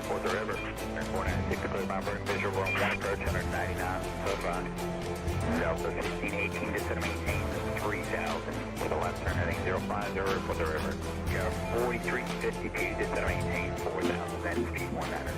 for the river. 496 to clear my burn visual on 1 approach 199, so Delta 1618 to set maintain 3000 for the left turn heading 050 for the river. You got 4352 to set maintain 4000 and speed 190.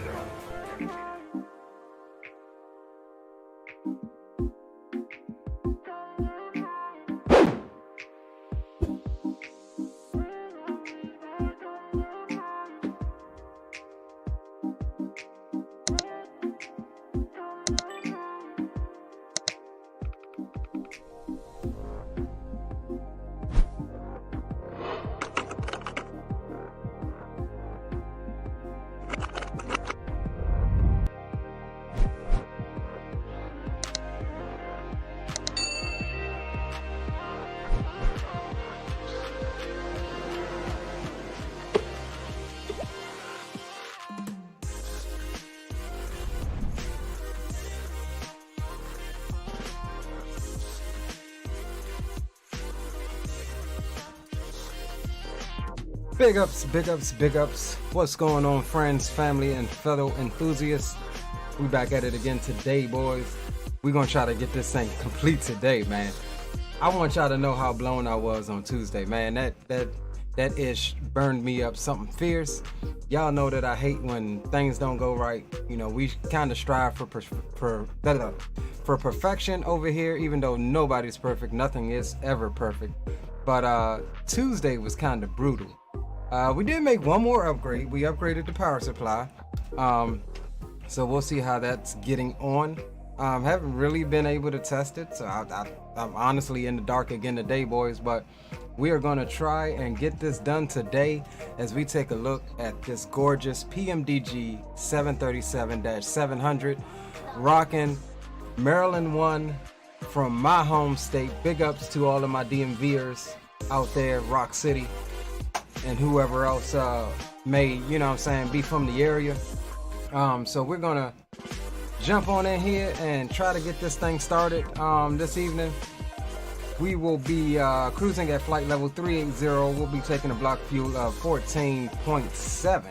Big ups, big ups, big ups. What's going on, friends, family, and fellow enthusiasts? We back at it again today, boys. We're gonna try to get this thing complete today, man. I want y'all to know how blown I was on Tuesday, man. That ish burned me up something fierce. Y'all know that I hate when things don't go right. You know, we kind of strive for perfection over here, even though nobody's perfect. Nothing is ever perfect. But Tuesday was kind of brutal. We did make one more upgrade. We upgraded the power supply. So we'll see how that's getting on. Haven't really been able to test it, so I'm honestly in the dark again today, boys, but we are gonna try and get this done today as we take a look at this gorgeous PMDG 737-700 rocking Maryland 1 from my home state. Big ups to all of my DMVers out there, Rock City, and whoever else may, you know what I'm saying, be from the area. So we're gonna jump on in here and try to get this thing started. This evening we will be cruising at flight level 380. We'll be taking a block fuel of 14.7,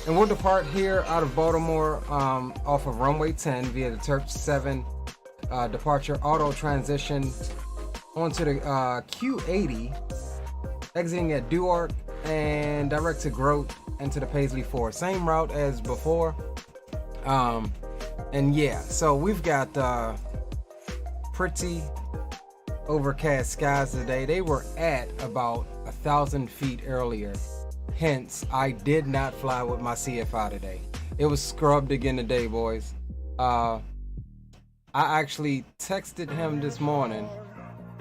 and we'll depart here out of Baltimore off of runway 10 via the Turk 7 departure auto transition onto the Q80, exiting at Duart and direct to Grote into the Paisley 4. Same route as before. And yeah, so we've got pretty overcast skies today. They were at about 1,000 feet earlier. Hence, I did not fly with my CFI today. It was scrubbed again today, boys. I actually texted him this morning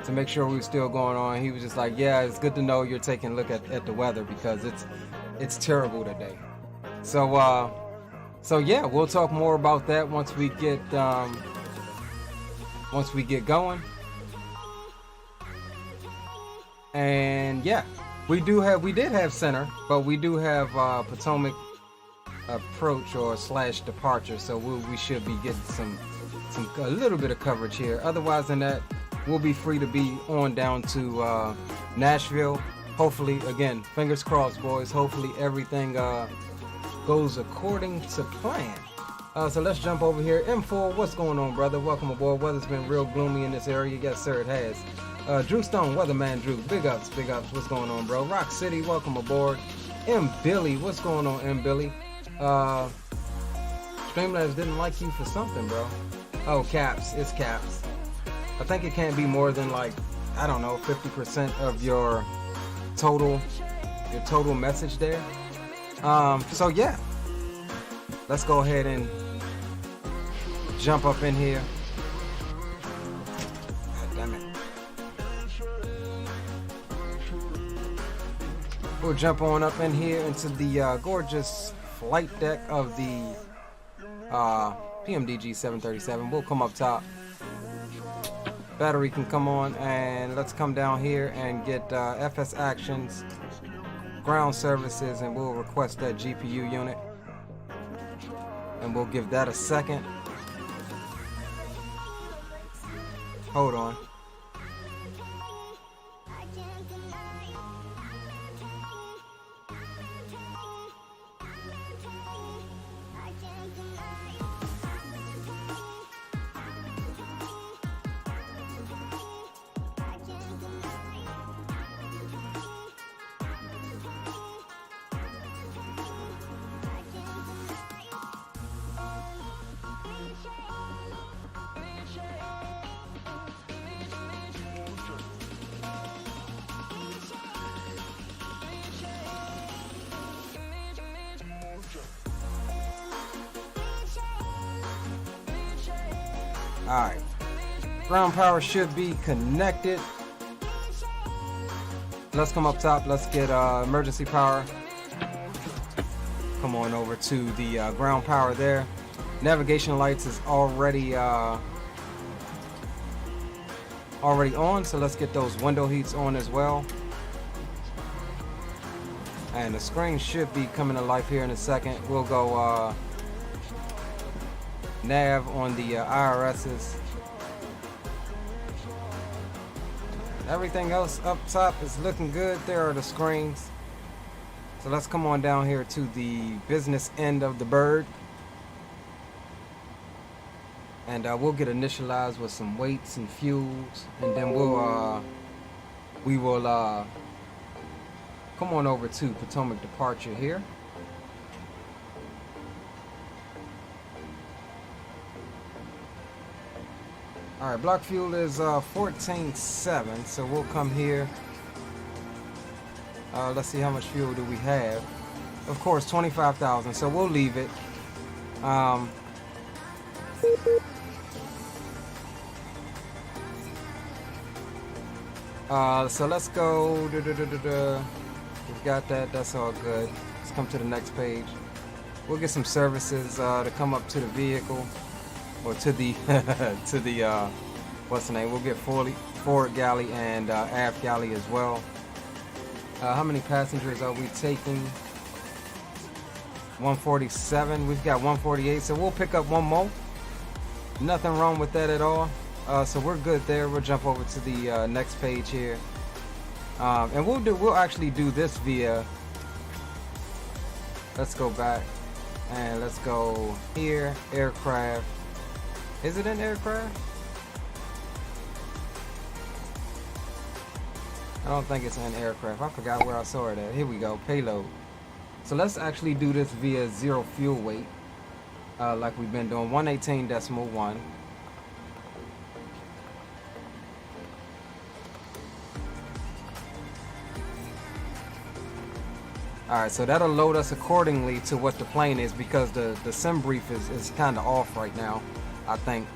to make sure we were still going on. He was just like, yeah, it's good to know you're taking a look at the weather because it's terrible today. So yeah, we'll talk more about that once we get going. And yeah, we did have center, but we do have Potomac approach or / departure, so we should be getting a little bit of coverage here. Otherwise than that, we'll be free to be on down to Nashville. Hopefully, again, fingers crossed, boys. Hopefully everything goes according to plan. So let's jump over here. M4, what's going on, brother? Welcome aboard. Weather's been real gloomy in this area. Yes, sir, it has. Drew Stone, Weatherman Drew, big ups. What's going on, bro? Rock City, welcome aboard. M Billy, what's going on, M Billy? Streamlabs didn't like you for something, bro. Oh, Caps, it's Caps. I think it can't be more than, like, I don't know, 50% of your total message there. So yeah, let's go ahead and jump up in here. God damn it. We'll jump on up in here into the gorgeous flight deck of the PMDG 737. We'll come up top. Battery can come on, and let's come down here and get FS actions, ground services, and we'll request that GPU unit, and we'll give that a second. Hold on. Alright, ground power should be connected. Let's come up top, let's get emergency power. Come on over to the ground power there. Navigation lights is already on, so let's get those window heats on as well. And the screen should be coming to life here in a second. We'll go nav on the IRSs. Everything else up top is looking good. There are the screens. So let's come on down here to the business end of the bird. And we'll get initialized with some weights and fuels. And then we will come on over to Potomac departure here. Alright, block fuel is 14.7, so we'll come here. Let's see how much fuel do we have. Of course, 25,000, so we'll leave it. So let's go. We've got that, that's all good. Let's come to the next page. We'll get some services to come up to the vehicle. Or to the to the what's the name? We'll get forward galley and aft galley as well. How many passengers are we taking? 147. We've got 148, so we'll pick up one more. Nothing wrong with that at all. So we're good there. We'll jump over to the next page here, and we'll actually do this via. Let's go back and let's go here. Aircraft. Is it an aircraft? I don't think it's an aircraft. I forgot where I saw it at. Here we go, payload. So let's actually do this via zero fuel weight, like we've been doing, 118.1. Alright, so that'll load us accordingly to what the plane is, because the sim brief is kind of off right now, I think.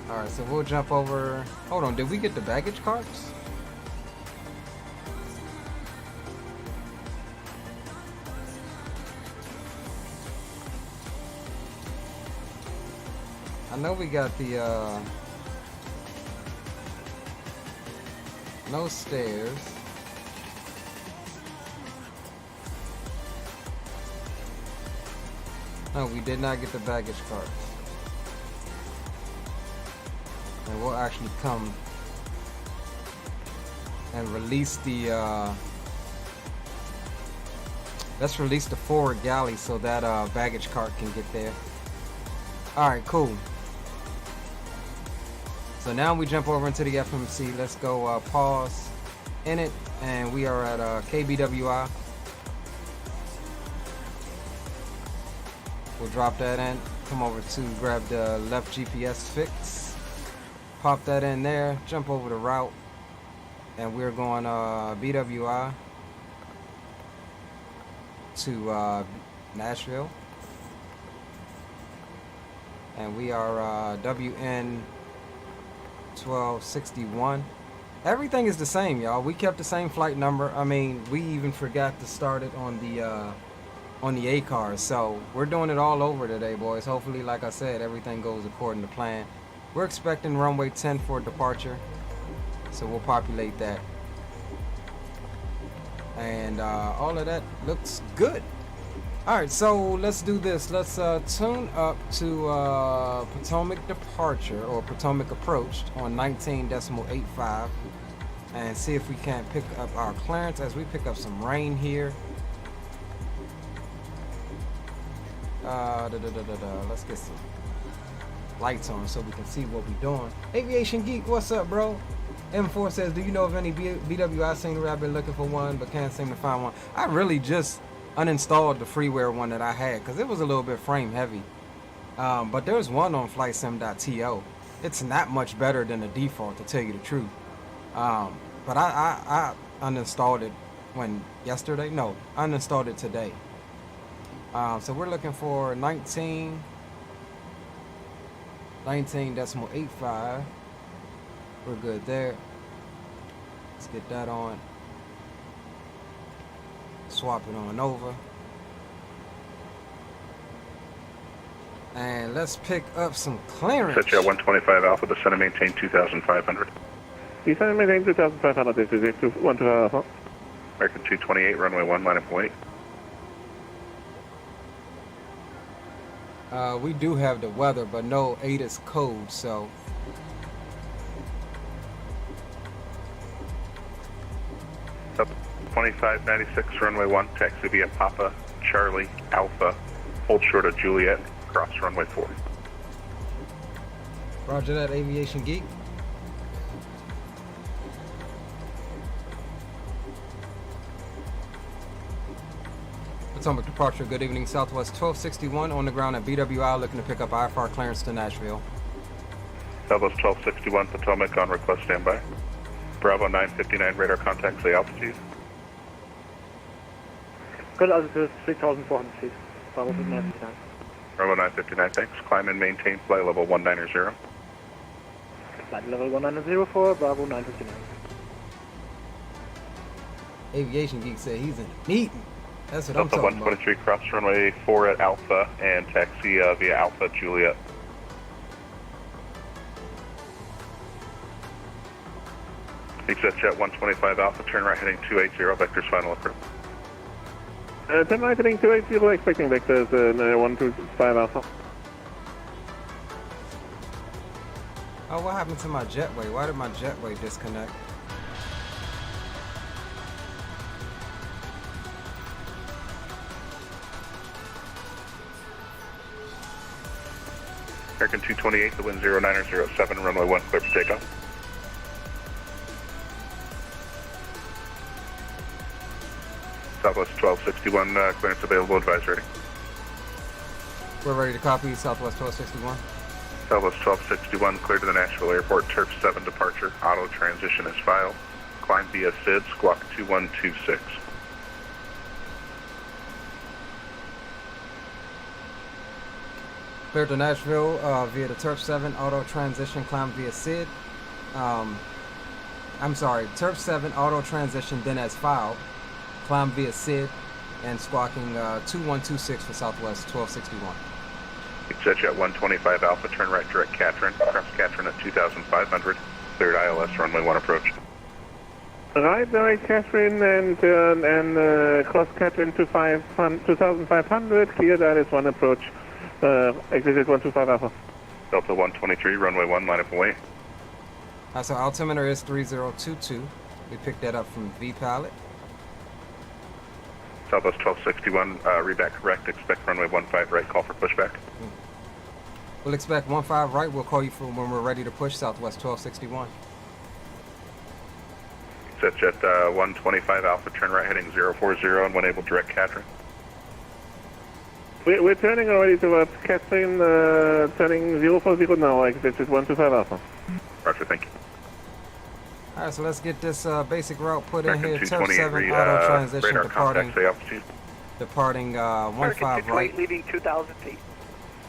Alright, so we'll jump over. Hold on, did we get the baggage carts? I know we got the no stairs. No, we did not get the baggage carts. And we'll actually come and release the let's release the forward galley so that baggage cart can get there. Alright, cool. So now we jump over into the FMC. Let's go pause in it, and we are at KBWI. We'll drop that in, come over to grab the left GPS fix, pop that in there, jump over the route, and we're going BWI to Nashville, and we are WN 1261. Everything is the same, y'all. We kept the same flight number. I mean, we even forgot to start it on the A cars. So we're doing it all over today, boys. Hopefully, like I said, everything goes according to plan. We're expecting runway 10 for departure, so we'll populate that, and all of that looks good. Alright, so let's do this. Let's tune up to Potomac departure, or Potomac approach, on 19.85, and see if we can pick up our clearance as we pick up some rain here. Let's get some lights on so we can see what we're doing. Aviation Geek, what's up, bro? M4 says, do you know of any BWI scenery? I've been looking for one but can't seem to find one. I really just uninstalled the freeware one that I had because it was a little bit frame heavy. But there's one on flightsim.to. It's not much better than the default, to tell you the truth. But I uninstalled it yesterday? No, I uninstalled it today. So we're looking for 19.85. We're good there. Let's get that on. Swap it on over. And let's pick up some clearance. Set you at 125 Alpha, descend and maintain 2,500. Descend and maintain 2,500, this is 125 Alpha. American 228, runway 1, line up wait. We do have the weather, but no ATIS code, so. Up 2596, runway 1, taxi via Papa, Charlie, Alpha, hold short of Juliet, cross runway 4. Roger that, Aviation Geek. Potomac departure, good evening, Southwest 1261 on the ground at BWI, looking to pick up IFR clearance to Nashville. Southwest 1261, Potomac on request standby. Bravo 959, radar contacts the altitude. Good altitude, 3,400 feet. Bravo 959. Bravo 959, thanks. Climb and maintain flight level 190. Flight level 1904, Bravo 959. Aviation Geek said he's in a meeting. That's what Delta I'm talking 123, cross runway 4 at Alpha and taxi via Alpha, Juliet. Exit jet 125 Alpha, turn right heading 280, vectors final approach. Turn right heading 280, expecting vectors 125 Alpha. Oh, what happened to my jetway? Why did my jetway disconnect? American 228, the wind 0907, runway 1, clear for takeoff. Southwest 1261, clearance available, advise ready. We're ready to copy, Southwest 1261. Southwest 1261, clear to the Nashville Airport, Turf 7 departure, auto transition is filed. Climb via SID, squawk 2126. Clear to Nashville via the Turf 7 auto transition, climb via SID. I'm sorry, Turf 7 auto transition, then as filed, climb via SID and squawking 2126 for Southwest 1261. Exit jet 125 Alpha, turn right direct Catherine, cross Catherine at 2,500, cleared ILS, runway 1 approach. Right direct Catherine and cross Catherine to 2,500, cleared ILS 1 approach. Exit 125 Alpha. Delta 123, runway 1, line up away. So altimeter is 3022. We picked that up from V-Pilot. Southwest 1261, reback correct, expect runway 15 right, call for pushback. We'll expect 15 right. We'll call you for when we're ready to push, Southwest 1261. Exit jet 125 Alpha, turn right heading 040 and when able direct Catherine. We're turning already towards Catherine, turning 040 now, exit 125 Alpha. Roger, thank you. Alright, so let's get this basic route put American in here. Turf 228, 7 read, auto transition radar departing. contacts the altitude. Departing 15 right. leaving 2,000 feet.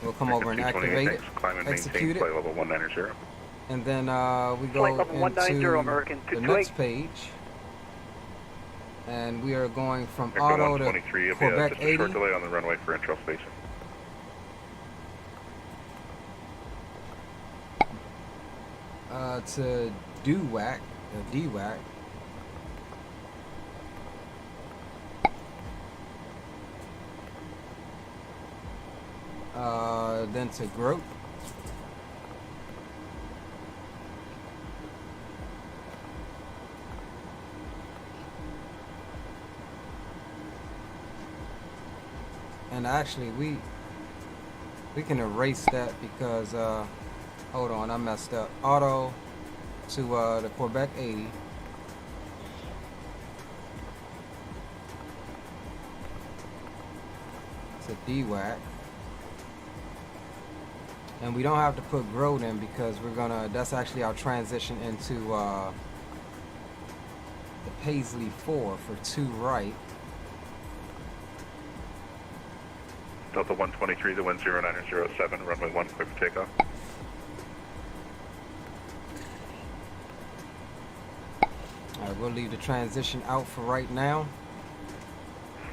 We'll come over and activate it. Climb and Execute maintain it. flight level 190. And then we go Flight level 190, into American the 228. next page. And we are going from American auto to 123, Quebec just a short 80. delay on the runway for intro spacing. To DWAC, DWAC. Then to Grope. And actually we can erase that because hold on, I messed up. Auto to the Quebec 80. to DWAC. And we don't have to put growth in because we're gonna, that's actually our transition into the Paisley 4 for 2 right. Delta 123, the wind 0907, runway 1, clear for takeoff. Alright, we'll leave the transition out for right now.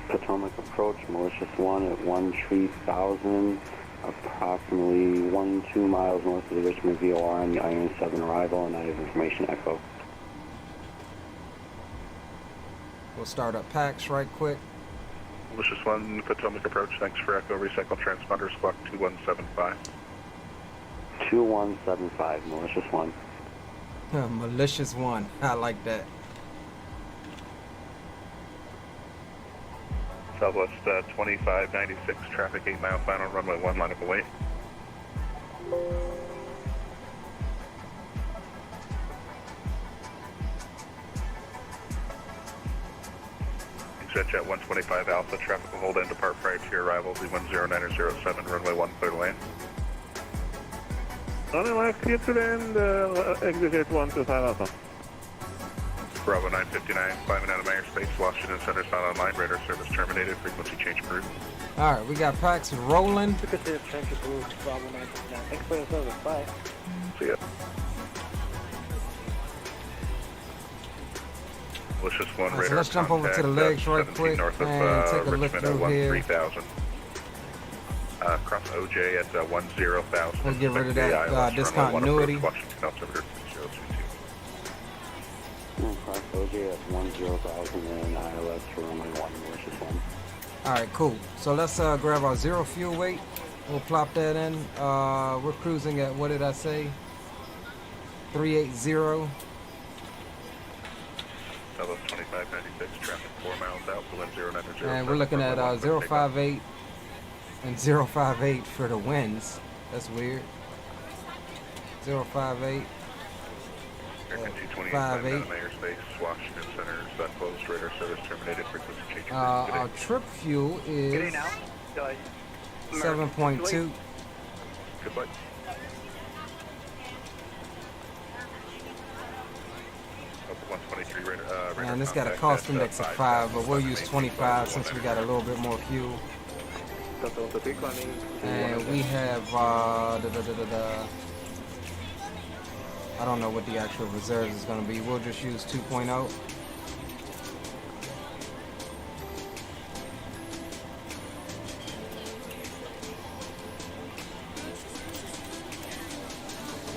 Potomac approach, malicious 1 at 13,000, approximately 1-2 miles north of the Richmond VOR on the Iron 7 arrival, and I have information echo. We'll start up packs right quick. Malicious 1, Potomac approach, thanks for echo, recycle transponder, squawk 2175. 2175, malicious 1. Malicious 1, I like that. Southwest 2596, traffic 8 mile final, runway 1, line up and wait. Jet 125 Alpha, traffic will hold and depart prior to your arrival, B10907, runway 1, clear to land. On the left, clear to land, exit 125 Alpha. Bravo 959, climbing out of airspace, Washington Center's not online, radar service terminated, frequency change approved. Alright, we got packs rolling. Bravo 959. Thanks for the service. Bye. See ya. Malicious 1, So radar let's jump over to the legs right quick north of, and take a look Richmond through at here. 13,000. Cross OJ at 10,000. We'll get rid of that ILS, discontinuity. Washington altimeter 022. Cross OJ at 10,000 and ILS for runway 1, malicious 1. Alright, cool. So let's grab our 0 fuel weight. We'll plop that in. We're cruising at, what did I say? 380. Southwest 2596, traffic 4 miles out, wind 0907. And we're looking at 058 and 058 for the winds. That's weird. 058. American 228, 58. airspace, Washington Center, sun closed, radar service terminated, frequency change. Our trip fuel is 7.2. Goodbye. And this got a cost index of 5, but we'll use 25 since we got a little bit more fuel. And we have, I don't know what the actual reserves is going to be. We'll just use 2.0.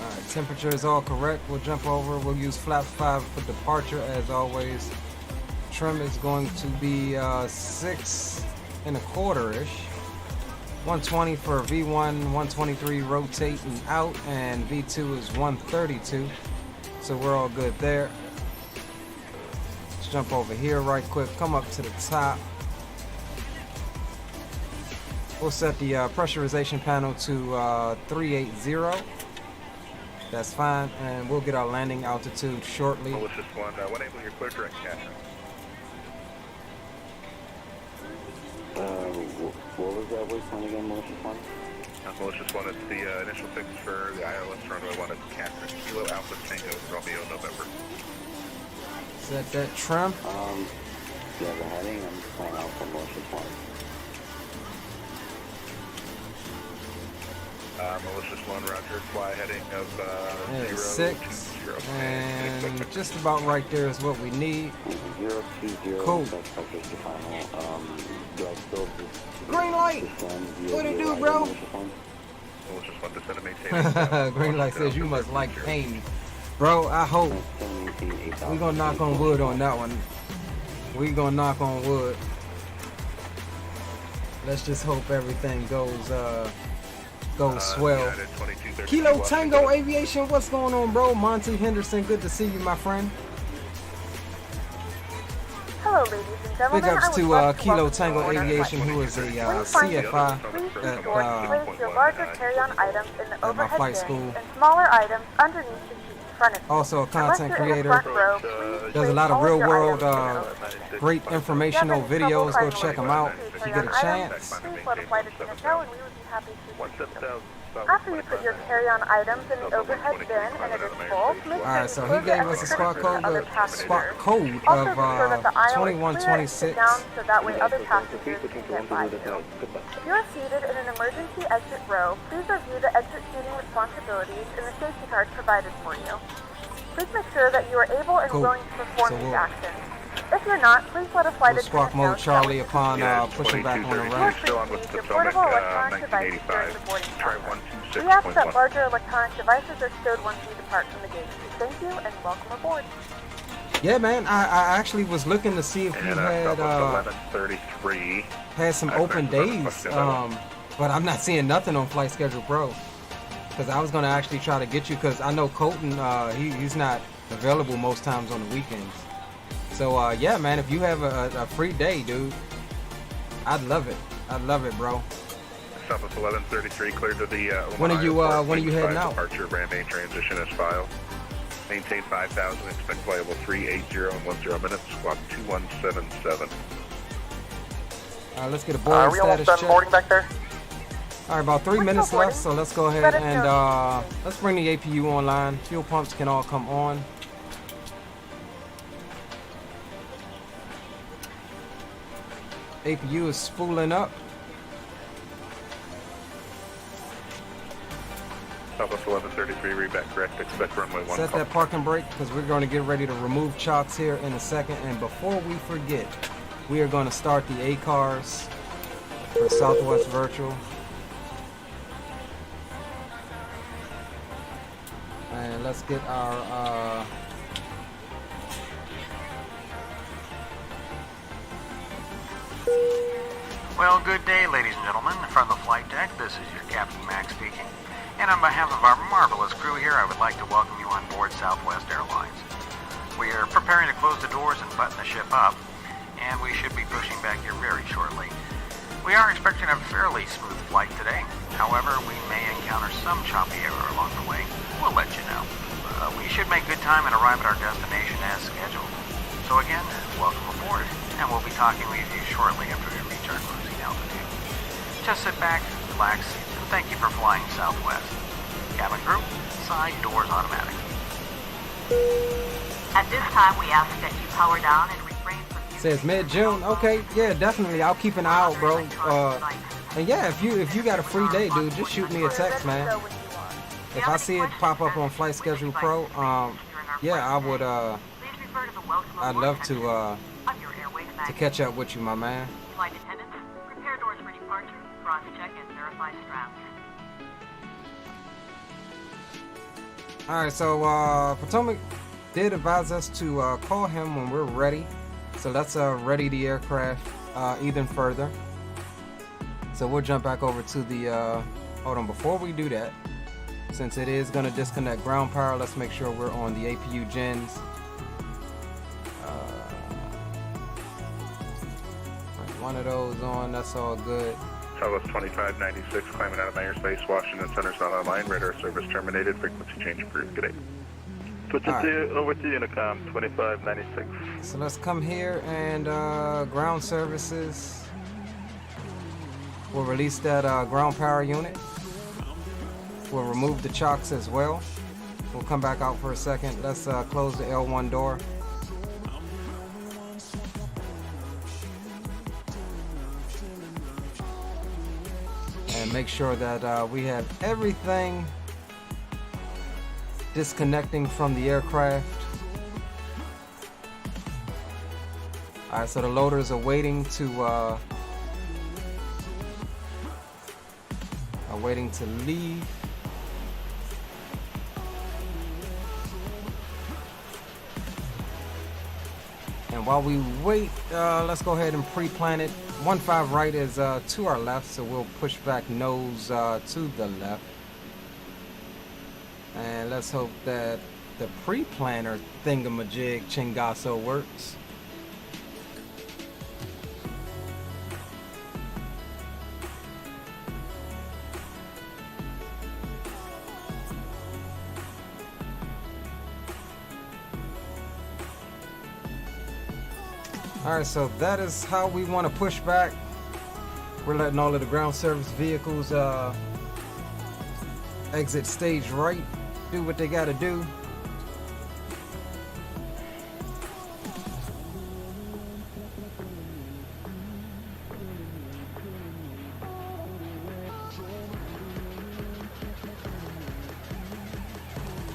Alright, temperature is all correct. We'll jump over. We'll use flap 5 for departure as always. Trim is going to be 6 1/4-ish. 120 for V1, 123 rotating out, and V2 is 132. So we're all good there. Let's jump over here right quick. Come up to the top. We'll set the pressurization panel to 380. That's fine, and we'll get our landing altitude shortly. Malicious 1, 180, you're clear direct capture. What was that waypoint again, malicious 1? Malicious 1, it's the initial fix for the ILS runway 1 at Catherine, Kilo Alpha Tango, Romeo, November. Set that trim. Yeah, the heading, I'm flying out for malicious 1. Malicious 1, roger, fly heading of 6, and just about right there is what we need. 020, cool. that's just the final. Do I still just Green light! What it do, bro? Malicious 1, descend and maintain. Green light says you must like pain. Bro, I hope. We're gonna knock on wood on that one. We're gonna knock on wood. Let's just hope everything goes swell. Kilo Tango Aviation, what's going on, bro? Monty Henderson, good to see you, my friend. Hello, ladies and gentlemen. Big ups to Kilo Tango Aviation, who is a CFI Please be at sure to place your larger carry-on items in the my overhead flight bins school. and smaller items underneath the seat in front of you. Also a content Unless you're in the creator. front row, please Does a place lot of all real your world items in the overhead bin. great If you have informational any trouble videos. Go finding check where them out. your if you carry-on get a items, chance. please let a flight attendant know and we would be happy to assist you. 17,000. After you put your carry-on items in the overhead bin and it is full, make sure Alright, you so close he gave the us a exit squad to code, other passengers. of Also, be sure that the aisle is clear and sit 2126. down so that way other passengers can get by you. If you are seated in an emergency exit row, please review the exit seating responsibilities in the safety card provided for you. Please make sure that you are able and Cool. willing to perform So these we'll- actions. If you're not, please let a flight We'll squawk attendant know mode Charlie so that upon Yeah, pushing back on the 2233. run. Still on with use your Potomac, portable electronic devices during 1985. the boarding Try process. We ask that 126.1. larger electronic devices are stowed once you depart from the gate. Thank you and welcome aboard. Yeah, man, I actually was looking to see if you And had Southwest 1133. had some open days, but I'm not seeing nothing on Flight Schedule Pro. Because I was gonna actually try to get you, because I know Colton, he's not available most times on the weekends. So yeah, man, if you have a free day, dude, I'd love it. I'd love it, bro. Southwest 1133 cleared to the When are you heading out? Departure ramp A transition as filed. Maintain 5,000. Expect flight 380 in 10 minutes. Squawk 2177. Let's get a boarding status check. boarding back there? All right, about 3 minutes left, so let's go ahead and let's bring the APU online. Fuel pumps can all come on. APU is spooling up. Southwest 1133, read back correct. Expect runway 1. Set that parking brake because we're going to get ready to remove chocks here in a second. And before we forget, we are going to start the A cars for Southwest Virtual. And let's get our Well, good day, ladies and gentlemen. From the flight deck, this is your Captain Max speaking. And on behalf of our marvelous crew here, I would like to welcome you on board Southwest Airlines. We are preparing to close the doors and button the ship up, and we should be pushing back here very shortly. We are expecting a fairly smooth flight today. However, we may encounter some choppy air along the way. We'll let you know. We should make good time and arrive at our destination as scheduled. So again, welcome aboard, and we'll be talking with you shortly after we reach our cruising altitude. Just sit back, relax, and thank you for flying Southwest. Cabin crew, side doors automatic. At this time, we ask that you power down and refrain from says mid-June. Okay, yeah, definitely. I'll keep an eye out, bro. And yeah, if you got a free day, dude, just shoot me a text, man. If I see it pop up on Flight Schedule Pro, yeah, I would. I'd love to catch up with you, my man. flight attendants. Prepare doors for departure. Cross-check and verify straps. All right, so Potomac did advise us to call him when we're ready. So let's ready the aircraft even further. So we'll jump back over to the. Hold on, before we do that, since it is going to disconnect ground power, let's make sure we're on the APU gens. One of those on, that's all good. Southwest 2596, climbing out of my airspace. Washington Center's not online. Radar service terminated. Frequency change approved. Good day. Switching over to Unicom 2596. So let's come here and ground services. We'll release that ground power unit. We'll remove the chocks as well. We'll come back out for a second. Let's close the L1 door. And make sure that we have everything disconnecting from the aircraft. All right, so the loaders are waiting to leave. And while we wait, let's go ahead and pre-plan it. 15 right is to our left, so we'll push back nose to the left. And let's hope that the pre-planner thingamajig chingaso works. Alright, so that is how we want to push back. We're letting all of the ground service vehicles exit stage right, do what they gotta do.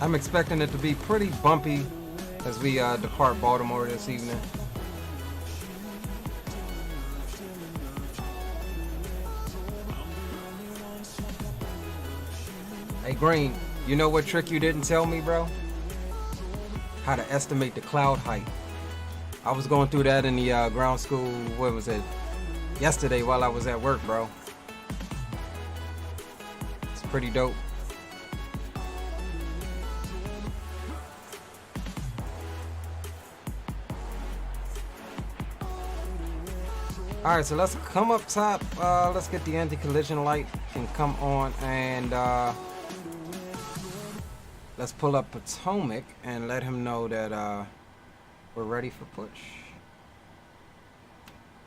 I'm expecting it to be pretty bumpy as we depart Baltimore this evening. Hey Green, you know what trick you didn't tell me, bro? How to estimate the cloud height. I was going through that in the ground school, what was it? Yesterday while I was at work, bro. It's pretty dope. Alright, so let's come up top. Let's get the anti-collision light and come on, and let's pull up Potomac and let him know that we're ready for push.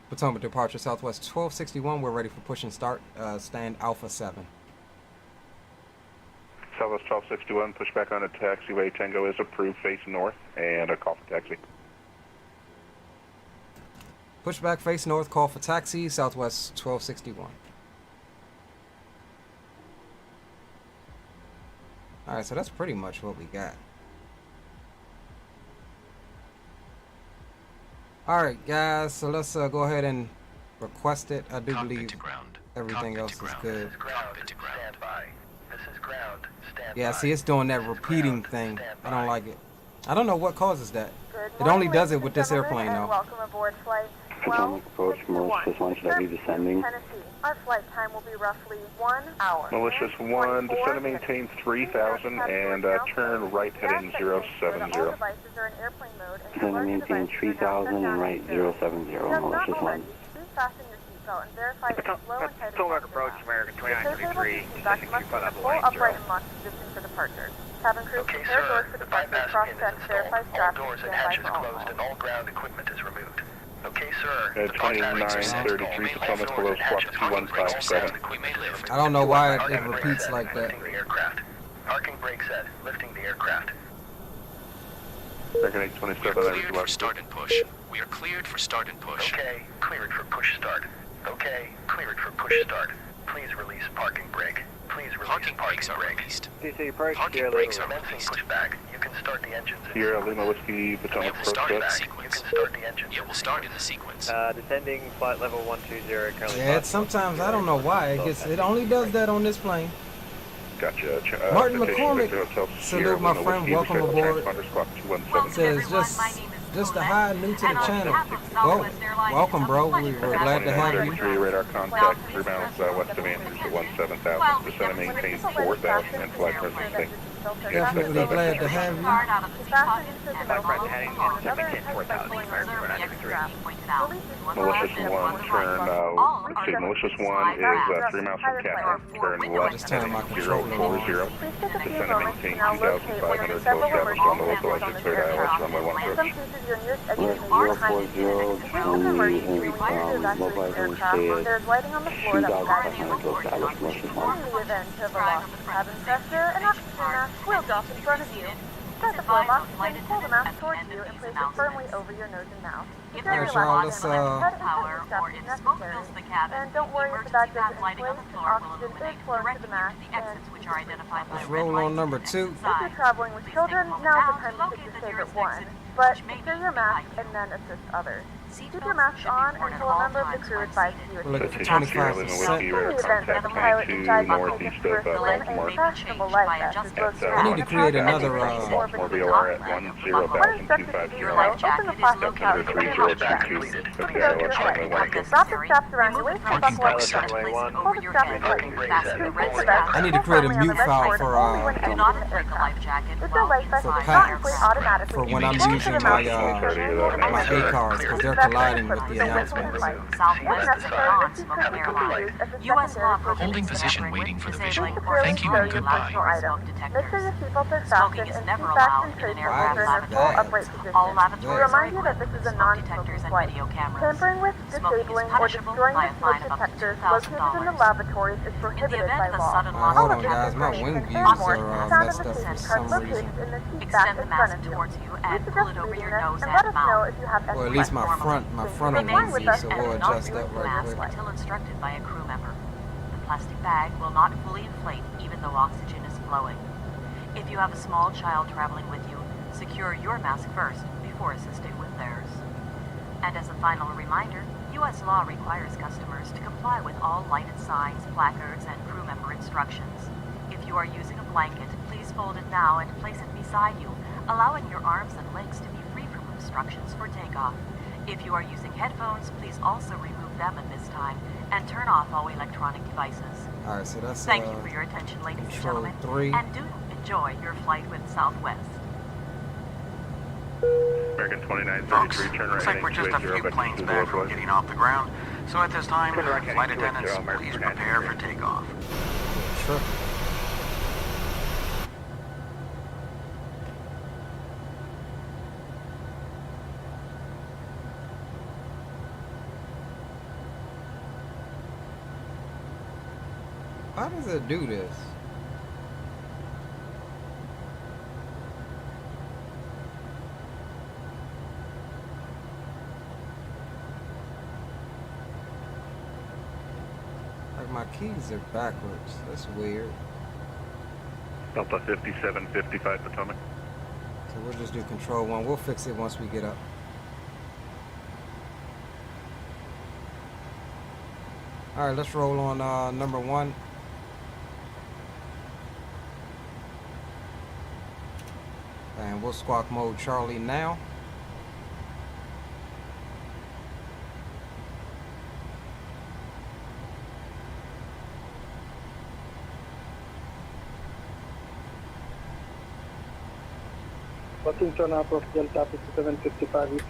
Potomac departure Southwest 1261. We're ready for push and start. Stand Alpha 7. Southwest 1261, pushback on a taxiway. Tango is approved, face north, and a call for taxi. Pushback face north, call for taxi, Southwest 1261. Alright, so that's pretty much what we got. Alright guys, so let's go ahead and request it. I do believe everything else is good. Yeah, see, it's doing that repeating thing. I don't like it. I don't know what causes that. It only does it with this airplane though. Welcome aboard flight Potomac approach, malicious 1, should I be descending? Tennessee. Our flight time will be roughly 1 hour. Malicious 1, descend and maintain 3000 and turn right heading 070. Descend and maintain 3000 and right 070, malicious 1. Fasten your seatbelt and verify that it's low and tight. Potomac approach, American 2933. Full upright and locked position for departure. Cabin crew, prepare doors for departure, cross-check, verify straps, and stand by for all. And all ground equipment is removed. Okay, sir. 2933, Potomac below squawk 2157. I don't know why it repeats like that. Parking brake set, lifting the aircraft. American 827, Cleared for start and push. We are cleared for start and push. Okay, cleared for push start. Okay, cleared for push start. Please release parking brake. Please release parking brakes are released. DC approach, Parking brakes are released. Pushback. You can start the engines. Sierra Lima Whiskey, Potomac approach. You can start the engines. Yeah, we'll start in the sequence. Descending flight level 120 currently. Yeah, sometimes I don't know why it only does that on this plane. Gotcha. Martin McCormick, salute my friend, welcome aboard. Says just a hi, new to the channel. Well, welcome, bro. We're glad to have you. Radar contact 3 miles west of Andrews at 17,000. Descend and maintain 4,000 and flight presence. Definitely glad to have you. Malicious 1, turn, Malicious 1 is 3 miles from Catherine, turn left heading 040. Descend and maintain 2,500, close traffic on the local exit, 3rd Aorus, runway 1 approach. 040, mobile zone stay at 2,500, close to Aorus, malicious 1. Cabin pressure and oxygen mask will drop in front of you. Start the floor lock and pull the mask towards you and place it firmly over your nose and mouth. If you're relaxed, head and power or if smoke fills the cabin, and don't worry if the bag doesn't inflate, oxygen is flowing to the mask. Let's roll on number 2. If you're traveling with children, now's the time to pick your favorite one. But secure your mask and then assist others. Keep your mask on until a member of the crew advises you to We're looking for Sierra Lima Whiskey, radar contact 22 northeast of Baltimore. I need to create another Baltimore VOR at 10,250. Open the plastic pouch and Okay, Aorus, runway 1 approach. wrap the straps around your waist and buckle up the strap. Pull the strap in place. I need to create a mute file for If the light vest is not inflate automatically, for when I'm using my A cards, because they're colliding with the announcements. Southwest is a non-smoking airline. U.S. law prohibits Holding position tampering waiting with, for the disabling, visual. or Thank you and destroying goodbye. electrical smoke Make detectors. sure your seatbelts are Smoking fastened is and never seat backs allowed and in trays an will aircraft hold during the full lavatory. upright position. All We lavatories are remind you that equipped this with is a smoke non-smoking detectors and flight. video cameras. Tampering with, Smoking is disabling, or punishable destroying by the a smoke fine of up to detectors located in the $2,000. lavatories is In the prohibited event by of a law. sudden Alright, loss hold All on of guys, the my information wing and views more are can be found in messed the up for safety some cards reason. located in the seat back Extend the in front mask of you. towards you We and pull suggest it over reading your this nose and let and us know mouth. if you have any Or at least my questions. frontal Remain wing with view, us so and we'll do not adjust use that the right Mask quick. flight. until instructed by a crew member. The plastic bag will not fully inflate even though oxygen is flowing. If you have a small child traveling with you, secure your mask first before assisting with theirs. And as a final reminder, U.S. law requires customers to comply with all lighted signs, placards, and crew member instructions. If you are using a blanket, please fold it now and place it beside you, allowing your arms and legs to be free from obstructions for takeoff. If you are using headphones, please also remove them at this time and turn off all electronic devices. Alright, so that's Thank you for your attention, ladies and control gentlemen, 3. and do enjoy your flight with Southwest. American Folks, 2933, turn right looks like heading we're just a 280 few back planes to the back from localizer. getting off the ground, so at this time, Turn right heading flight 280, attendants, American please 2933. prepare for takeoff. Sure. How does it do this? Like my keys are backwards. That's weird. Delta 5755 Potomac. So we'll just do control 1. We'll fix it once we get up. Alright, let's roll on number 1. And we'll squawk mode Charlie now. Looking turn out of Delta 5755 East.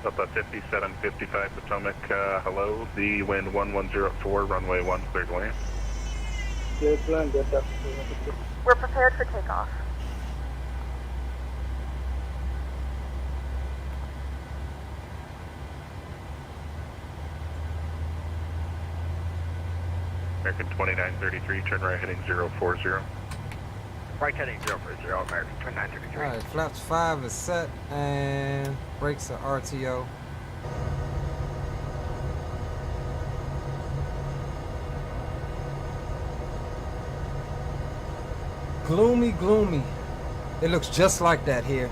Delta 5755 Potomac, hello. The wind 1104, runway 1, cleared to land. Yes, land Delta 5755. We're prepared for takeoff. American 2933, turn right heading 040. Right heading 040, American 2933. Alright, flaps 5 is set and brakes are RTO. Gloomy, gloomy. It looks just like that here.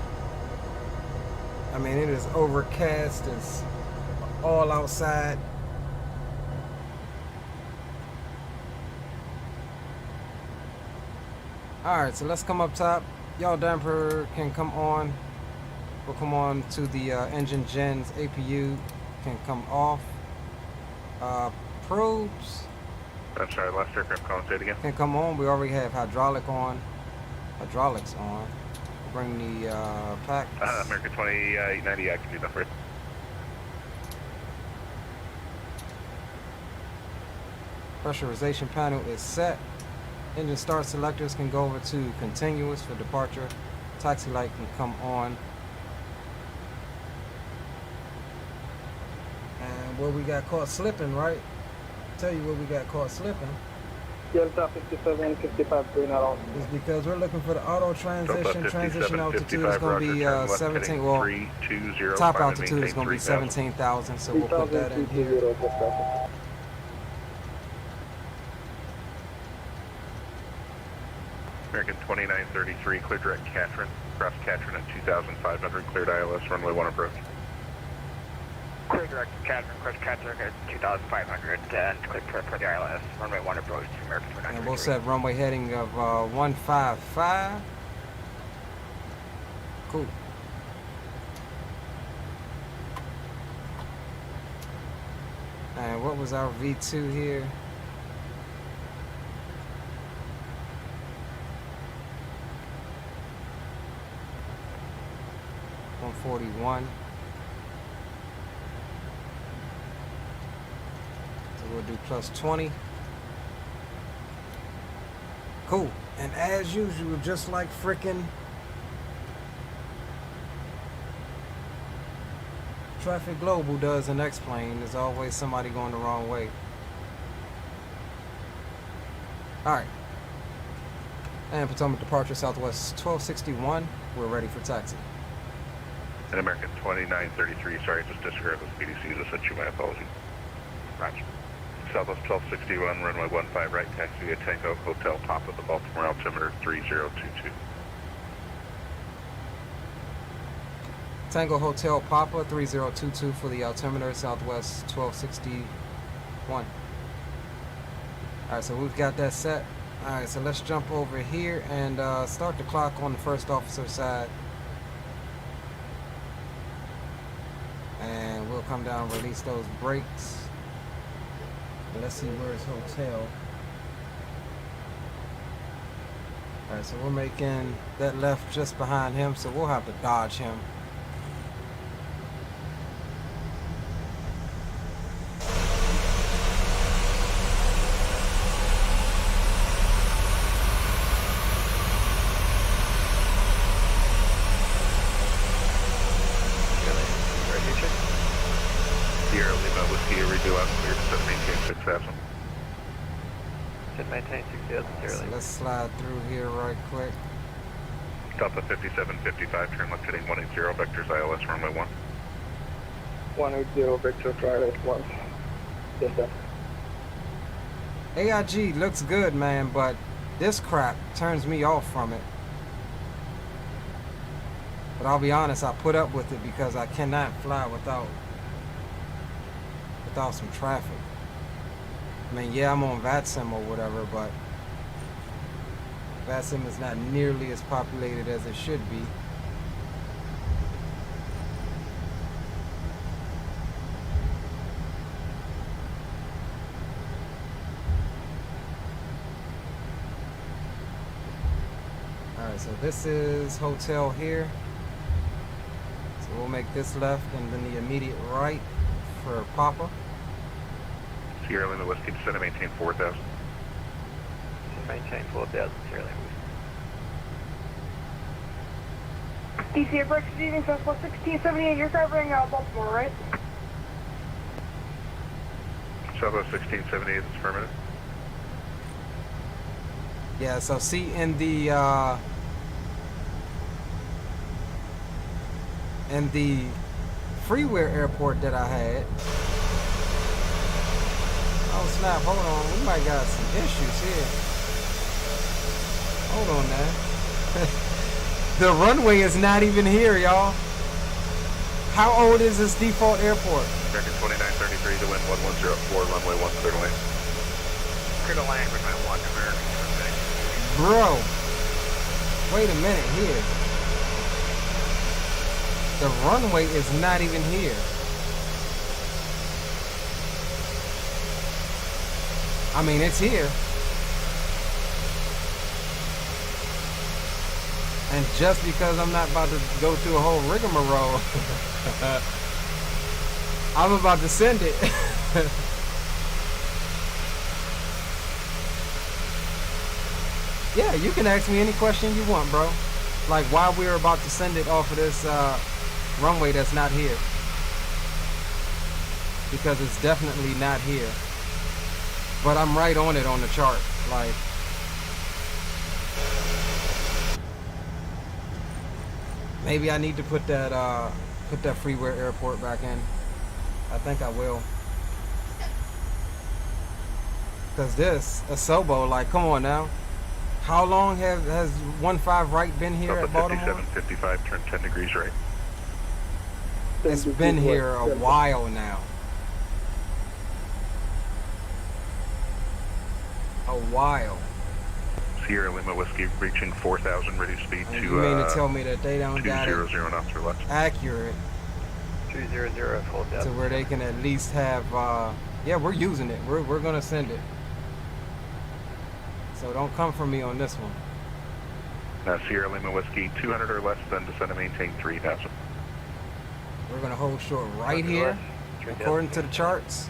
I mean, it is overcast. It's all outside. Alright, so let's come up top. Yaw damper can come on. We'll come on to the engine gens. APU can come off. Probes I'm sorry, last aircraft calling, say it again. can come on. We already have hydraulics on. Bring the packs. American 2890, I can do that for you. Pressurization panel is set. Engine start selectors can go over to continuous for departure. Taxi light can come on. And where we got caught slipping, right? Tell you where we got caught slipping. Delta 5755 going around. Is because we're looking for the auto transition. Transition altitude is 5755, going to be Roger, turn left 17. heading Well, 320, top climb and altitude is maintain going to be 3000. 17,000. So we'll put that in here. 3220 just traffic. American 2933, clear direct Catherine. Cross Catherine at 2500, cleared ILS, runway 1 approach. Clear direct Catherine, cross Catherine at 2,500, and clear for the ILS, runway 1 approach to American 2933. And we'll set runway heading of 155. Cool. And what was our V2 here? $141. we'll do plus 20. Cool. And as usual, just like frickin' Traffic Global does in X-Plane, there's always somebody going the wrong way. Alright. And Potomac departure Southwest 1261. We're ready for taxi. An American 2933, sorry, just disregard this BDC, just sent you my apology. Roger. Southwest 1261, runway 15 right, taxi via Takeoff, Hotel Papa, the Baltimore altimeter 3022. Tango Hotel Papa 3022 for the altimeter Southwest 1261. Alright, so we've got that set. Alright, so let's jump over here and start the clock on the first officer side. And we'll come down, release those brakes. Let's see where's hotel. Alright, so we're making that left just behind him, so we'll have to dodge him. Sierra Lima Whiskey, redo out clear to maintain 6000. Should maintain 6000, So let's slide through here right quick. Delta 5755, turn left heading 180, vectors ILS runway 1. 180 Victor Friday 1. Yes, sir. AIG looks good, man, but this crap turns me off from it. But I'll be honest, I put up with it because I cannot fly without some traffic. I mean, yeah, I'm on VATSIM or whatever, but VATSIM is not nearly as populated as it should be. Alright, so this is hotel here. So we'll make this left and then the immediate right for Papa. Sierra Lima Whiskey, descend and maintain 4000. Maintain 4000, Sierra Lima. DC approach receiving Southwest 1678, you're covering Baltimore, right? Southwest 1678 is affirmative. Yeah, so see in the Freeware airport that I had. Oh snap, hold on, we might got some issues here. Hold on now. The runway is not even here, y'all. How old is this default airport? American 2933 to wind 1104, runway 1 clear to land. Clear to land with my 1 American. Bro, wait a minute here. The runway is not even here. I mean, it's here. And just because I'm not about to go through a whole rigmarole, I'm about to send it. Yeah, you can ask me any question you want, bro. Like why we're about to send it off of this runway that's not here. Because it's definitely not here. But I'm right on it on the chart. Like, maybe I need to put that Freeware airport back in. I think I will. Cause this Asobo, like, come on now. How long has 15 right been here at Baltimore? 5755, turn 10 degrees right. It's been here a while now. A while. Sierra Lima Whiskey reaching 4,000 reduced speed to you mean to tell me that they don't got it 200 knots or less. accurate 200 full depth. to where they can at least have yeah, we're using it. We're gonna send it. So don't come for me on this one. Now Sierra Lima Whiskey 200 or less, then descend and maintain 3,000. We're gonna hold short right here, according to the charts.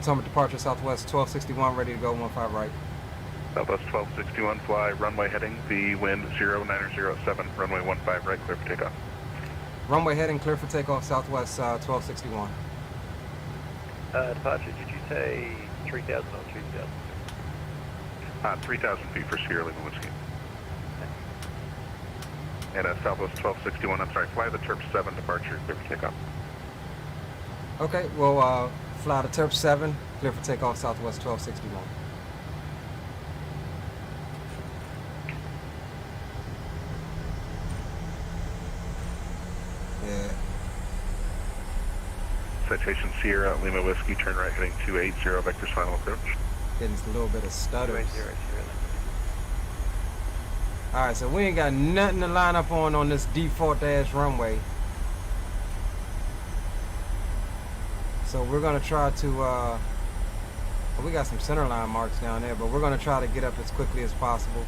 Potomac departure Southwest 1261, ready to go 15 right. Southwest 1261, fly runway heading, the wind 0907, runway 15 right, clear for takeoff. Runway heading, clear for takeoff Southwest 1261. Departure, did you say 3,000 or 3,000? 3,000 feet for Sierra Lima Whiskey. And Southwest 1261, I'm sorry, fly the Terp 7 departure, clear for takeoff. Okay, we'll fly the Terp 7, clear for takeoff Southwest 1261. Yeah. Citation Sierra Lima Whiskey, turn right heading 280, vector's final approach. Getting a little bit of stutters. 280, Sierra Lima. Alright, so we ain't got nothing to line up on this default ass runway. So we're gonna try to well, we got some center line marks down there, but we're gonna try to get up as quickly as possible.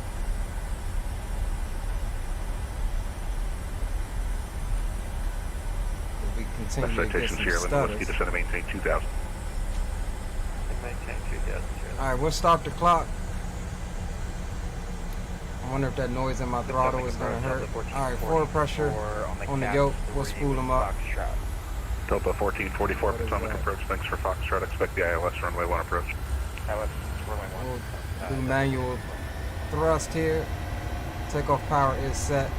We continue to get some stutters. Descend and maintain 2,000. Maintain 2,000. Alright, we'll start the clock. I wonder if that noise in my throttle is going to hurt. Alright, forward pressure on the yoke. We'll spool them up. Delta 1444, Potomac approach. Thanks for Foxtrot. Expect the ILS runway 1 approach. ILS runway 1. We'll do manual thrust here. Takeoff power is set.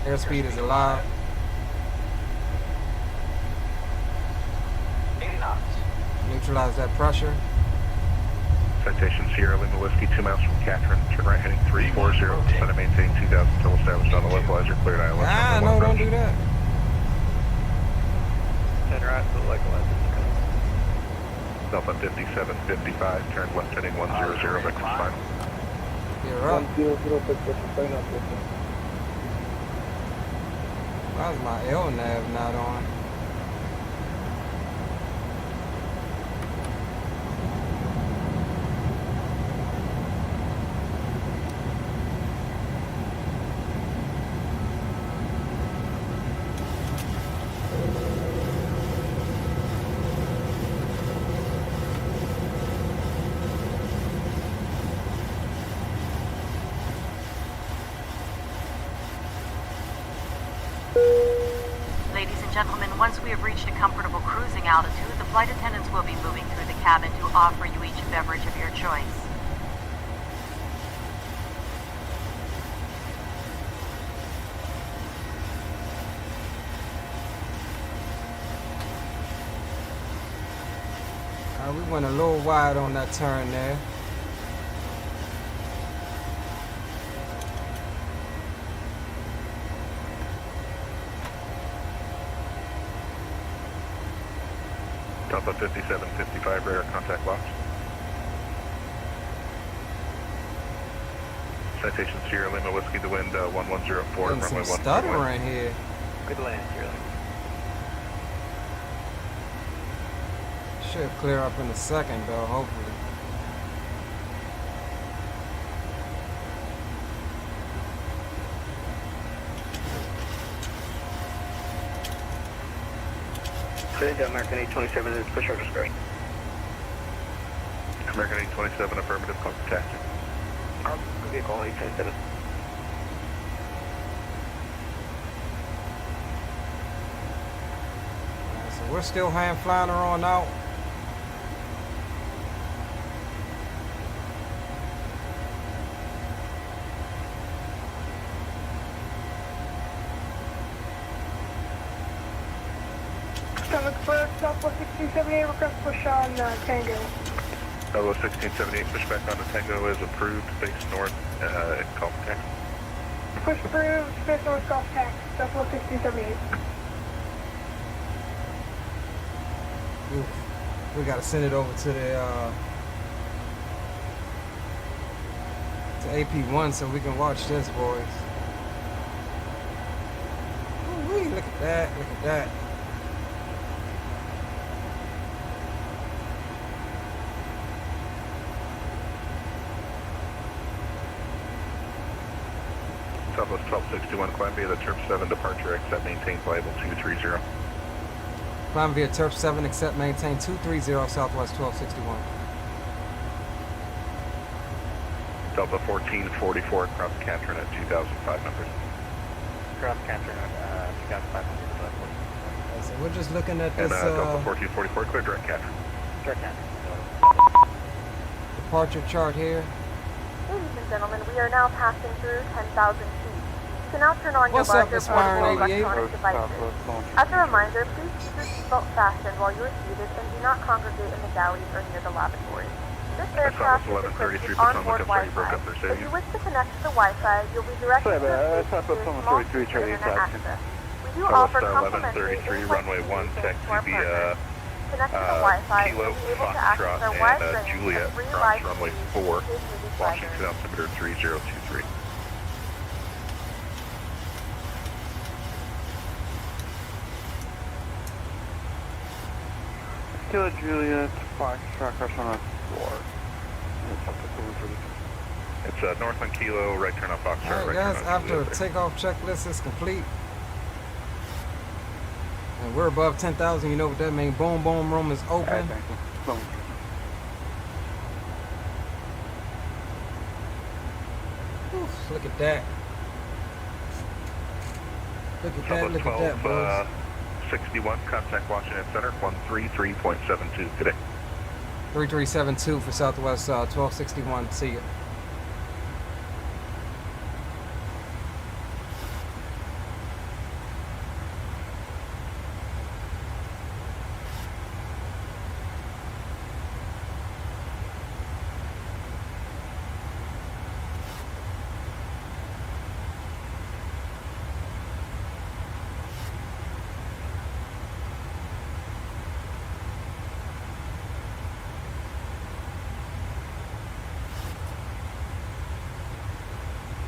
Airspeed is alive. 80 knots. Neutralize that pressure. Citation Sierra Lima Whiskey, 2 miles from Catherine. Turn right heading 340. Descend and maintain 2,000 until established on the localizer. Cleared ILS. Ah, no, don't do that. Turn right to the localizer. Delta 5755, turn left heading 100, vector's final. You're up. 100, Why is my LNAV not on? Gentlemen, once we have reached a comfortable cruising altitude, the flight attendants will be moving through the cabin to offer you each a beverage of your choice. We went a little wide on that turn there. Delta 5755, radar contact lost. Citation Sierra Lima Whiskey, the wind 1104, runway 1. Stuttering here. Good land, Sierra Lima. Should clear up in a second though, hopefully. American 827 is Pushback dispersed. American 827, affirmative, call for taxi. Vehicle 827. So we're still hand flying her on out. Southwest 1678, request push on Tango. Southwest 1678, pushback on the Tango is approved, face north, call for taxi. Push approved, face north, call for taxi, Southwest 1678. Oof. We gotta send it over to the to AP1 so we can watch this, boys. Ooh-wee, look at that, look at that. Southwest 1261, climb via the Terp 7 departure exit, maintain flight level 230. Climb via Turf 7, accept, maintain 230 Southwest 1261. Delta 1444 across Catherine at 2,500. Cross Catherine at 2,500. So we're just looking at And this Delta 1444, clear direct Catherine. Direct Catherine. departure chart here. Ladies and gentlemen, we are now passing through 10,000 feet. You can now turn on What's your up, larger Aspiring portable 88? electronic devices. As a reminder, please keep your seatbelt fastened while you are seated and do not congregate in the galleys or near the lavatory. This aircraft is equipped with onboard Wi-Fi. If you wish to connect to the Wi-Fi, you'll be directed to a small internet access. We do offer complimentary runway 1, tech TB, connect to the Wi-Fi, Kilo, you'll be able to access Foxtrot, our wide and range Juliet, of free cross live runway feeds 4, to movie Washington sliders. altimeter 3023. Kilo Juliet, Foxtrot, cross runway 4. It's Northland Kilo, right turn on Foxtrot. All right, right guys, turn on after Juliet. the takeoff checklist is complete, and we're above 10,000, you know what that means. Boom, boom, room is open. Oof, look at that. Look at that, Southwest look at that, 12, boys. 61, contact Washington Center, 133.72 today. 3372 for Southwest 1261. See you.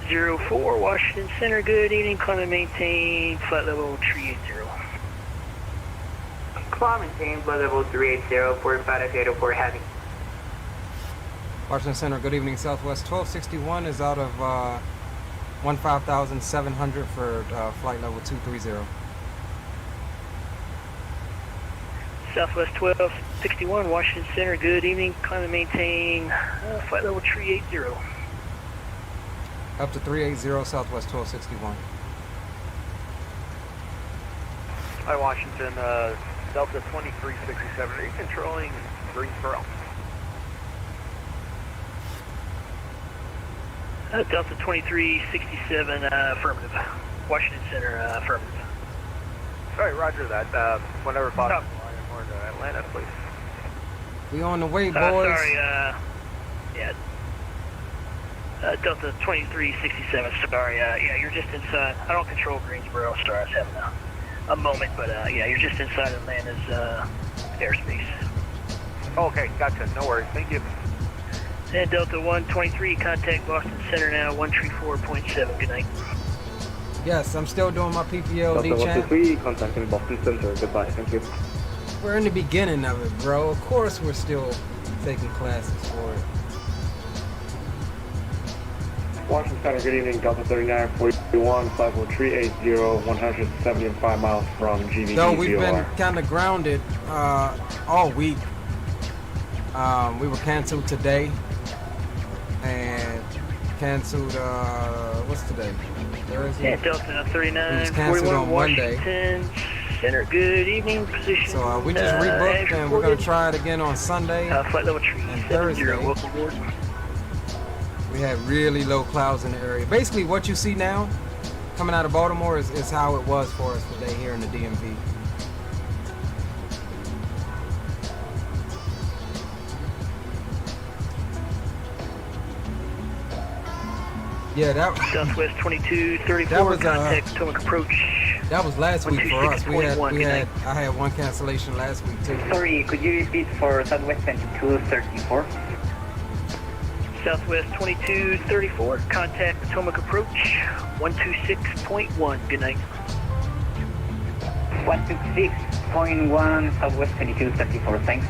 .04 Washington Center, good evening, climb and maintain flight level 380. Climb and maintain flight level 380, 45804 heavy. Washington Center, good evening. Southwest 1261 is out of 15,700 for flight level 230. Southwest 1261 Washington Center, good evening, climb and maintain flight level 380. Up to 380 Southwest 1261. Hi, Washington, Delta 2367. Are you controlling Greensboro? Delta 2367, affirmative. Washington Center, affirmative. Sorry, roger that. Whenever possible, I am more to Atlanta, please. We on the way, boys. Sorry, yeah. Delta 2367, sorry, yeah, you're just inside. I don't control Greensboro, sorry, I was having a moment, but yeah, you're just inside Atlanta's airspace. Okay, gotcha, no worries, thank you. And Delta 123, contact Boston Center now, 134.7, good night. Yes, I'm still doing my PPLD Delta champ. 123, contacting Boston Center, goodbye, thank you. We're in the beginning of it, bro. Of course we're still taking classes for it. Washington Center, good evening, Delta 3941, flight level 380, 175 miles from GVD. So we've been kind of grounded all week. We were canceled today and canceled, what's today? Thursday? Yeah, Delta 39, It was canceled on Monday. Washington Center, good evening, position. So we just rebooked and we're going to try it again on Sunday flight level and Thursday. Welcome aboard. We had really low clouds in the area. Basically what you see now coming out of Baltimore is how it was for us today here in the DMV. Yeah, that Southwest 2234, that was contact Potomac approach. That was last week for us. I had one cancellation last week too. Sorry, could you repeat for Southwest 2234? Southwest 2234, contact Potomac approach, 126.1, good night. 126.1, Southwest 2234, thanks.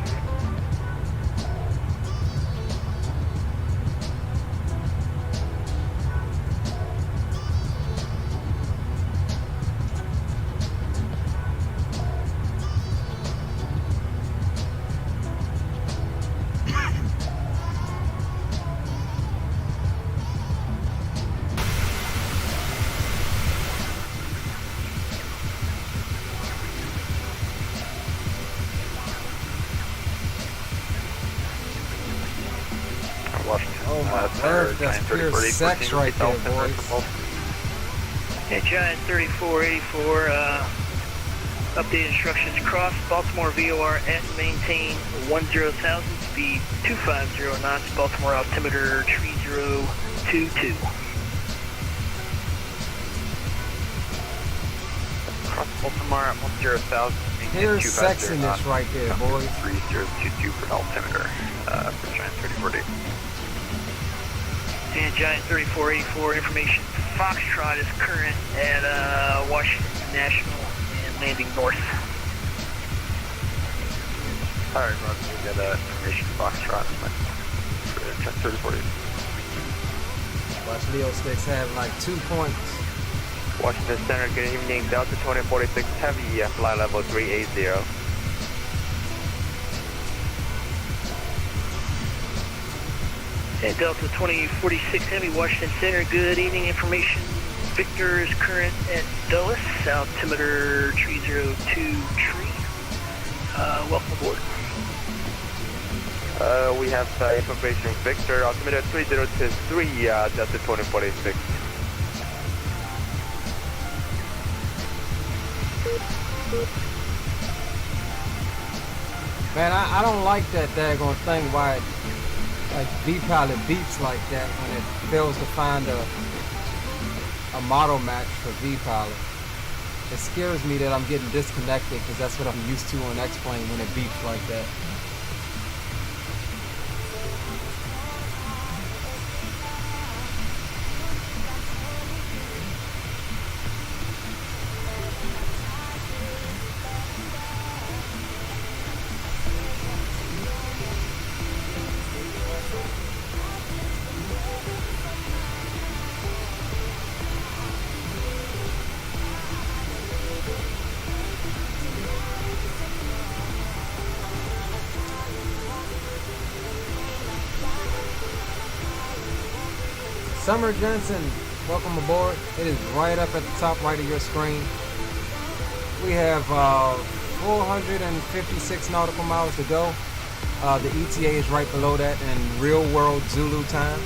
last Earth, that's pure sex right there, boys. Yeah, Giant 3484, updated instructions cross Baltimore VOR at maintain 10,000, speed 250 knots, Baltimore altimeter 3022. Cross Baltimore at 10,000. Here's sexiness right there, boys. 3022 for altimeter, for Giant 3480. And Giant 3484, information Foxtrot is current at Washington National and landing north. Alright, Roger, we got information Foxtrot for Giant 3480. Watch Leo Sticks have like 2 points. Washington Center, good evening. Delta 2046 Heavy, flight level 380. At Delta 2046 Heavy, Washington Center, good evening. Information Victor is current at Dulles, altimeter 302 tree. Welcome aboard. We have information Victor, altimeter 3023, Delta 2046. Man, I don't like that daggone thing why it, like V-Pilot beeps like that when it fails to find a model match for V-Pilot. It scares me that I'm getting disconnected because that's what I'm used to on X-Plane when it beeps like that. Summer Jensen, welcome aboard. It is right up at the top right of your screen. We have 456 nautical miles to go. The ETA is right below that in real world Zulu time.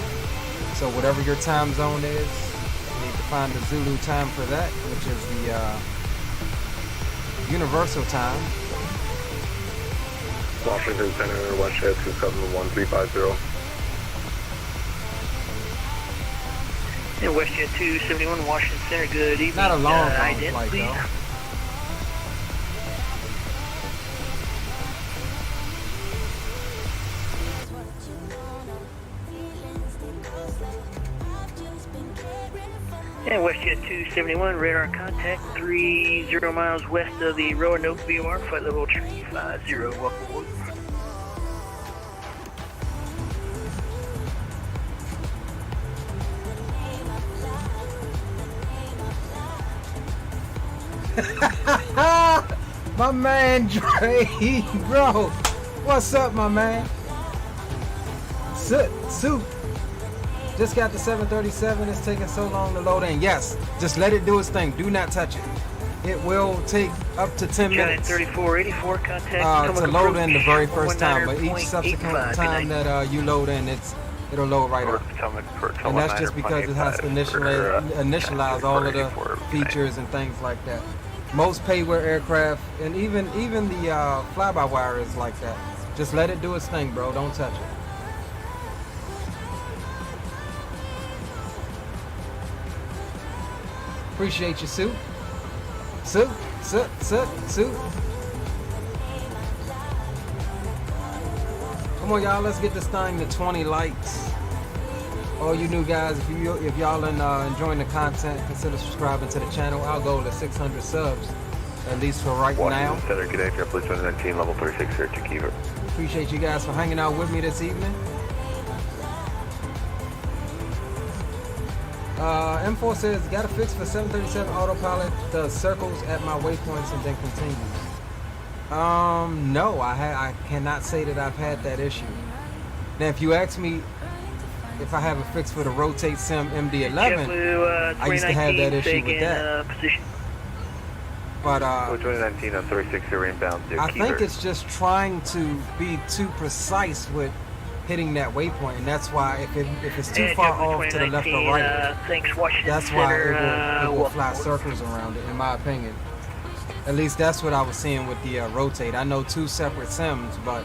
So whatever your time zone is, you need to find the Zulu time for that, which is the universal time. Washington Center, Westjet 271350. And WestJet 271, Washington Center, good evening. Not a long ident, flight, please. though. And WestJet 271, radar contact 30 miles west of the Roanoke VOR, flight level 350, welcome aboard. My man Dre, bro, what's up, my man? Soup. Just got the 737. It's taking so long to load in. Yes, just let it do its thing. Do not touch it. It will take up to 10 minutes 3484 contact to load in the very first time. But each subsequent time that you load in, it'll load right up. And that's just because it has to initialize all of the features and things like that. Most payware aircraft, and even the fly-by-wire is like that. Just let it do its thing, bro. Don't touch it. Appreciate you, Soup. Soup. Come on, y'all. Let's get this thing to 20 likes. All you new guys, if y'all enjoying the content, consider subscribing to the channel. Our goal is 600 subs, at least for right now. Washington Center, good afternoon, Police 119, level 36 here, Takeoff. Appreciate you guys for hanging out with me this evening. M4 says, got a fix for 737 autopilot, does circles at my waypoints and then continues. No, I cannot say that I've had that issue. Now, if you ask me if I have a fix for the Rotate Sim MD11, I used to have that issue with that. But 2019 on 36 inbound. I think it's just trying to be too precise with hitting that waypoint, and that's why if it's too far off to the left or right, thanks, Washington that's why Center, it will fly circles around it, in my opinion. At least that's what I was seeing with the rotate. I know 2 separate sims, but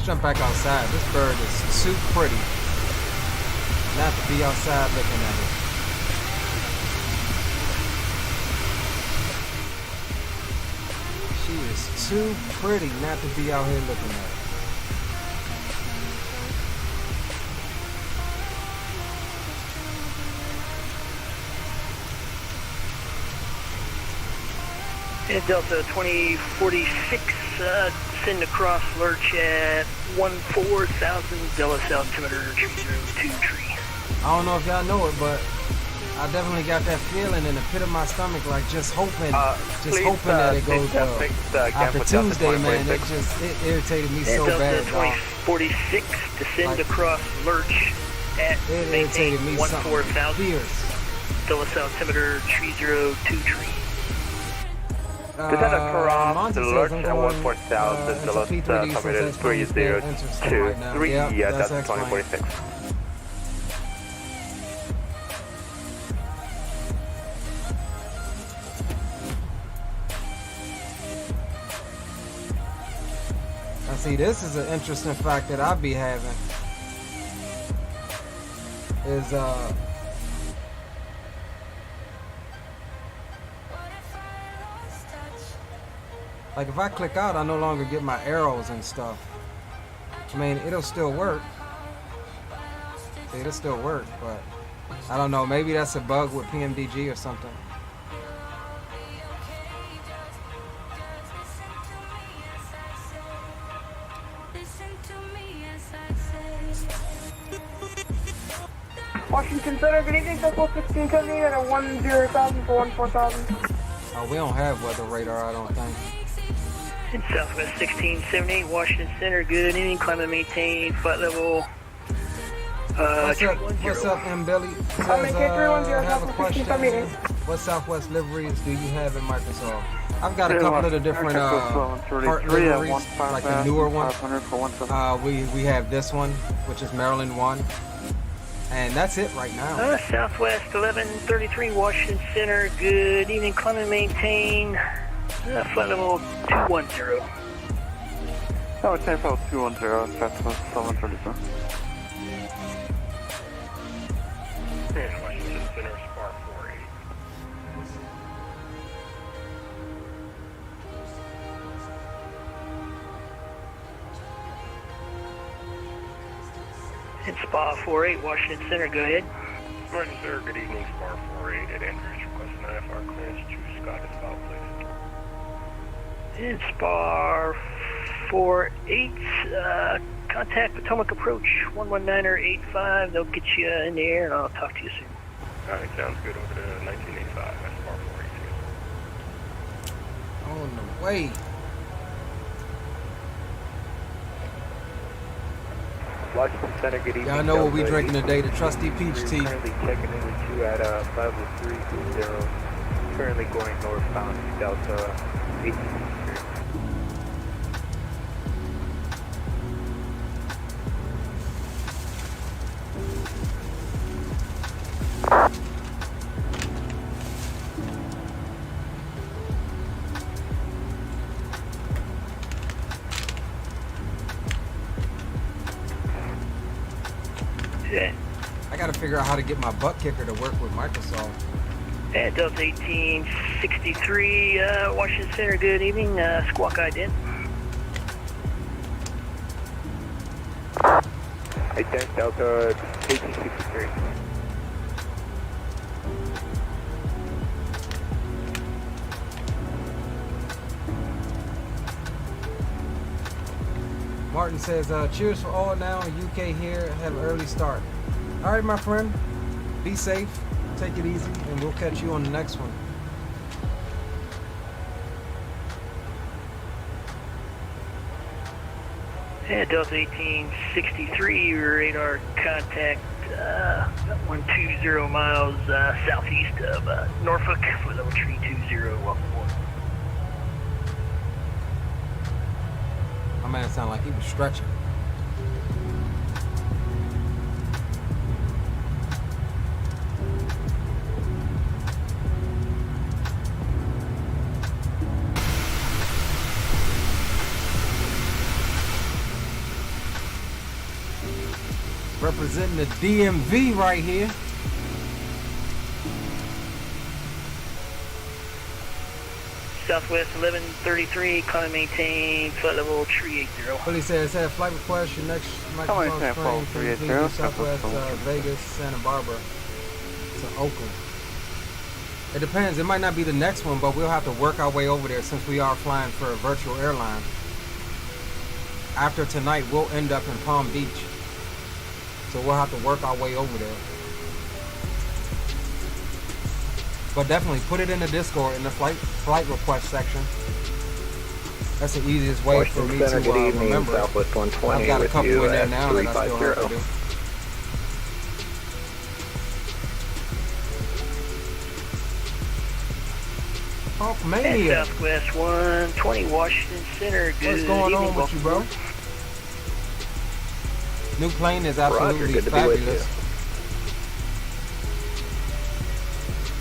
jump back outside. This bird is too pretty not to be outside looking at it. She is too pretty not to be out here looking at it. And Delta 2046, send across lurch at 14,000 Dallas altimeter 302 tree. I don't know if y'all know it, but I definitely got that feeling in the pit of my stomach, like just hoping that it goes after Tuesday, man. It irritated me so bad. Delta 2046, descend across lurch at irritated me 14,000 Dallas altimeter 302 tree. Descend across the lurch at 14,000 Dallas altimeter 302 yeah, that's 2046. Now see, this is an interesting fact that I'll be having. Is like if I click out, I no longer get my arrows and stuff. I mean, it'll still work. It'll still work, but I don't know. Maybe that's a bug with PMDG or something. Washington Center, good evening, Circle 1670 at a 10,000 for 14,000. Oh, we don't have weather radar, I don't think. In Southwest 1670, Washington Center, good evening, climb and maintain, flight level. What's up, M. Billy? Says, I have a question. What Southwest liveries do you have in Microsoft? I've got a couple of the different part liveries, like the newer one. We have this one, which is Maryland 1. And that's it right now. Southwest 1133, Washington Center, good evening, climb and maintain. Flight level 210. I would say flight 210, Southwest 1133. And Washington Center, Spar 48. And Spa 48, Washington Center, go ahead. Morning, sir. Good evening, Spar 48 at Andrews. Requesting IFR clearance to Scott and South, please. And Spar 48, contact Potomac Approach 119er85. They'll get you in the air and I'll talk to you soon. Alright, sounds good. Over to 1985, that's Spar 42. On the way. Washington Center, good evening. Y'all know what we drinking today, the trusty peach tea. Currently checking in with you at 50320. Currently going northbound to Delta 18. I gotta figure out how to get my butt kicker to work with Microsoft. At Delta 1863, Washington Center, good evening, Squawk Ident. 810 Delta 1863. Martin says, cheers for all now. UK here, have an early start. All right, my friend. be safe, take it easy, and we'll catch you on the next one. Yeah, Delta 1863, radar contact 120 miles southeast of Norfolk for level 320, welcome aboard. My man sounded like he was stretching. Representing the DMV right here. Southwest 1133, climb maintain, flight level 380. What he says, have flight request, your next microphone screen, please Southwest Vegas, Santa Barbara to Oakland. It depends, it might not be the next one, but we'll have to work our way over there since we are flying for a virtual airline. After tonight, we'll end up in Palm Beach. So we'll have to work our way over there. But definitely put it in the Discord in the flight request section. That's the easiest way for me to remember. Southwest 120 I've got a couple in there now that I still have to do. Oh, mania. Southwest 120 Washington Center. Good What's going on with you, bro? New plane is absolutely fabulous.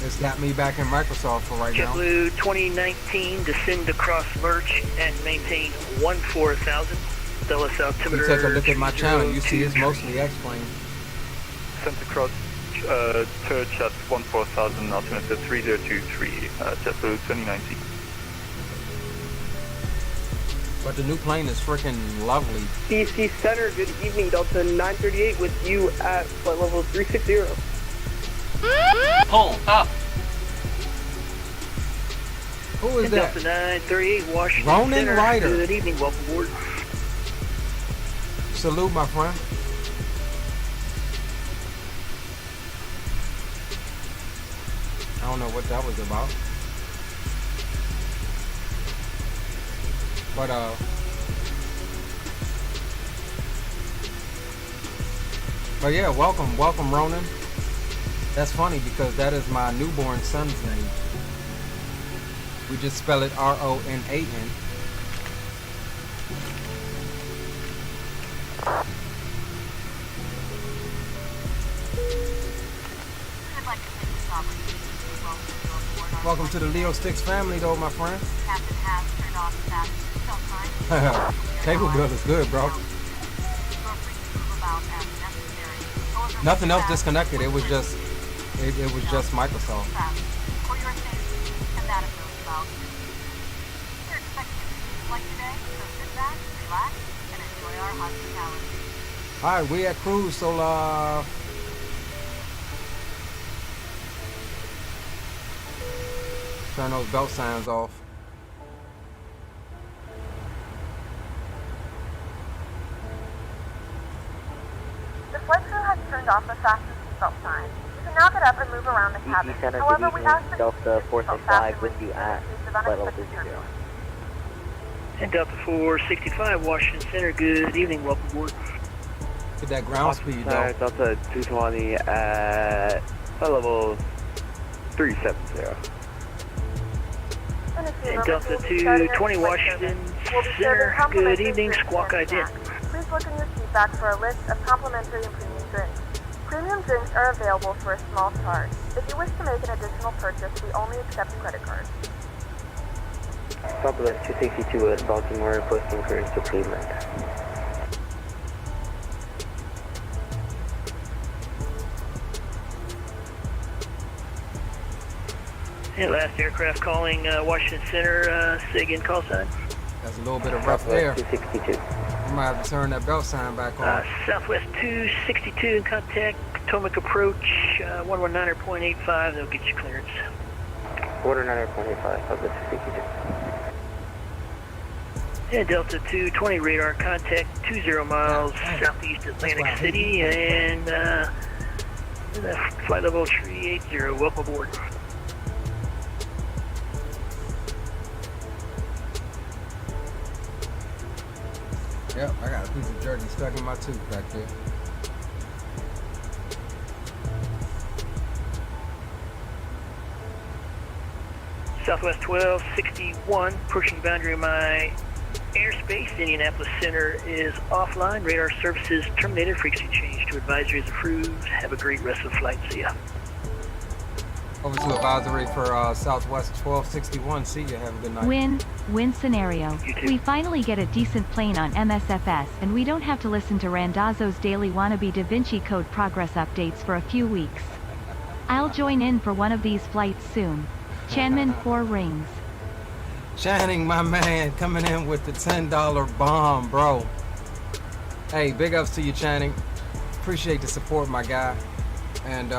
It's got me back in Microsoft for right now. JetBlue 2019, descend across Lurch and maintain 14,000. Dulles altimeter. You take a look at my channel, you see it's mostly X-plane. Sent across Church at 14,000, altimeter 3023, JetBlue 2019. But the new plane is freaking lovely. DC Center, good evening, Delta 938 with you at flight level 360. Pull up. Who is that? Delta 938 Washington Ronan Center. Ryder. Good evening, welcome aboard. Salute, my friend. I don't know what that was about. But yeah, welcome Ronan. That's funny because that is my newborn son's name. We just spell it R-O-N-A-N. Welcome to the Leo Sticks family though, my friend. Captain has turned off status. Cable bill is good, bro. Nothing else disconnected. It was just Microsoft. For your safety and that of those about you. We're expecting a busy flight today, so sit back, relax, and enjoy our hospitality. Alright, we at cruise, so turn those belt signs off. The flight crew has turned off the fasten seatbelt sign. You can now get up and move around the cabin. Center, However, good we ask evening. that Delta 465 with you at flight level 30. And Delta 465 Washington Center, good evening, welcome aboard. Get that ground speed, though. Delta 220 at flight level 370. And Delta 220 Washington Center, good evening, squawk ID. Please look in your seat back for a list of complimentary and premium drinks. Premium drinks are available for a small charge. If you wish to make an additional purchase, we only accept credit cards. Southwest 262 at Baltimore, posting current to Cleveland. And last aircraft calling Washington Center, say again, call sign. That's a little bit of rough there. 262. I might have to turn that belt sign back on. Southwest 262 in contact, Potomac approach, 119.85, they'll get you clearance. 119.85, Southwest 262. And Delta 220 radar contact, 20 miles southeast Atlantic City, and Flight level tree 80, welcome aboard. Yep, I got a piece of jerky stuck in my tooth back there. Southwest 1261, pushing boundary of my airspace. Indianapolis Center is offline. Radar services terminated. Frequency change to advisory is approved. Have a great rest of the flight. See ya. Over to advisory for Southwest 1261. See you. Have a good night. Win scenario. We finally get a decent plane on MSFS, and we don't have to listen to Randazzo's daily wannabe Da Vinci Code progress updates for a few weeks. I'll join in for one of these flights soon. Chanman 4 rings. Channing, my man, coming in with the $10 bomb, bro. Hey, big ups to you, Channing. Appreciate the support, my guy. And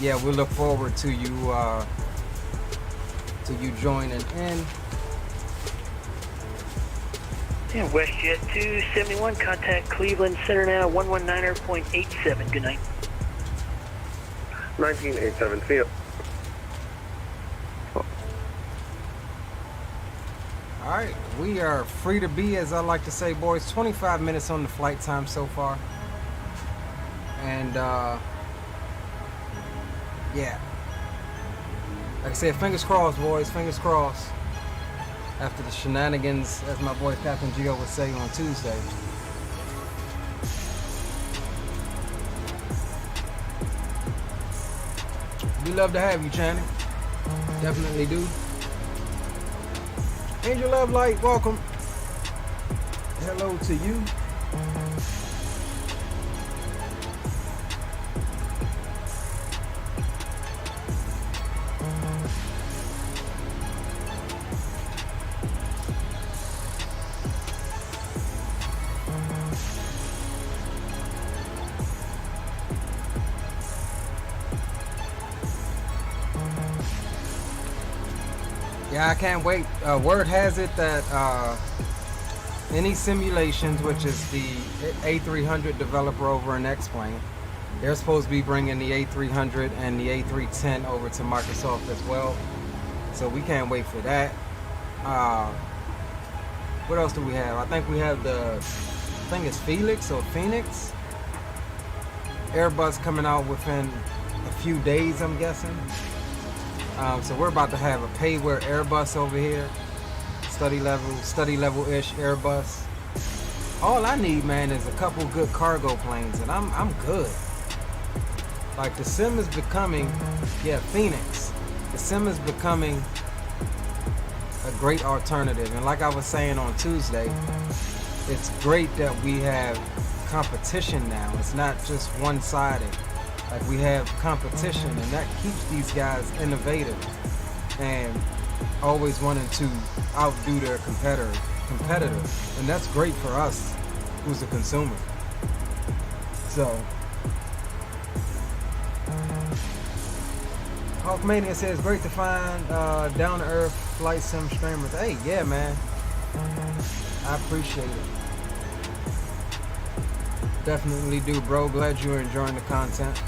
yeah, we look forward to you joining in. And WestJet 271, contact Cleveland Center now, 119.87. Good night. 1987, see ya. Alright, we are free to be, as I like to say, boys. 25 minutes on the flight time so far. And yeah. Like I said, fingers crossed, boys, fingers crossed. After the shenanigans, as my boy Captain Gio would say on Tuesday. We love to have you, Channing. Definitely do. Angel Love Light, welcome. Hello to you. Yeah, I can't wait. Word has it that any simulations, which is the A300 developer over in X-Plane, they're supposed to be bringing the A300 and the A310 over to Microsoft as well. So we can't wait for that. What else do we have? I think we have I think it's Felix or Phoenix. Airbus coming out within a few days, I'm guessing. So we're about to have a payware Airbus over here, study level-ish Airbus. All I need, man, is a couple good cargo planes, and I'm good. Like the sim is becoming, yeah, Phoenix. The sim is becoming a great alternative, and like I was saying on Tuesday, it's great that we have competition now. It's not just one-sided. Like we have competition, and that keeps these guys innovative and always wanting to outdo their competitor. And that's great for us, who's a consumer. So, Hawkmania says, great to find down-to-earth flight sim streamers. Hey, yeah, man. I appreciate it. Definitely do, bro. Glad you're enjoying the content.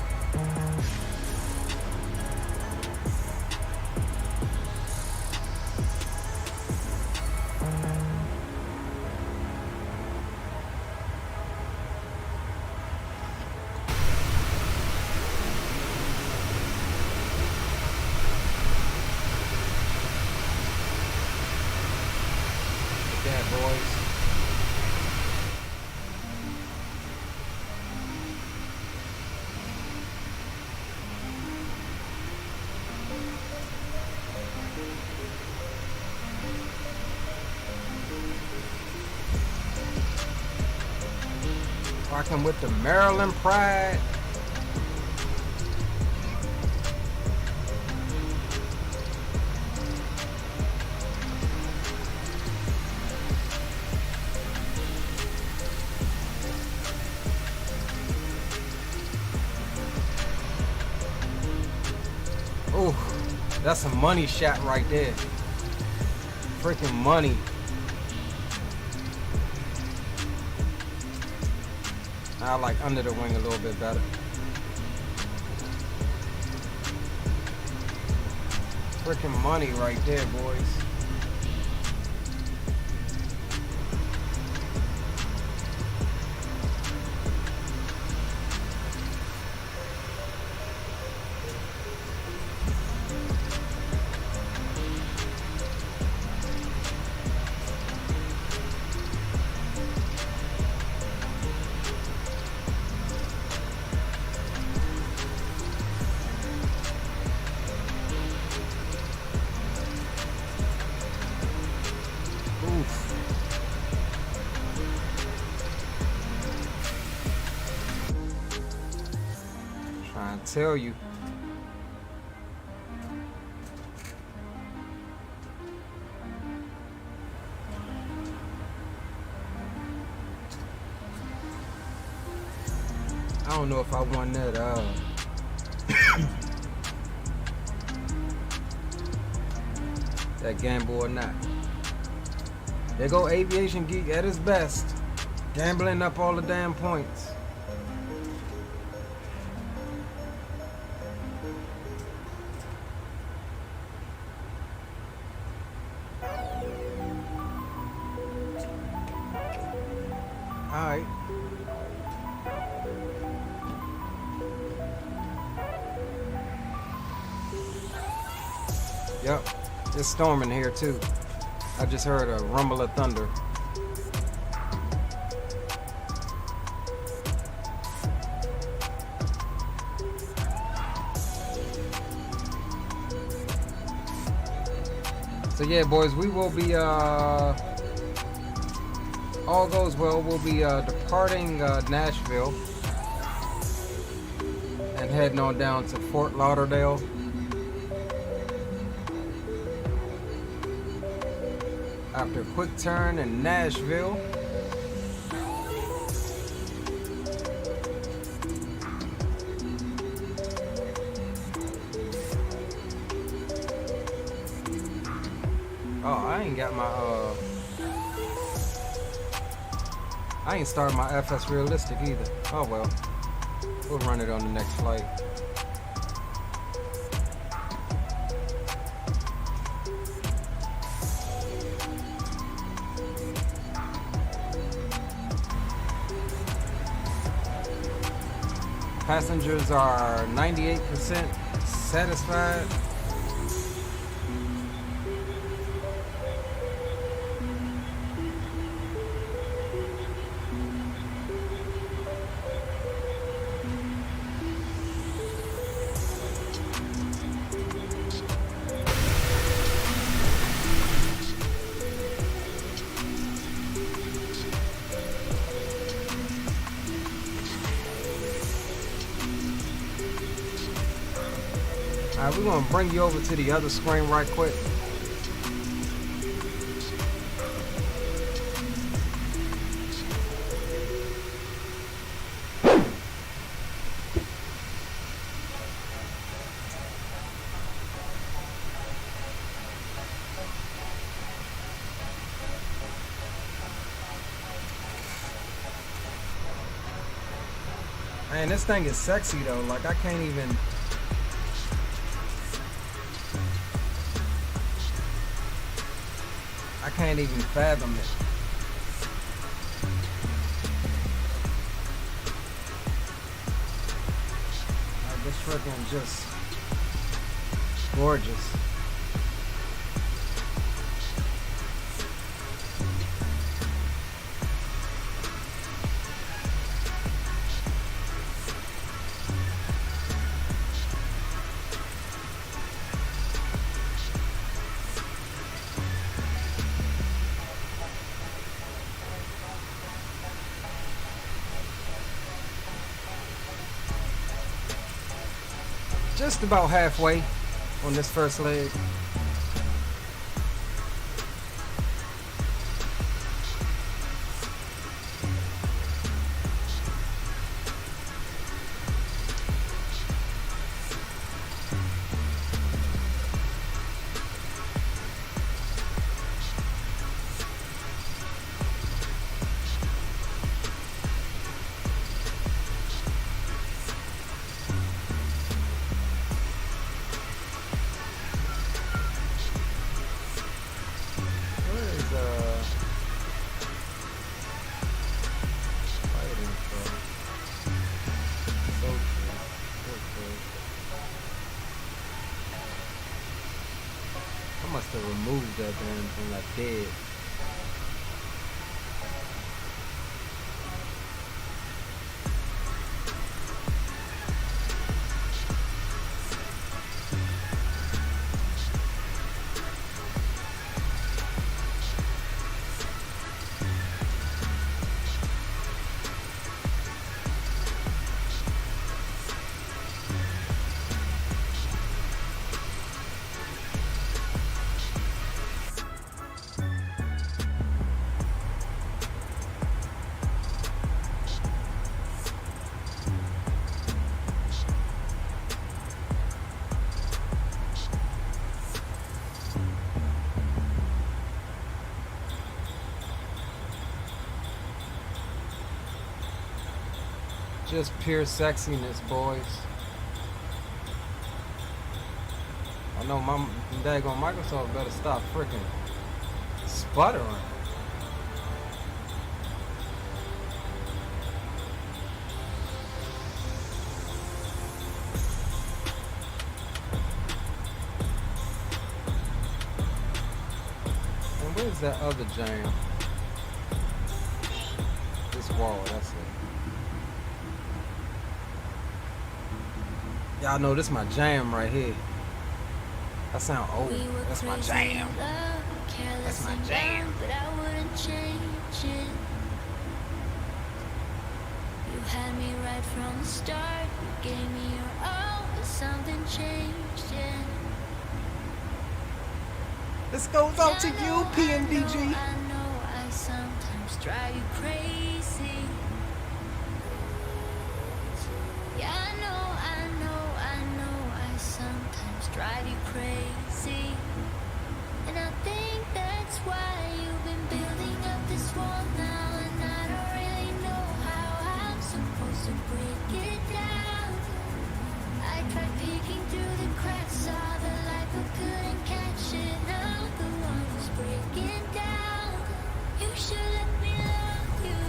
Yeah, boys. Rocking with the Maryland Pride. Oh, that's a money shot right there. Freaking money. I like under the wing a little bit better. freaking money right there, boys. Tell you. I don't know if I won that that gamble or not. There go Aviation Geek at his best, gambling up all the damn points. Alright. Yep, it's storming here too. I just heard a rumble of thunder. So yeah, boys, we will be all goes well, we'll be departing Nashville and heading on down to Fort Lauderdale. After a quick turn in Nashville, oh, I ain't got my I ain't started my FS Realistic either. Oh well, we'll run it on the next flight. Passengers are 98% satisfied. Alright, we're gonna bring you over to the other screen right quick. Man, this thing is sexy though, like I can't even fathom it. Like, this freaking just gorgeous. Just about halfway on this first leg. to remove that damn thing. I did. Just pure sexiness, boys. I know my daggone Microsoft better stop freaking sputtering. And where's that other jam? This wall, that's it. Y'all know this my jam right here. That sound old. That's my jam. That's my jam. But I wouldn't change it. You had me right from the start. You gave me your all, but something changed, yeah. This goes out to you, PMDG. I know I sometimes drive you crazy. Yeah, I know I sometimes drive you crazy. And I think that's why you've been building up this wall now. And I don't really know how I'm supposed to break it down. I tried peeking through the cracks, saw the light but couldn't catch it. Now the one who's breaking down. You should let me love you.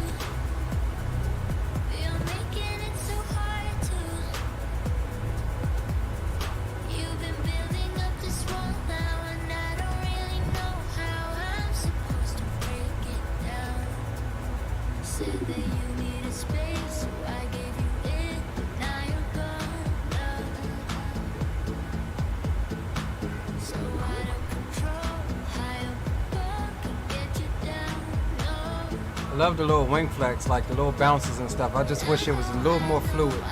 You're making it so hard to. You've been building up this wall now, and I don't really know how I'm supposed to break it down. Said that you needed space, so I gave you it, but now you're gone now. So I don't control how you can get you down, no. I love the little wing flex, like the little bounces and stuff. I just wish it was a little more fluid.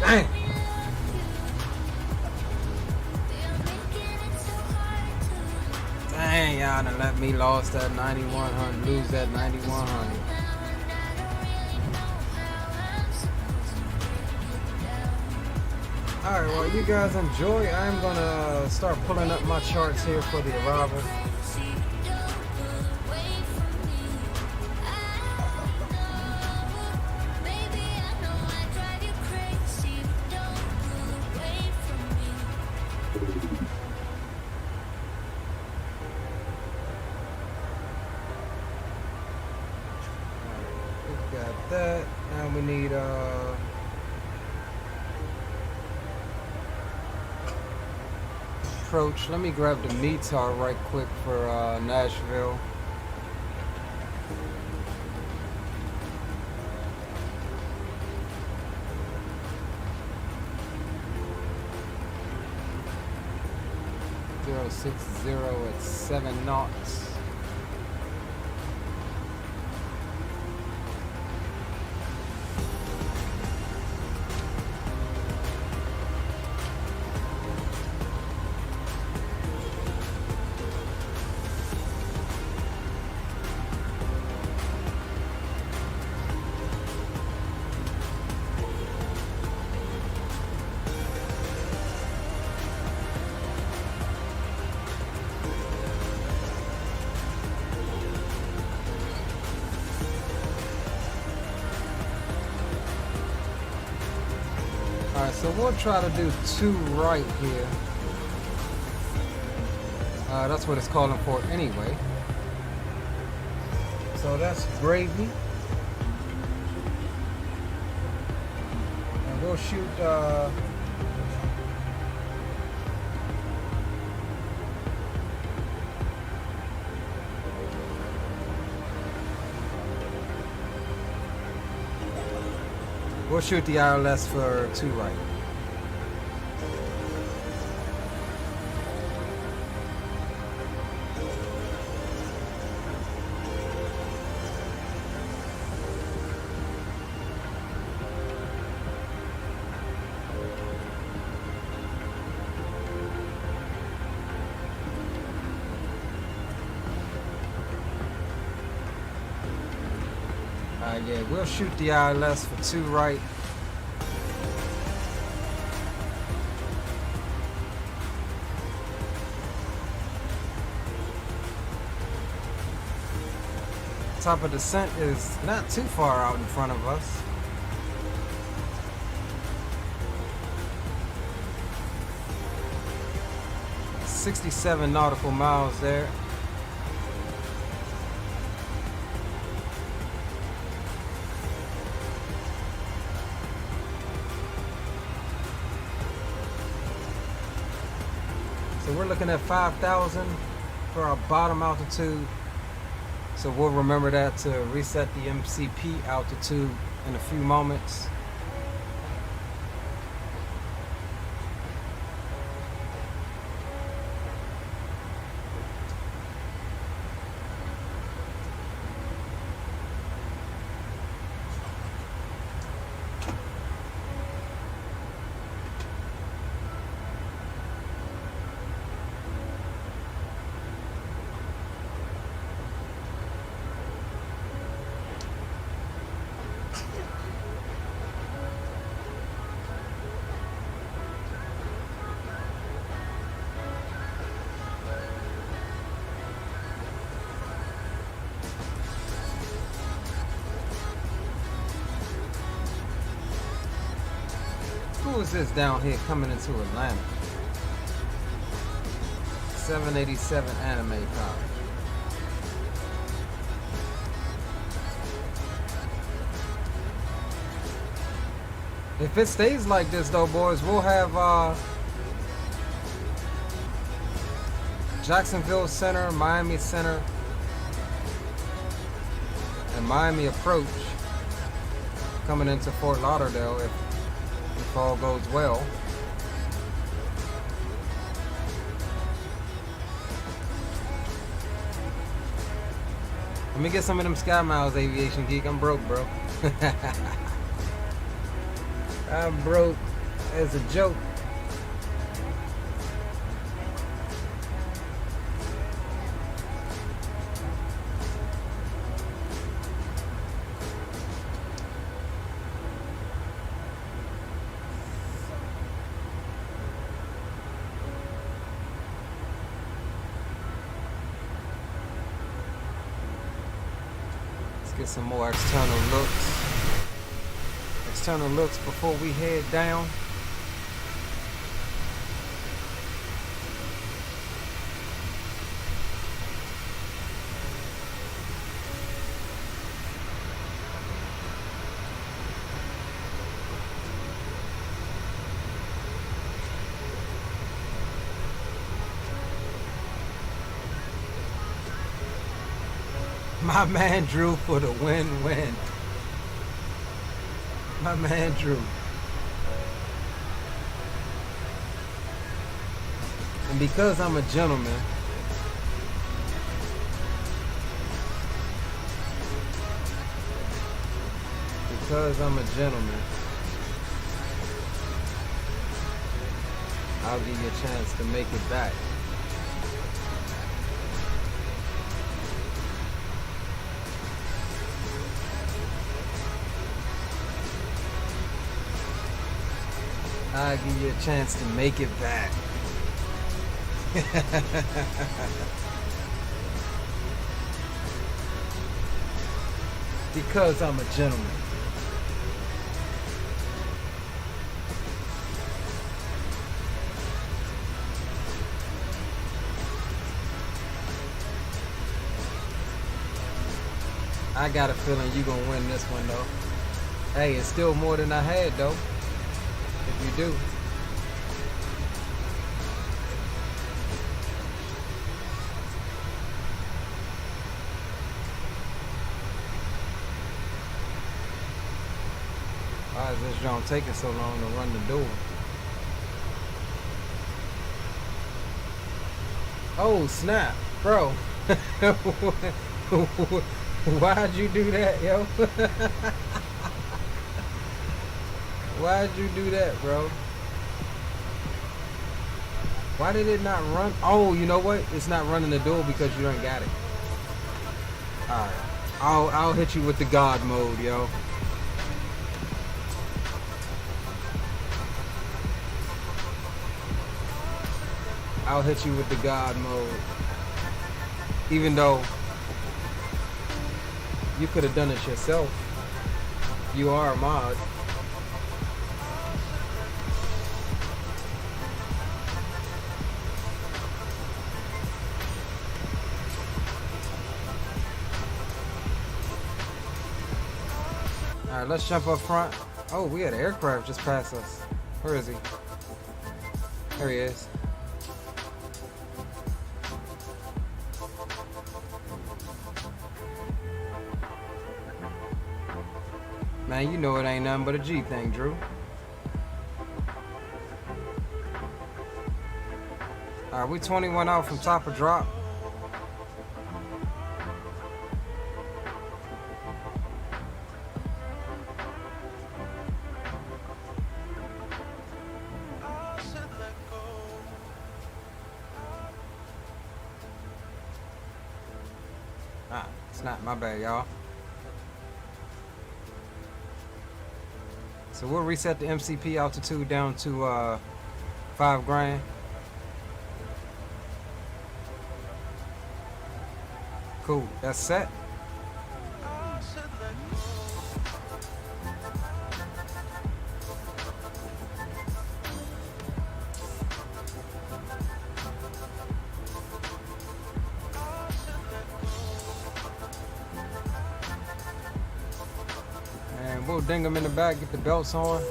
Dang. Dang, y'all done let me lose that 9100, lose that 9100. Alright, well, you guys enjoy. I'm gonna start pulling up my charts here for the arrival. That. Now we need approach. Let me grab the METAR right quick for Nashville. 060 at 7 knots. So we'll try to do 2 right here. That's what it's calling for anyway. So that's gravy. And we'll shoot we'll shoot the ILS for 2 right. Yeah, we'll shoot the ILS for 2 right. Top of descent is not too far out in front of us. .67 nautical miles there. So we're looking at 5,000 for our bottom altitude. So we'll remember that to reset the MCP altitude in a few moments. Who is this down here coming into Atlanta? 787 anime power. If it stays like this though, boys, we'll have Jacksonville Center, Miami Center, and Miami Approach coming into Fort Lauderdale if all goes well. Let me get some of them Sky Miles, Aviation Geek. I'm broke, bro. I'm broke as a joke. Get some more external looks before we head down. My man Drew for the win-win. My man Drew. And because I'm a gentleman, I'll give you a chance to make it back. I'll give you a chance to make it back. Because I'm a gentleman. I got a feeling you gonna win this one though. Hey, it's still more than I had though. If you do. Why is this John taking so long to run the door? Oh snap, bro. Why'd you do that, yo? Why'd you do that, bro? Why did it not run? Oh, you know what? It's not running the door because you don't got it. Alright. I'll hit you with the God mode, yo. I'll hit you with the God mode. Even though you could have done it yourself. You are a mod. Alright, let's jump up front. Oh, we had an aircraft just pass us. Where is he? There he is. Man, you know it ain't nothing but a G thing, Drew. Alright, we 21 out from top of drop. Ah, it's not my bad, y'all. So we'll reset the MCP altitude down to 5 grand. Cool, that's set. And we'll ding them in the back, get the belts on.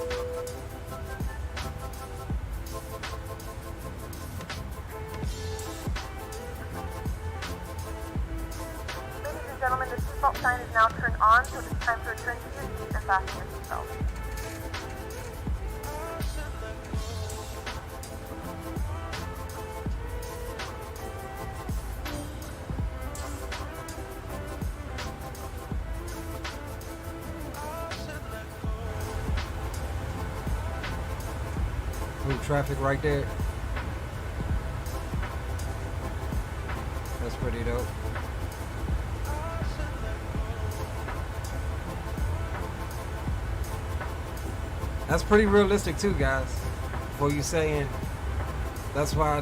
Gentlemen, the seatbelt sign is now turned on, so it's time to return to your seat and fasten your seatbelt. Ooh, traffic right there. That's pretty dope. That's pretty realistic too, guys. For you saying that's why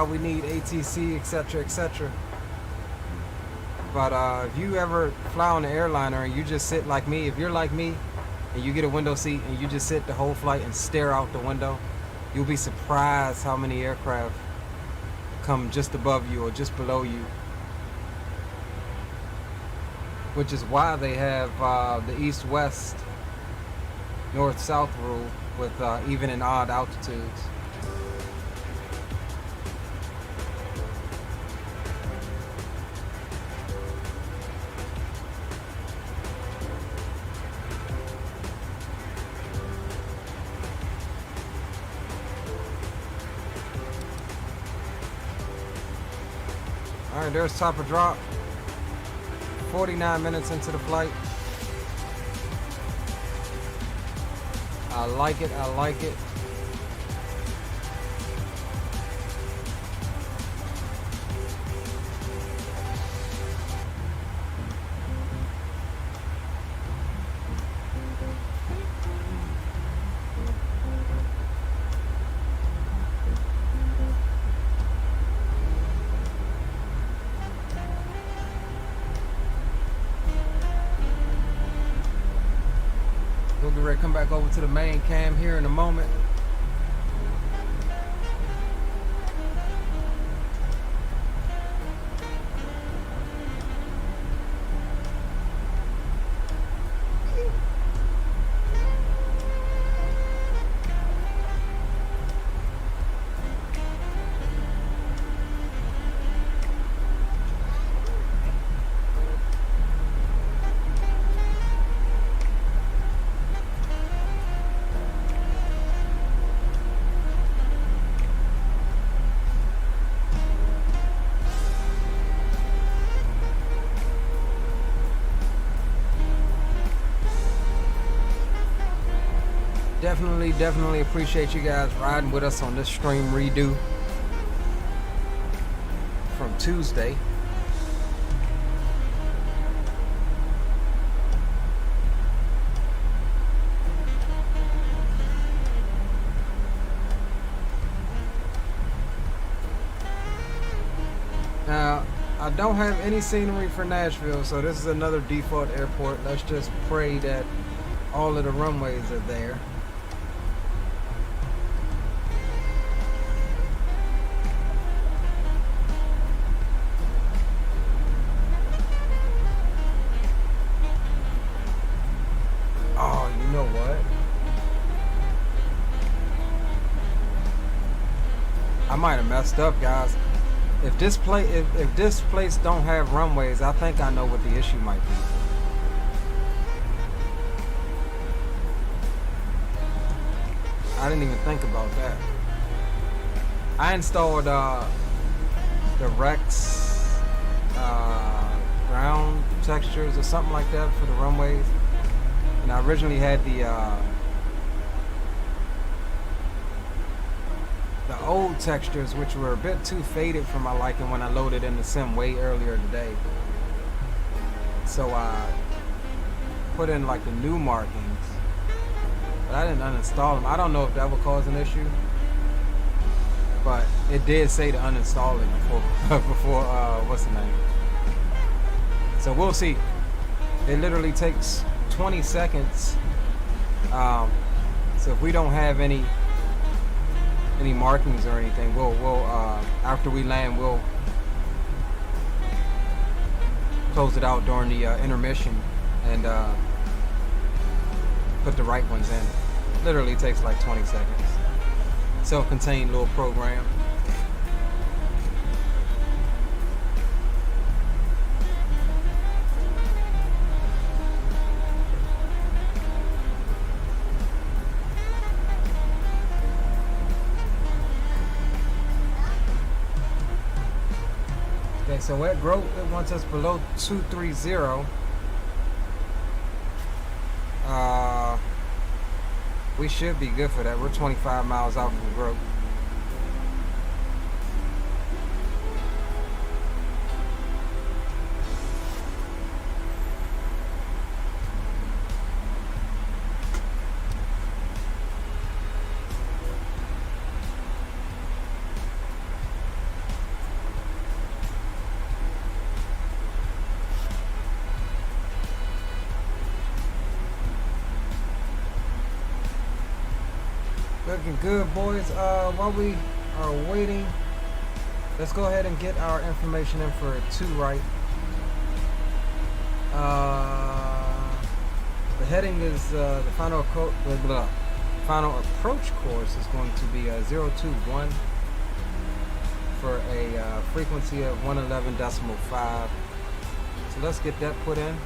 we need ATC, etc., etc. But if you ever fly on an airliner and you just sit like me, if you're like me and you get a window seat and you just sit the whole flight and stare out the window, you'll be surprised how many aircraft come just above you or just below you. Which is why they have the east-west, north-south rule with even and odd altitudes. All right, there's top of drop. 49 minutes into the flight. I like it, I like it. We'll get ready to come back over to the main cam here in a moment. Definitely appreciate you guys riding with us on this stream redo from Tuesday. Now, I don't have any scenery for Nashville, so this is another default airport. Let's just pray that all of the runways are there. Might have messed up, guys. If this place don't have runways, I think I know what the issue might be. I didn't even think about that. I installed the Rex ground textures or something like that for the runways, and I originally had the old textures, which were a bit too faded for my liking when I loaded in the sim way earlier today. So I put in like the new markings, but I didn't uninstall them. I don't know if that would cause an issue, but it did say to uninstall it before what's the name? So we'll see. It literally takes 20 seconds. So if we don't have any markings or anything, we'll after we land, we'll close it out during the intermission and put the right ones in. Literally takes like 20 seconds. Self-contained little program. So at growth, it wants us below 230. We should be good for that. We're 25 miles out from growth. Looking good, boys. While we are waiting, let's go ahead and get our information in for 2 right. The heading is the final approach course is going to be 021 for a frequency of 111.5. So let's get that put in.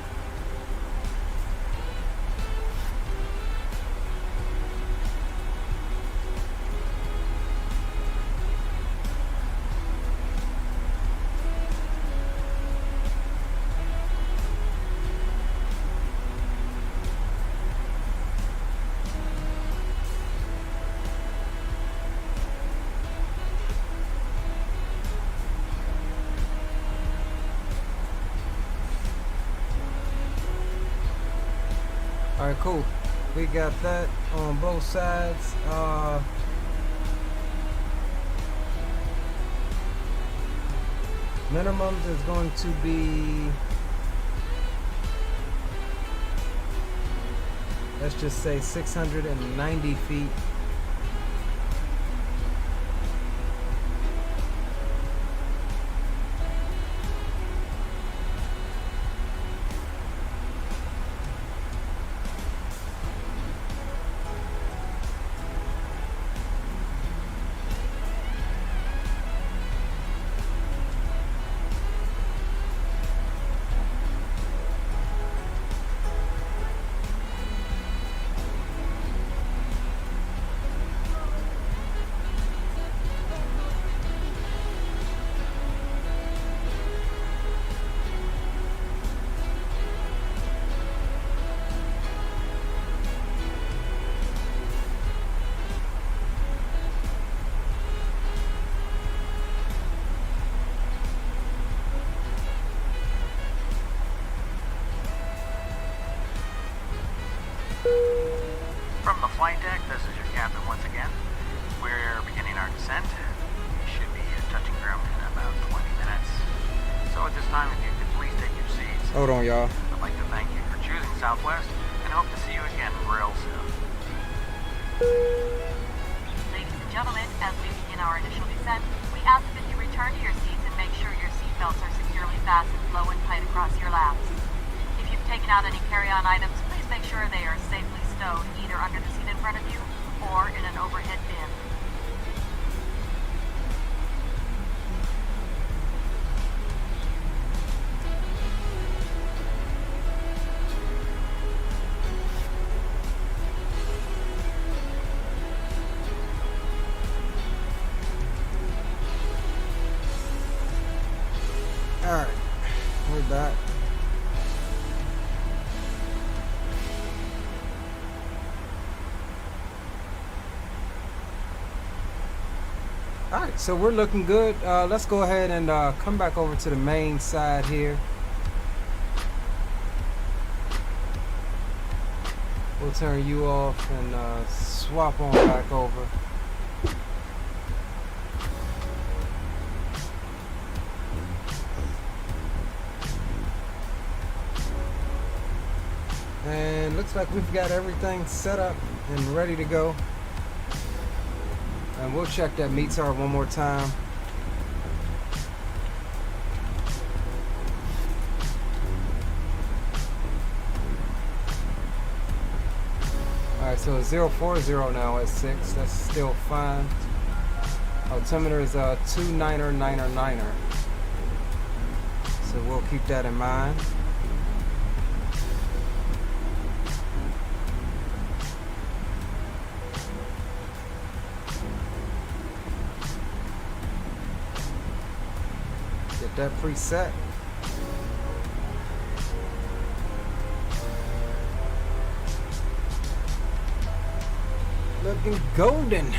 Alright, cool. We got that on both sides. Minimums is going to be, let's just say 690 feet. From the flight deck, this is your captain once again. We're beginning our descent. We should be touching ground in about 20 minutes. So at this time, if you could please take your seats. Hold on, y'all. I'd like to thank you for choosing Southwest and hope to see you again real soon. Ladies and gentlemen, as we begin our initial descent, we ask that you return to your seats and make sure your seatbelts are securely fastened low and tight across your laps. If you've taken out any carry-on items, please make sure they are safely stowed either under the seat in front of you or in an overhead bin. Alright, we're back. Alright, so we're looking good. Let's go ahead and come back over to the main side here. We'll turn you off and swap on back over. And looks like we've got everything set up and ready to go. And we'll check that METAR one more time. Alright, so it's 040 now at 6. That's still fine. Altimeter is 29er. So we'll keep that in mind. Get that preset. Looking golden.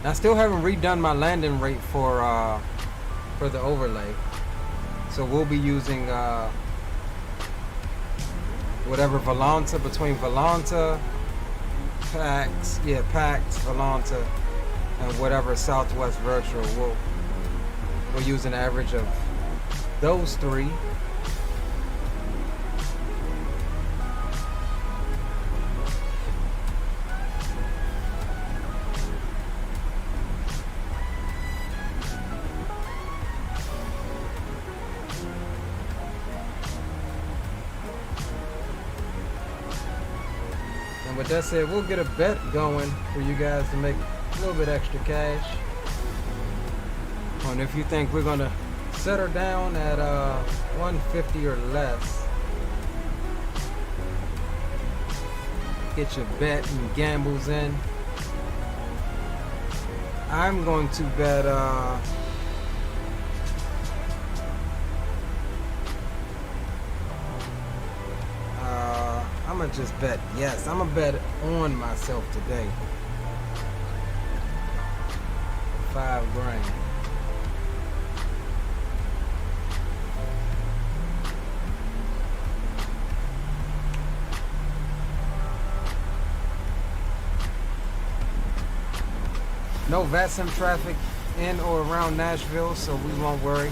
I still haven't redone my landing rate for the overlay, so we'll be using whatever Volanta, between Volanta, PAX, Volanta, and whatever Southwest Virtual. We'll use an average of those three. And with that said, we'll get a bet going for you guys to make a little bit extra cash. And if you think we're gonna set her down at 150 or less, get your bet and gambles in. I'm going to bet I'm gonna just bet. Yes, I'm gonna bet on myself today. $5 grand. No VATSIM traffic in or around Nashville, so we won't worry.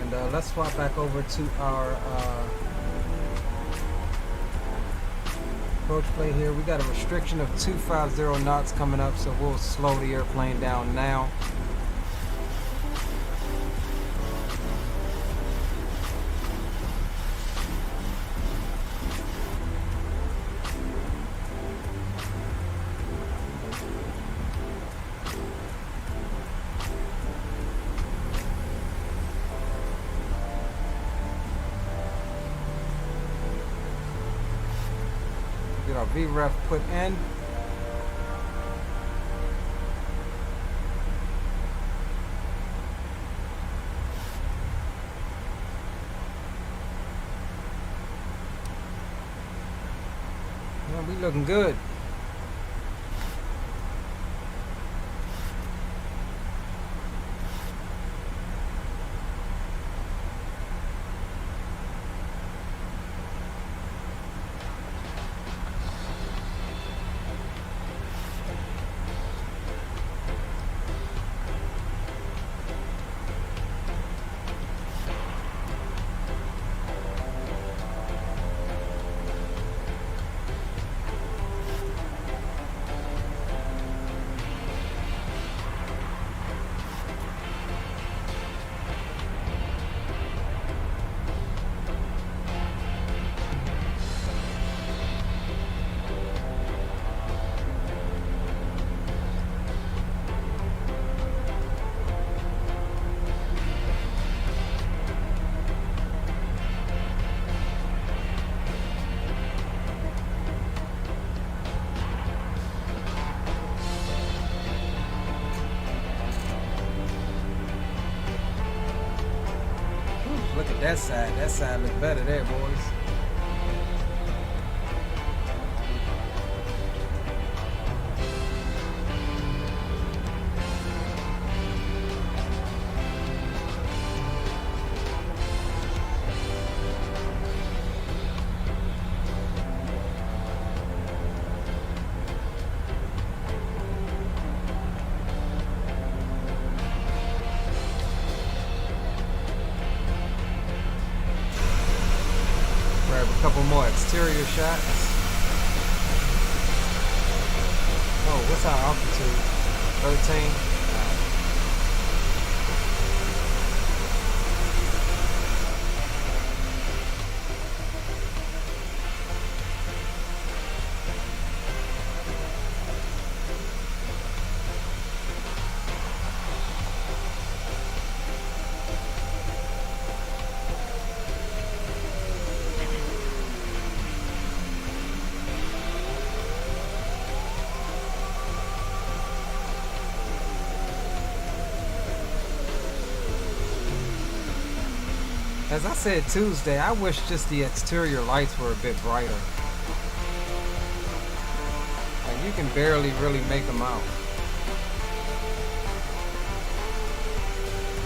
And let's swap back over to our approach plate here. We got a restriction of 250 knots coming up, so we'll slow the airplane down now. Get our VREF put in. Yeah, we looking good. Look at that side. That side look better there, boys. Grab a couple more exterior shots. Oh, what's our altitude? 13? As I said Tuesday, I wish just the exterior lights were a bit brighter. Like you can barely really make them out.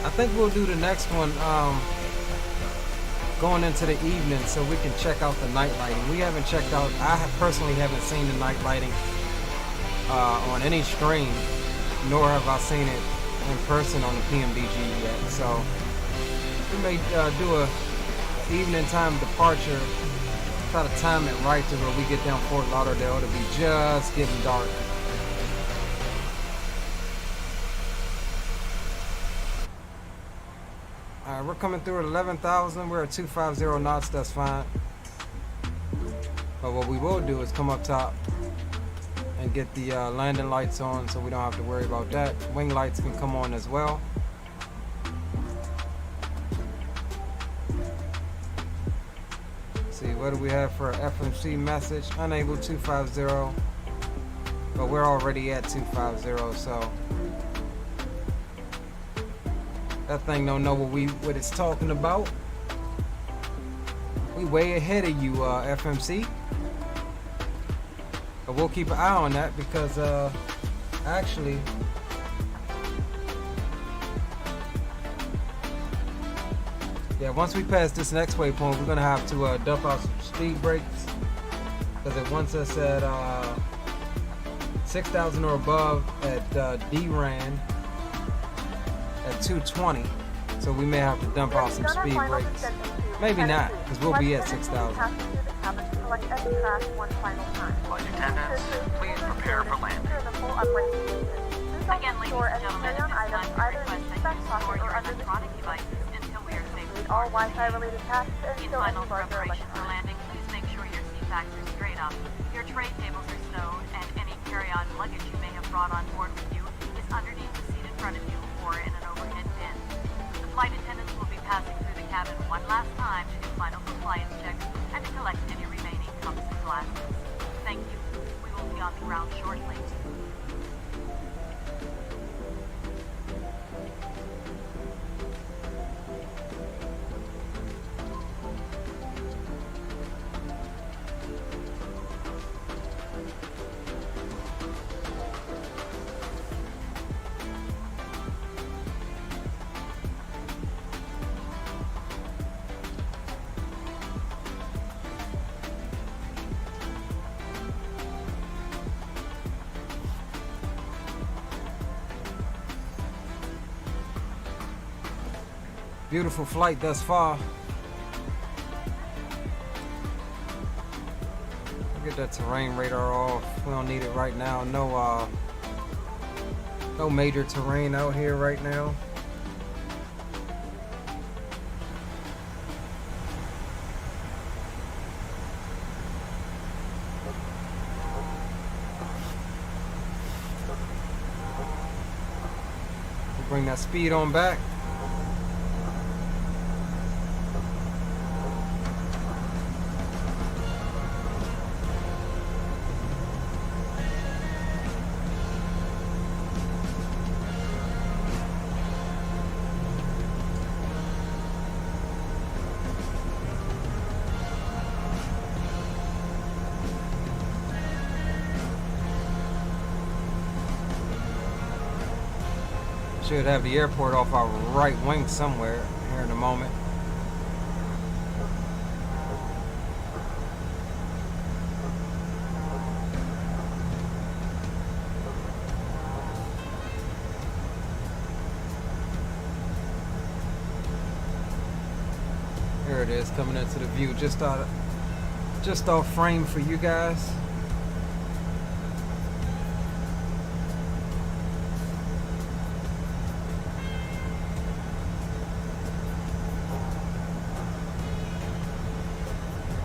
I think we'll do the next one going into the evening so we can check out the night lighting. We haven't checked out, I personally haven't seen the night lighting on any stream, nor have I seen it in person on the PMDG yet. So we may do a evening time departure, try to time it right to where we get down Fort Lauderdale. It'll be just getting dark. Alright, we're coming through at 11,000. We're at 250 knots, that's fine. But what we will do is come up top and get the landing lights on so we don't have to worry about that. Wing lights can come on as well. Let's see, what do we have for FMC message? Unable 250. But we're already at 250, so that thing don't know what it's talking about. We way ahead of you, FMC. But we'll keep an eye on that because actually yeah, once we pass this next waypoint, we're gonna have to dump out some speed brakes because it wants us at 6,000 or above at DRAN at 220. So we may have to dump out some speed brakes. Maybe not, because we'll be at 6,000. Flight attendants, please prepare for landing. Again, ladies and gentlemen, at this time we request that you store your electronic devices until we are safely all Wi-Fi related tasks in final preparation for landing, please make sure your seat backs are straight up, your tray tables are stowed, and any carry-on luggage you may have brought on board with you is underneath the seat in front of you or in an overhead bin. The flight attendants will be passing through the cabin one last time to do final compliance checks and to collect any remaining cups and glasses. Thank you. We will be on the ground shortly. Beautiful flight thus far. Get that terrain radar off. We don't need it right now. No major terrain out here right now. We'll bring that speed on back. Should have the airport off our right wing somewhere here in a moment. Here it is, coming into the view, just off frame for you guys.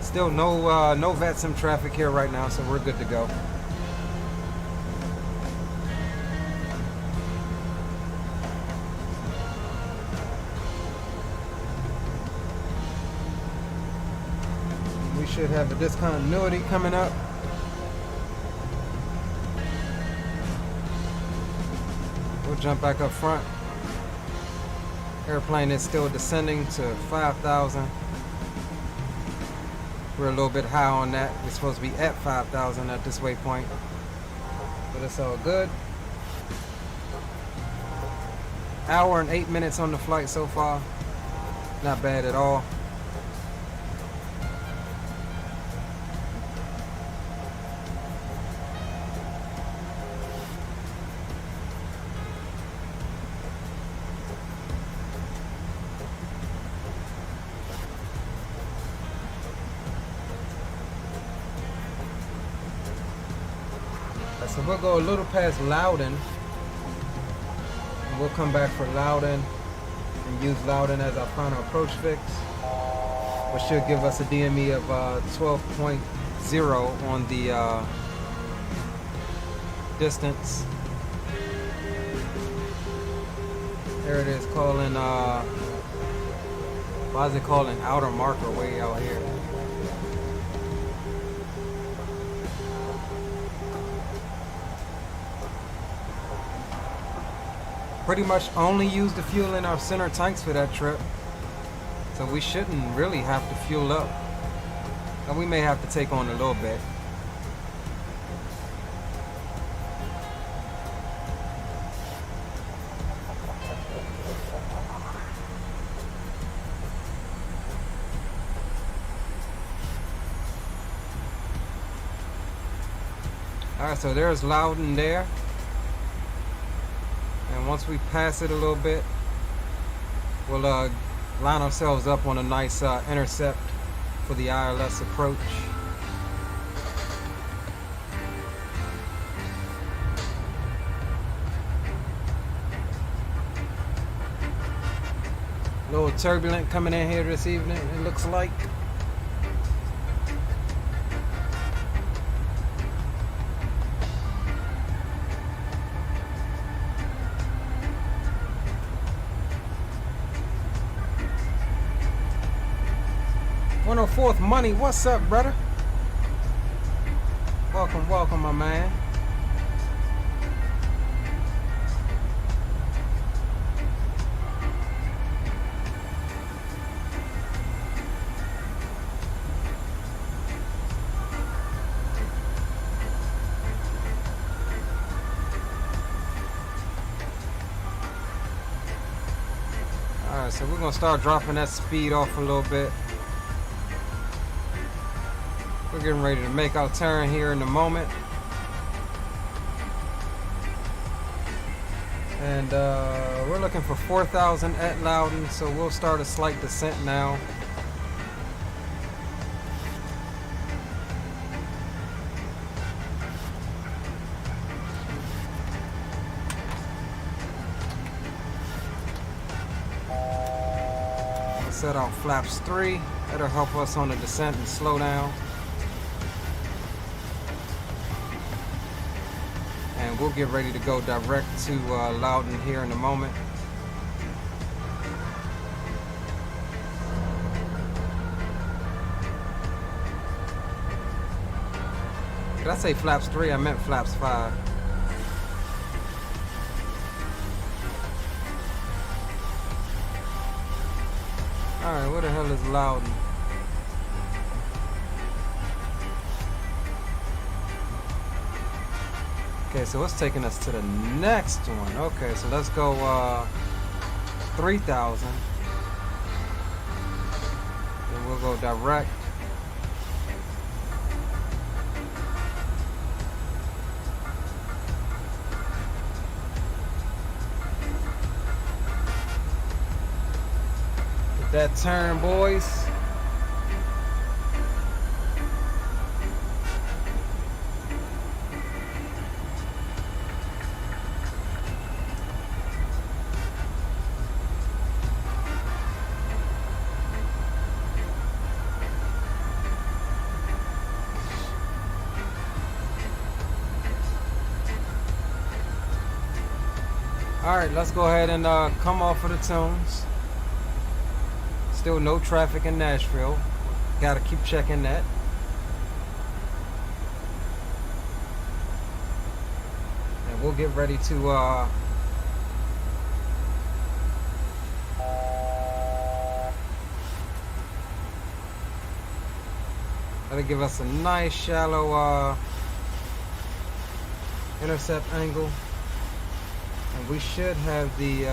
Still no VATSIM traffic here right now, so we're good to go. We should have a discontinuity coming up. We'll jump back up front. Airplane is still descending to 5,000. We're a little bit high on that. We're supposed to be at 5,000 at this waypoint, but it's all good. Hour and 8 minutes on the flight so far. Not bad at all. So we'll go a little past Loudon, and we'll come back for Loudon and use Loudon as our final approach fix, which should give us a DME of 12.0 on the distance. There it is, calling, why is it calling outer marker way out here? pretty much only used the fuel in our center tanks for that trip. So we shouldn't really have to fuel up. And we may have to take on a little bit. Alright, so there's Loudon there. And once we pass it a little bit, we'll line ourselves up on a nice intercept for the ILS approach. A little turbulent coming in here this evening, it looks like. Fourth Money, what's up, brother? Welcome, welcome, my man. Alright, so we're gonna start dropping that speed off a little bit. We're getting ready to make our turn here in a moment. And we're looking for 4,000 at Loudon, so we'll start a slight descent now. We'll set out flaps 3. That'll help us on the descent and slow down. We'll get ready to go direct to Loudon here in a moment. Did I say flaps 3? I meant flaps 5. Alright, where the hell is Loudon? Okay, so it's taking us to the next one. Okay, so let's go 3,000. Then we'll go direct. Get that turn, boys. Alright, let's go ahead and come off of the tunes. Still no traffic in Nashville. Gotta keep checking that. And we'll get ready to that'll give us a nice shallow intercept angle. And we should have the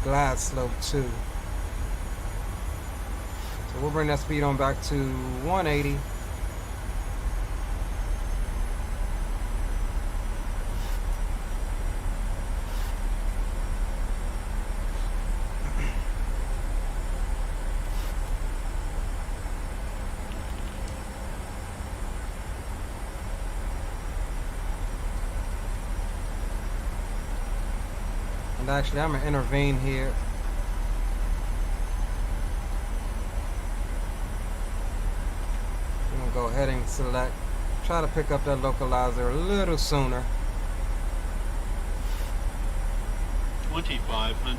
glide slope too. So we'll bring that speed on back to 180. Actually, I'm gonna intervene here. I'm gonna go ahead and select, try to pick up that localizer a little sooner. 2,500.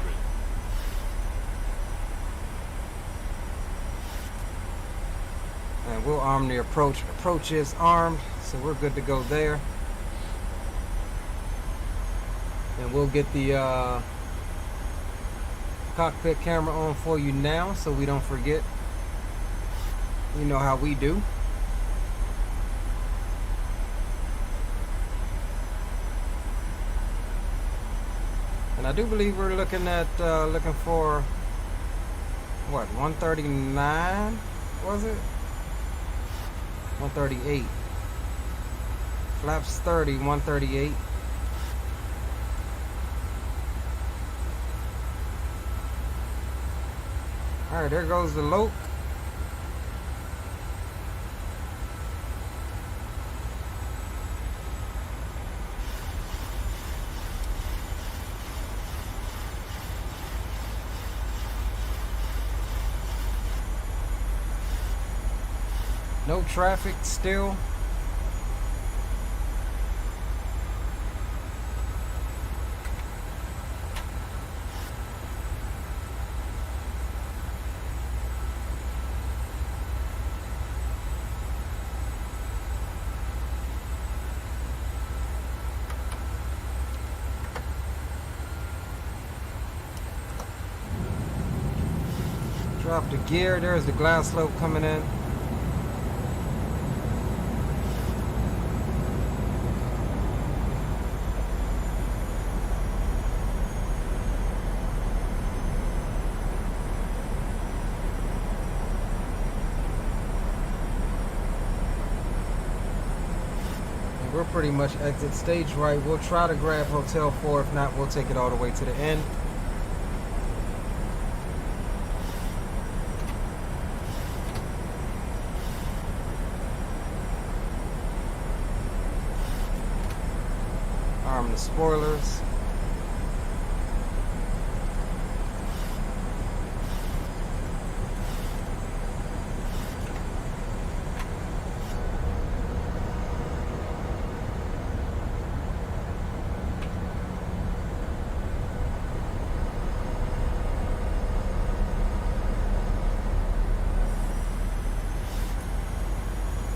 And we'll arm the approach. Approach is armed, so we're good to go there. And we'll get the cockpit camera on for you now so we don't forget. You know how we do. And I do believe we're looking at looking for what, 139 was it? 138. Flaps 30, 138. All right, there goes the Loke. No traffic still. Drop the gear. There's the glass slope coming in. We're pretty much exit stage right. We'll try to grab Hotel 4. If not, we'll take it all the way to the end. Arm the spoilers.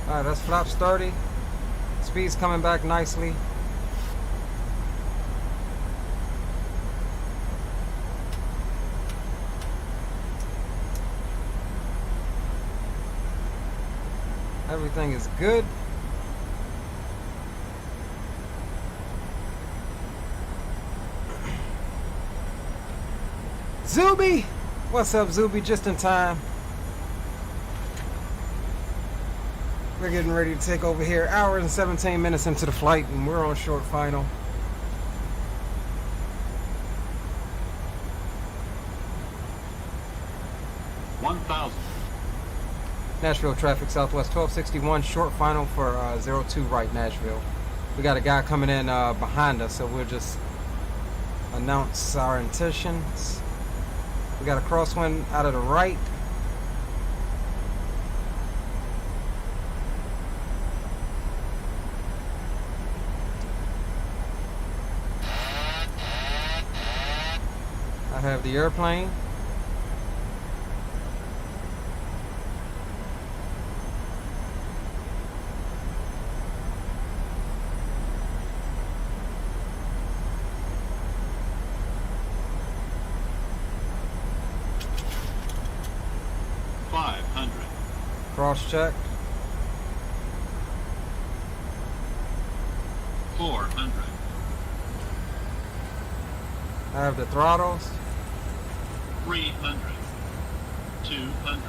Alright, that's flaps 30. Speed's coming back nicely. Everything is good. Zuby! What's up, Zuby? Just in time. We're getting ready to take over here. Hour and 17 minutes into the flight, and we're on short final. 1,000. Nashville traffic, Southwest 1261, short final for 02 right Nashville. We got a guy coming in behind us, so we'll just announce our intentions. We got a crosswind out of the right. I have the airplane. Cross check. 400. I have the throttles. 300. 200.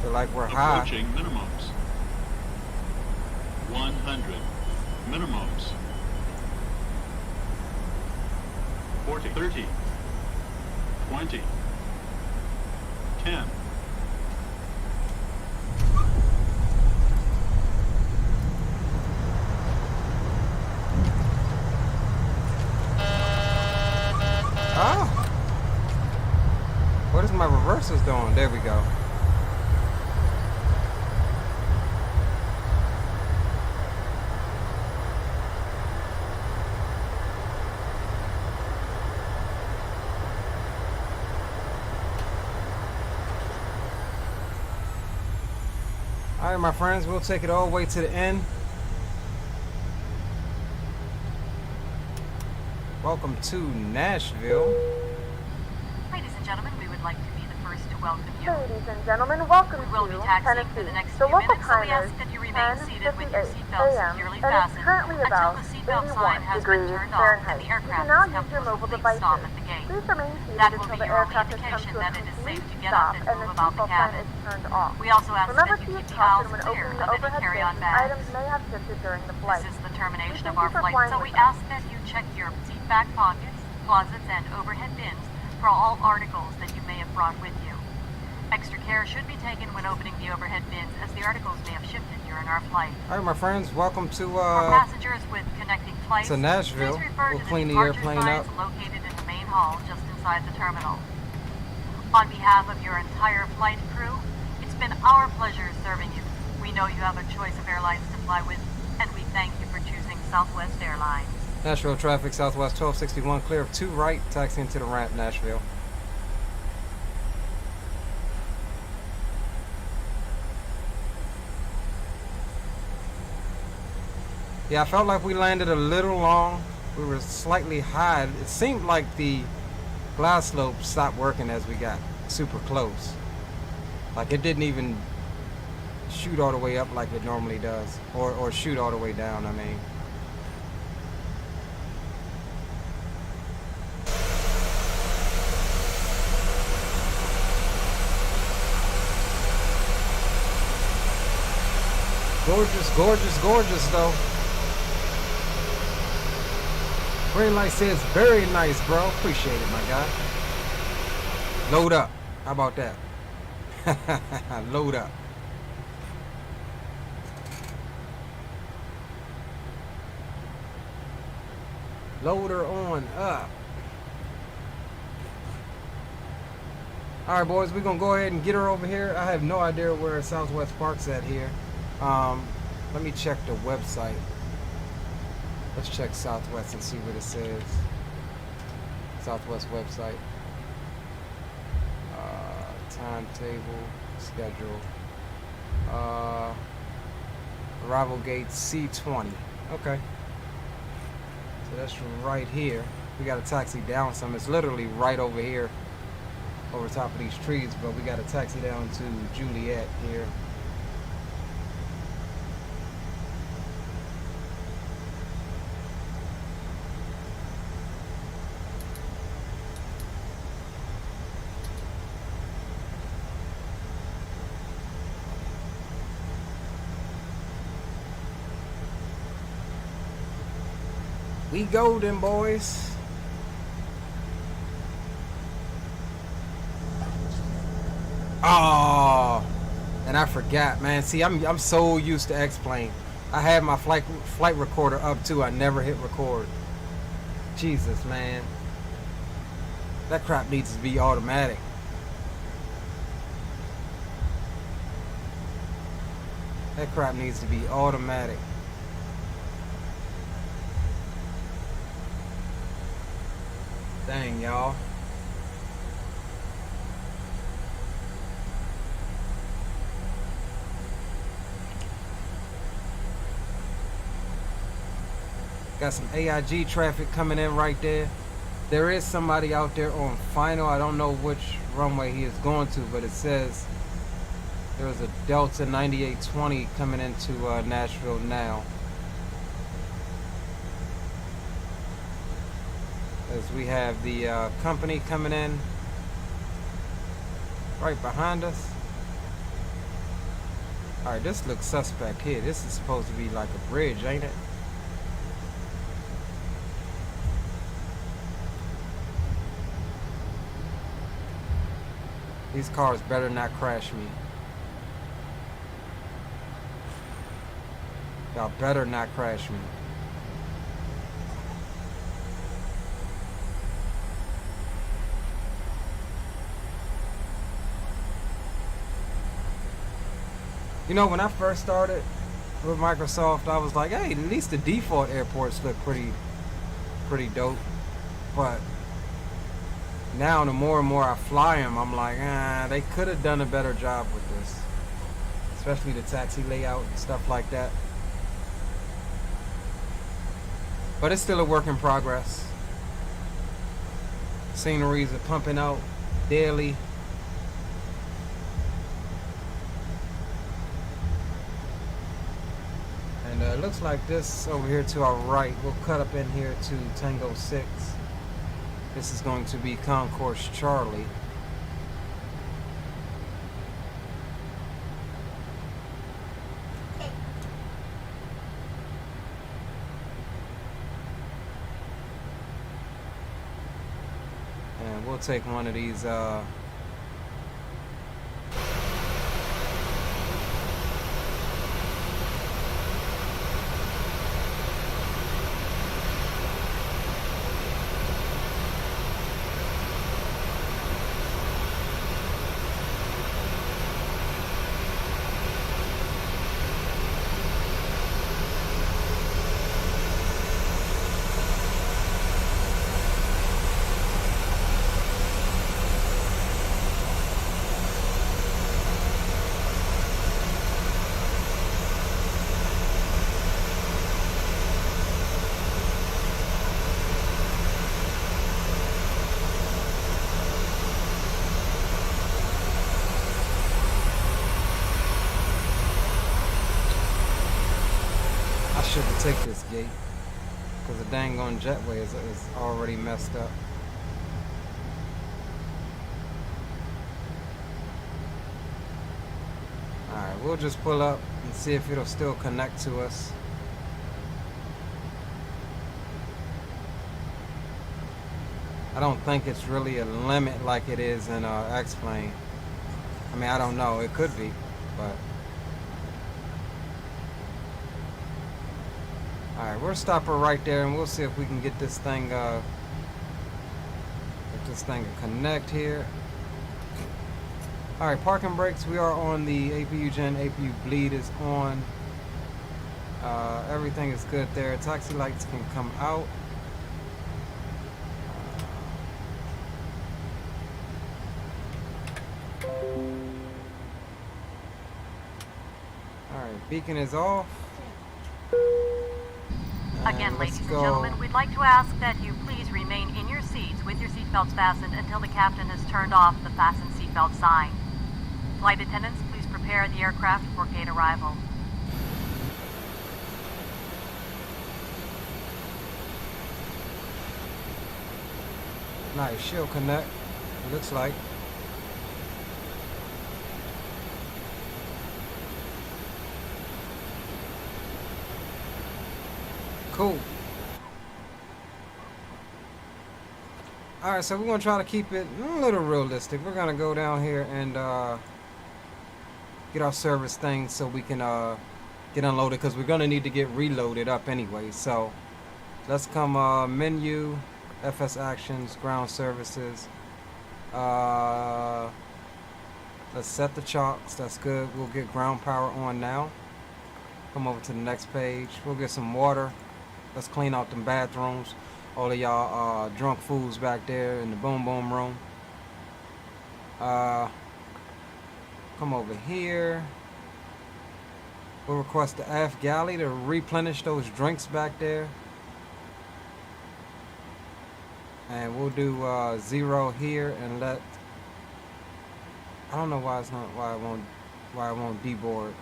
Feel like we're high. Approaching minimums. 100. Minimums. 40, 30, 20, 10. Oh! What is my reversers doing? There we go. Alright, my friends, we'll take it all the way to the end. Welcome to Nashville. Ladies and gentlemen, we would like to be the first to welcome you. Ladies and gentlemen, welcome We will be to taxiing for Tennessee. the next The few local minutes, so we time ask is that you remain seated with your 10:58 seatbelt a.m. securely and it's fastened currently until about the seatbelt 81 sign has been degrees turned off Fahrenheit. and the You can aircraft now has come use to your a mobile complete devices. stop at the gate. Please remain seated That will until be the your only aircraft has come indication to a that it is complete safe to get stop up and and the move about the seatbelt sign cabin. is turned off. We also ask Remember that to you use keep the aisles caution when clear opening the of any overhead carry-on bins. bags. Items may have shifted during the flight. This is the termination We of our thank you for flight, flying so with we us. ask that you check your seat back pockets, closets, and overhead bins for all articles that you may have brought with you. Extra care should be taken when opening the overhead bins, as the articles may have shifted during our flight. Alright, my friends, welcome to For passengers with connecting flights, Nashville. please refer We'll to clean the departure airplane signs up. located in the main hall just inside the terminal. On behalf of your entire flight crew, it's been our pleasure serving you. We know you have a choice of airlines to fly with, and we thank you for choosing Southwest Airlines. Nashville traffic, Southwest 1261, clear of 2 right, taxiing to the ramp, Nashville. Yeah, I felt like we landed a little long. We were slightly high. It seemed like the glide slope stopped working as we got super close. Like it didn't even shoot all the way up like it normally does. Or shoot all the way down, I mean. Gorgeous, gorgeous, gorgeous though. Green light says very nice, bro. Appreciate it, my guy. Load up. How about that? Load up. Load her on up. Alright, boys, we're going to go ahead and get her over here. I have no idea where Southwest Park's at here. Let me check the website. Let's check Southwest and see what it says. Southwest website. Timetable, schedule. Arrival gate C20. Okay. So that's right here. We got to taxi down some. It's literally right over here, over top of these trees, but we got to taxi down to Juliet here. We golden, boys. Oh, and I forgot, man. See, I'm so used to X-Plane. I had my flight recorder up too. I never hit record. Jesus, man. That crap needs to be automatic. That crap needs to be automatic. Dang, y'all. Got some AIG traffic coming in right there. There is somebody out there on final. I don't know which runway he is going to, but it says there's a Delta 9820 coming into Nashville now. As we have the company coming in right behind us. Alright, this looks suspect here. This is supposed to be like a bridge, ain't it? These cars better not crash me. Y'all better not crash me. You know, when I first started with Microsoft, I was like, hey, at least the default airports look pretty dope. But now, the more and more I fly them, I'm like, they could have done a better job with this. especially the taxi layout and stuff like that. But it's still a work in progress. Sceneries are pumping out daily. And it looks like this over here to our right, we'll cut up in here to Tango 6. This is going to be Concourse Charlie. And we'll take one of these shouldn't take this gate because the dang on jetway is already messed up. Alright, we'll just pull up and see if it'll still connect to us. I don't think it's really a limit like it is in X-Plane. I mean, I don't know, it could be, but alright, we'll stop her right there and we'll see if we can get this thing to connect here. Alright, parking brakes, we are on the APU gen, APU bleed is on. Everything is good there. Taxi lights can come out. Alright, beacon is off. Again, ladies and gentlemen, we'd like to ask that you please remain in your seats with your seatbelts fastened until the captain has turned off the fasten seatbelt sign. Flight attendants, please prepare the aircraft for gate arrival. Nice, she'll connect, it looks like. Cool. Alright, so we're going to try to keep it a little realistic. We're going to go down here and get our service thing so we can get unloaded, because we're going to need to get reloaded up anyway. So let's come menu, FS actions, ground services. Let's set the chocks. That's good. We'll get ground power on now. Come over to the next page. We'll get some water. Let's clean out them bathrooms. All of y'all drunk fools back there in the boom boom room. Come over here. We'll request the aft galley to replenish those drinks back there. And we'll do 0 here and let. I don't know why it's not why I won't deboard.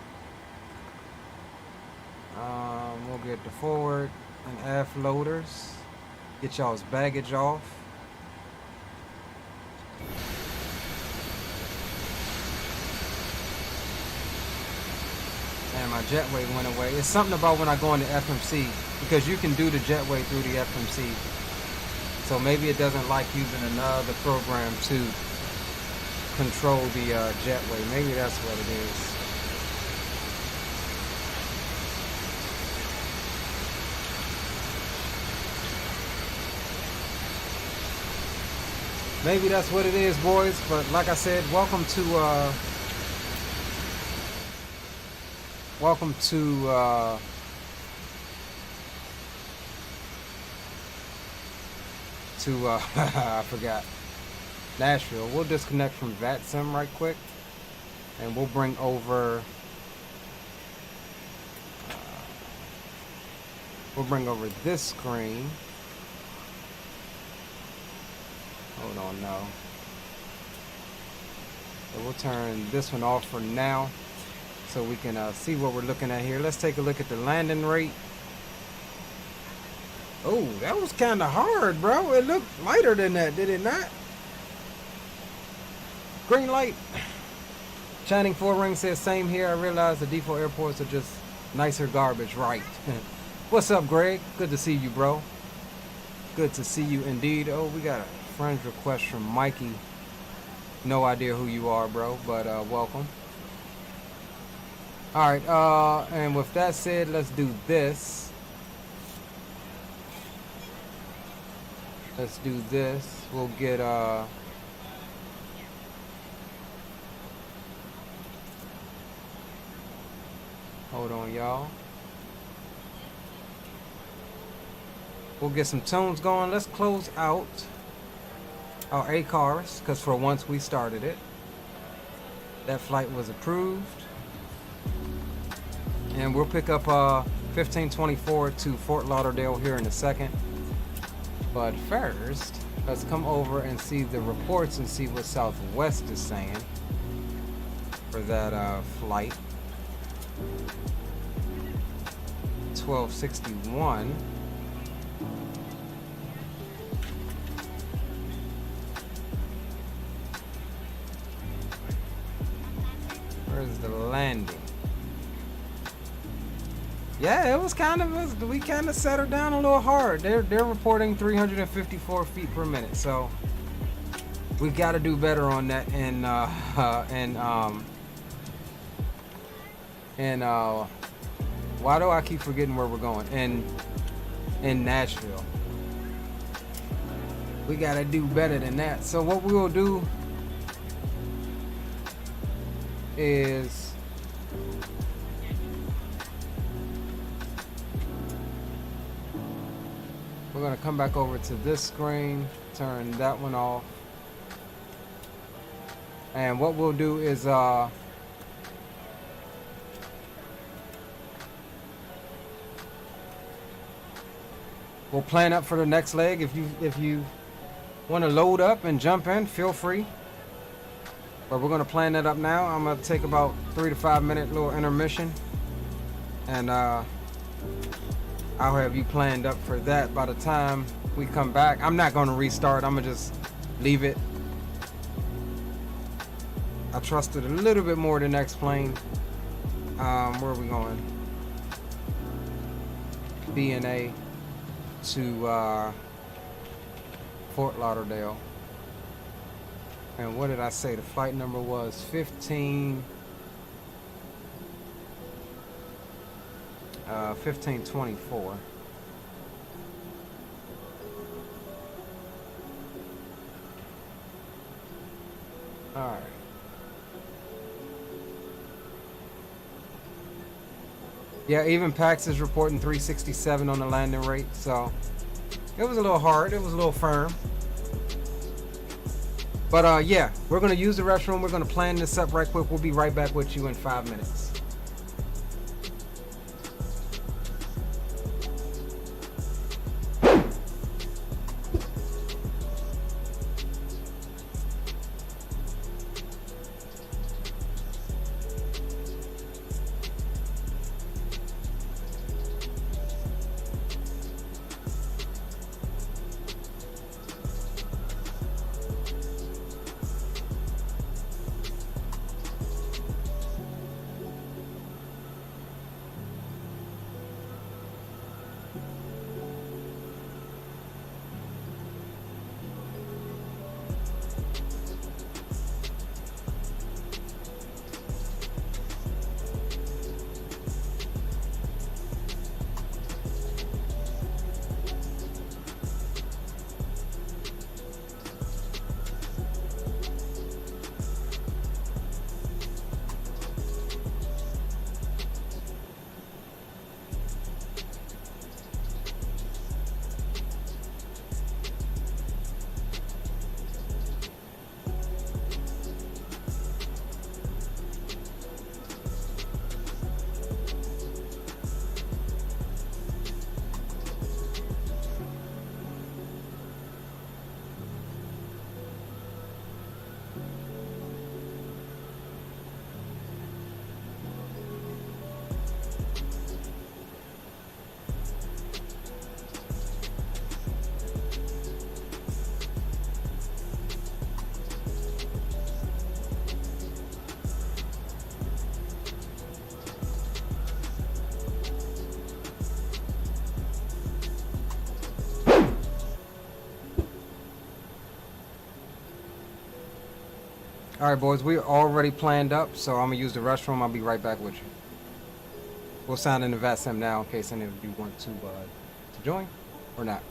We'll get the forward and aft loaders. Get y'all's baggage off. And my jetway went away. It's something about when I go into FMC, because you can do the jetway through the FMC. So maybe it doesn't like using another program to control the jetway. Maybe that's what it is. Maybe that's what it is, boys. But like I said, welcome to I forgot, Nashville. We'll disconnect from VATSIM right quick, and we'll bring over We'll bring over this screen. Hold on now. So we'll turn this one off for now so we can see what we're looking at here. Let's take a look at the landing rate. Oh, that was kind of hard, bro. It looked lighter than that, did it not? Green light. Shining 4 Ring says, same here. I realize the default airports are just nicer garbage, right? What's up, Greg? Good to see you, bro. Good to see you indeed. Oh, we got a friend request from Mikey. No idea who you are, bro, but welcome. All right, and with that said, let's do this. Let's do this. We'll get hold on, y'all. We'll get some tunes going. Let's close out our Aorus, because for once we started it. That flight was approved. And we'll pick up 1524 to Fort Lauderdale here in a second. But first, let's come over and see the reports and see what Southwest is saying for that flight. 1261. Where's the landing? Yeah, it was kind of, we kind of set her down a little hard. They're reporting 354 feet per minute, so we got to do better on that. And why do I keep forgetting where we're going? In Nashville. We got to do better than that. So what we will do is we're going to come back over to this screen, turn that one off, and what we'll do is we'll plan up for the next leg. If you want to load up and jump in, feel free. But we're going to plan that up now. I'm going to take about 3 to 5 minute little intermission, and I'll have you planned up for that by the time we come back. I'm not going to restart. I'm going to just leave it. I trusted a little bit more the next plane. Where are we going? KBNA to Fort Lauderdale. And what did I say? The flight number was 1524. All right. Yeah, even PAX is reporting 367 on the landing rate, so it was a little hard. It was a little firm. But yeah, we're gonna use the restroom. We're gonna plan this up right quick. We'll be right back with you in 5 minutes. All right, boys, we're already planned up, so I'm gonna use the restroom. I'll be right back with you. We'll sound in the VATSIM now in case any of you want to join or not.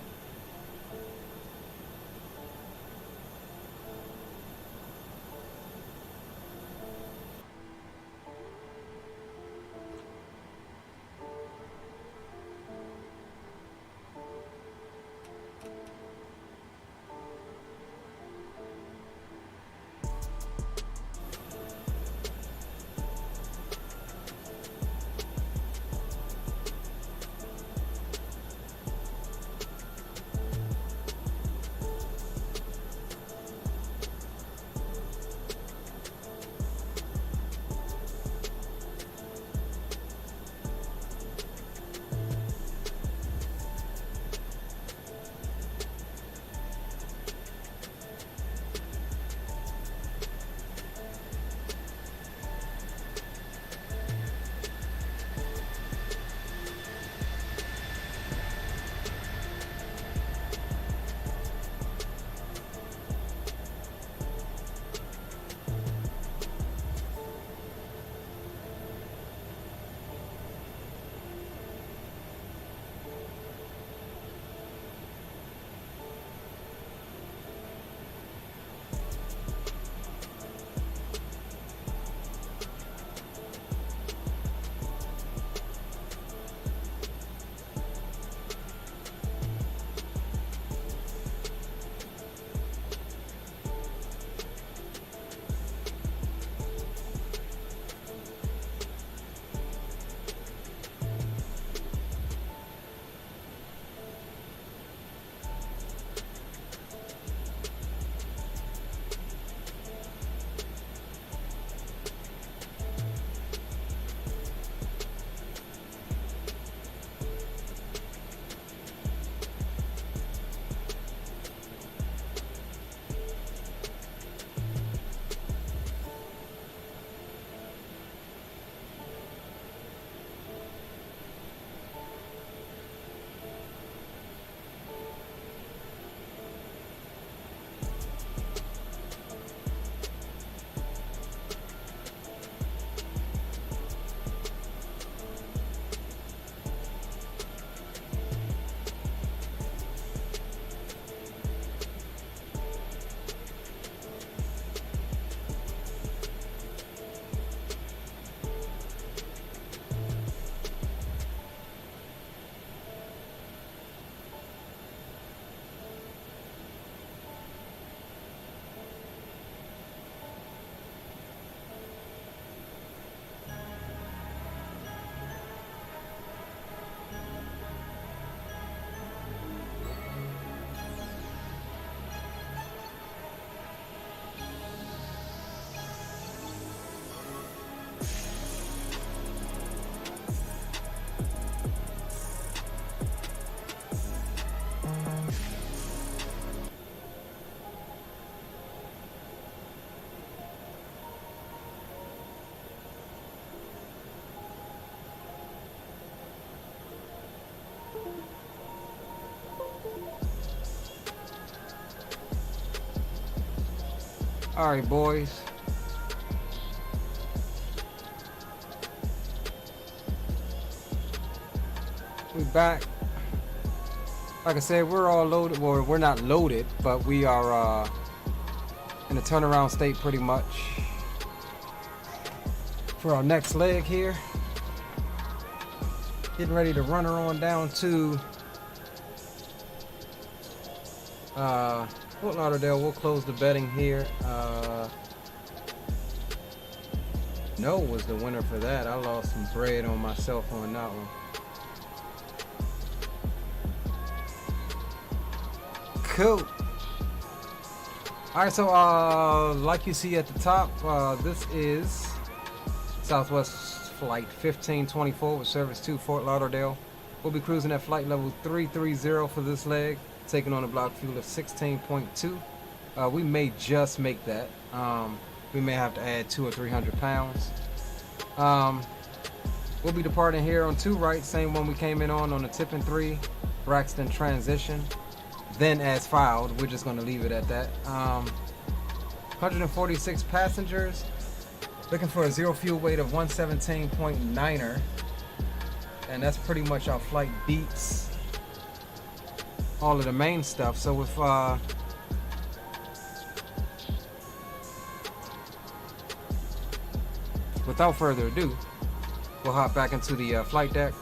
All right, boys. We back. Like I said, we're all loaded. Well, we're not loaded, but we are in a turnaround state pretty much for our next leg here. Getting ready to run her on down to Fort Lauderdale. We'll close the betting here. No was the winner for that. I lost some bread on myself on that one. Cool. Alright, so like you see at the top, this is Southwest Flight 1524 with service to Fort Lauderdale. We'll be cruising at flight level 330 for this leg, taking on a block fuel of 16.2. We may just make that. We may have to add 200 or 300 pounds. We'll be departing here on 2 right, same one we came in on the tip and 3 Braxton transition. Then as filed, we're just going to leave it at that. 146 passengers. Looking for a zero fuel weight of 117.9er. And that's pretty much our flight beats all of the main stuff. So with without further ado, we'll hop back into the flight deck.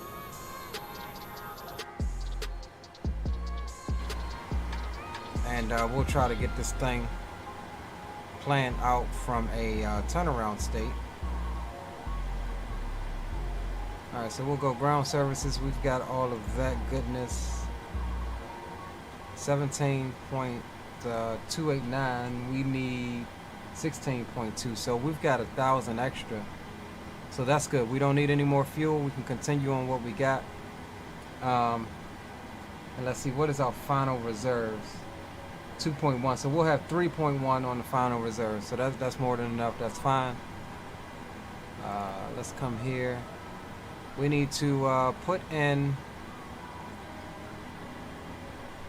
And we'll try to get this thing planned out from a turnaround state. Alright, so we'll go ground services. We've got all of that goodness. 17.289. We need 16.2. So we've got 1,000 extra. So that's good. We don't need any more fuel. We can continue on what we got. And let's see, what is our final reserves? 2.1. So we'll have 3.1 on the final reserve. So that's more than enough. That's fine. Let's come here. We need to put in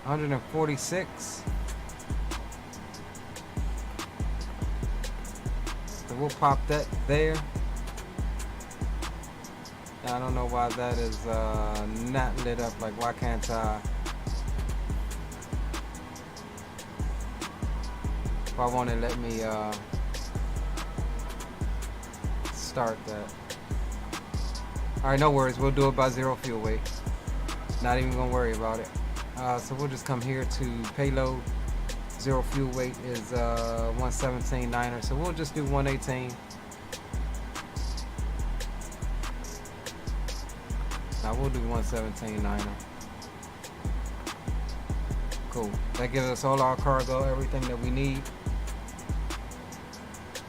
146. So we'll pop that there. I don't know why that is not lit up. Like, why can't why won't it let me start that? Alright, no worries. We'll do it by zero fuel weight. Not even gonna worry about it. So we'll just come here to payload. Zero fuel weight is 117.9er. So we'll just do 118. Now we'll do 117.9er. Cool. That gives us all our cargo, everything that we need.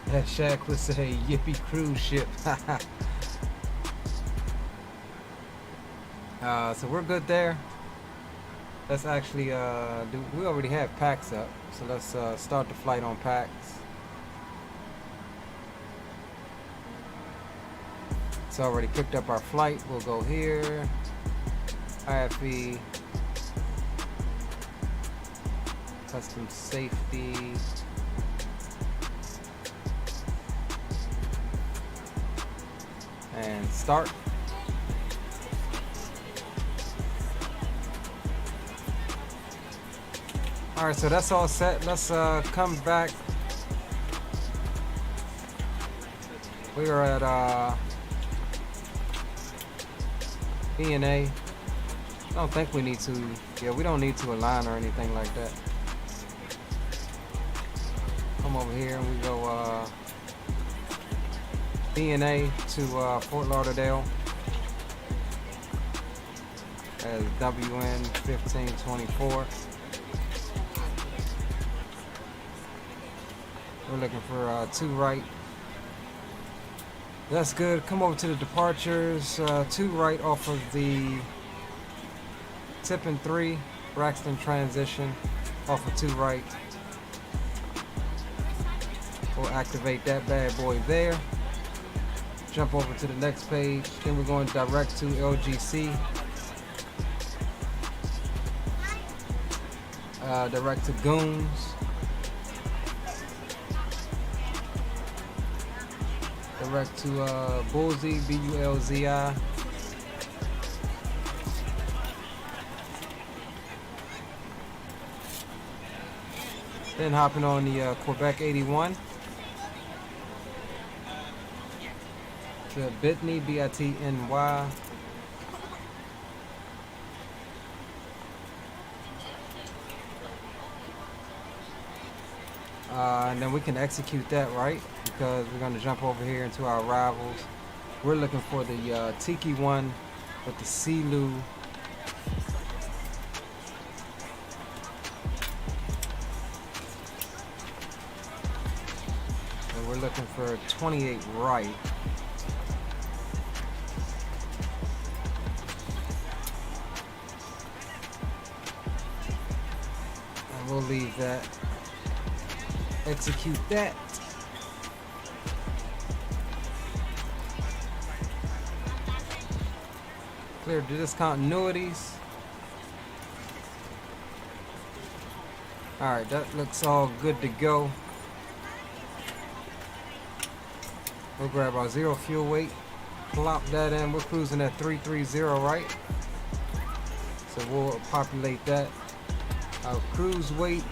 That Shaq would say, yippee cruise ship. So we're good there. Let's actually we already have packs up, so let's start the flight on packs. It's already picked up our flight. We'll go here, IFE, custom safety, and start. Alright, so that's all set. Let's come back. We are at KBNA. I don't think we need to, yeah, we don't need to align or anything like that. Come over here and we go KBNA to Fort Lauderdale as WN 1524. We're looking for 2 right. That's good. Come over to the departures. 2 right off of the Tippin 3 Braxton transition off of 2 right. We'll activate that bad boy there. Jump over to the next page. Then we're going direct to LGC. Direct to Goons. Direct to Bullseye, B-U-L-Z-I. Then hopping on the Quebec 81. To Bitny, B-I-T-N-Y. And then we can execute that, right? Because we're going to jump over here into our rivals. We're looking for the Tiki one with the Zulu. And we're looking for 28 right. And we'll leave that. Execute that. Clear the discontinuities. Alright, that looks all good to go. We'll grab our 0 fuel weight, plop that in. We're cruising at 330, right? So we'll populate that. Our cruise winds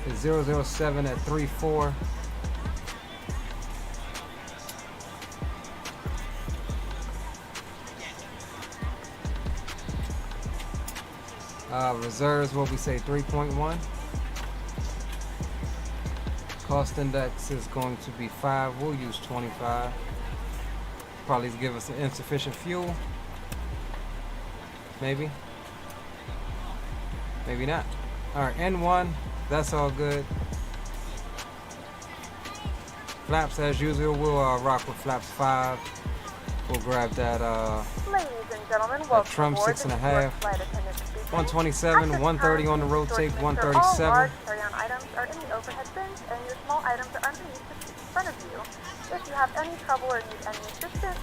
is 007 at 34. Reserves, what we say, 3.1. Cost index is going to be 5. We'll use 25. Probably give us insufficient fuel. Maybe. Maybe not. Alright, N1. That's all good. Flaps as usual. We'll rock with flaps 5. We'll grab that Ladies and gentlemen, that welcome trim aboard. 6.5. 127, 130 on the road take, 137. All large carry-on items are in the overhead bins, and your small items are underneath the seat in front of you. If you have any trouble or need any assistance,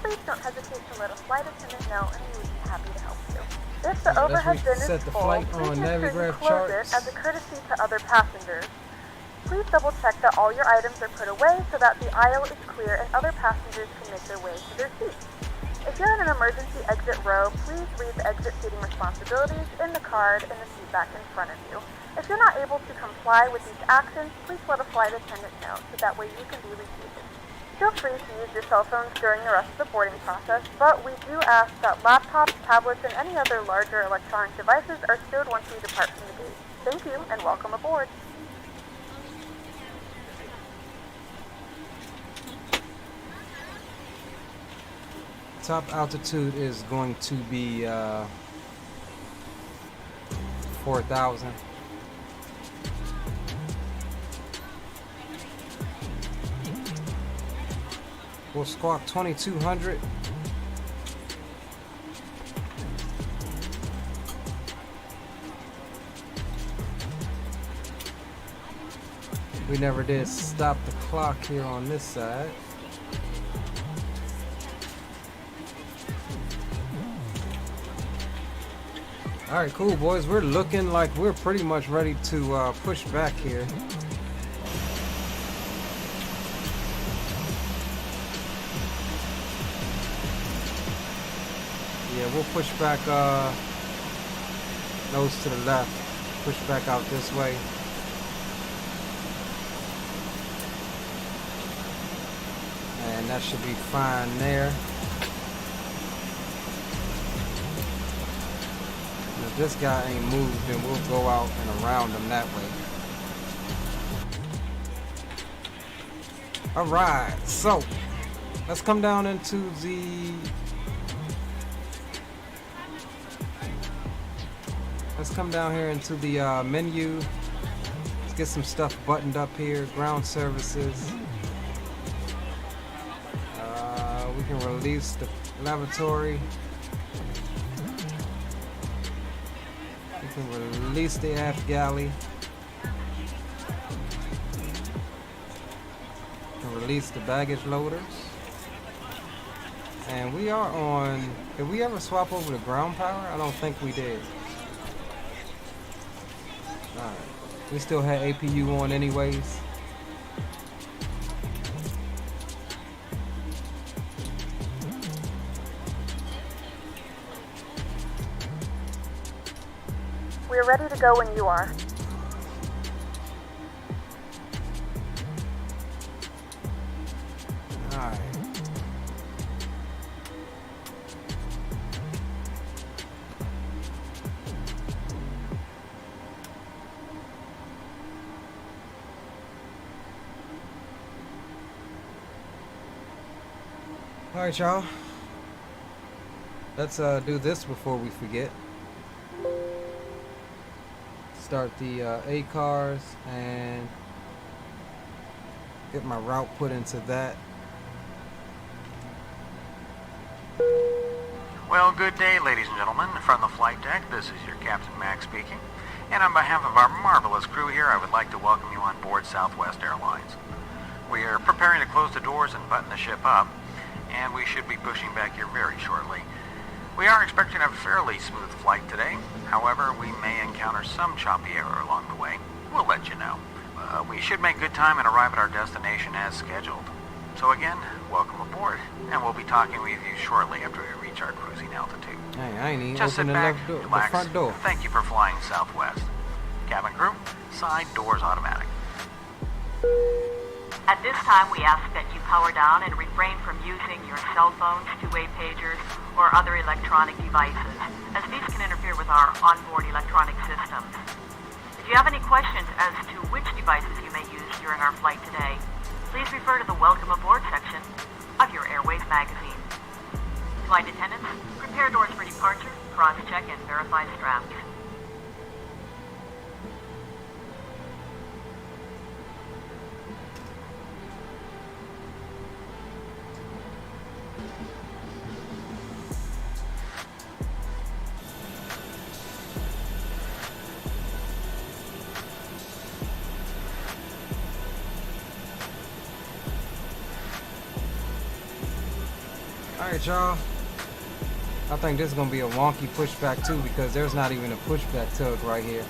please don't hesitate to let a flight attendant know, and we would be happy to help you. If the overhead bin is full, please make sure you close it as a courtesy to other passengers. Please double check that all your items are put away so that the aisle is clear and other passengers can make their way to their seats. If you're in an emergency exit row, please read the exit seating responsibilities in the card in the seat back in front of you. If you're not able to comply with these actions, please let a flight attendant know so that way you can be reseated. Feel free to use your cell phones during the rest of the boarding process, but we do ask that laptops, tablets, and any other larger electronic devices are stowed once we depart from the gate. Thank you, and welcome aboard. Top altitude is going to be 4,000. We'll squawk 2,200. We never did stop the clock here on this side. Alright, cool boys, we're looking like we're pretty much ready to push back here. Yeah, we'll push back nose to the left, push back out this way. And that should be fine there. If this guy ain't moved, then we'll go out and around him that way. Alright, so let's come down into the here into the menu. Let's get some stuff buttoned up here. Ground services. We can release the lavatory. We can release the aft galley. We can release the baggage loaders. And we are on... Did we ever swap over to ground power? I don't think we did. Alright. We still had APU on anyways. We're ready to go when you are. Alright. Alright, y'all. Let's do this before we forget. Start the A cars and get my route put into that. Well, good day, ladies and gentlemen. From the flight deck, this is your Captain Max speaking. And on behalf of our marvelous crew here, I would like to welcome you on board Southwest Airlines. We are preparing to close the doors and button the ship up, and we should be pushing back here very shortly. We are expecting a fairly smooth flight today. However, we may encounter some choppy air along the way. We'll let you know. We should make good time and arrive at our destination as scheduled. So again, welcome aboard, and we'll be talking with you shortly after we reach our cruising altitude. Hey, I ain't even Just sit open back, the relax. front door. Thank you for flying Southwest. Cabin crew, side doors automatic. At this time, we ask that you power down and refrain from using your cell phones, two-way pagers, or other electronic devices, as these can interfere with our onboard electronic systems. If you have any questions as to which devices you may use during our flight today, please refer to the Welcome Aboard section of your Airways magazine. Flight attendants, prepare doors for departure, cross-check, and verify straps. Alright, y'all. I think this is going to be a wonky pushback too, because there's not even a pushback tug right here.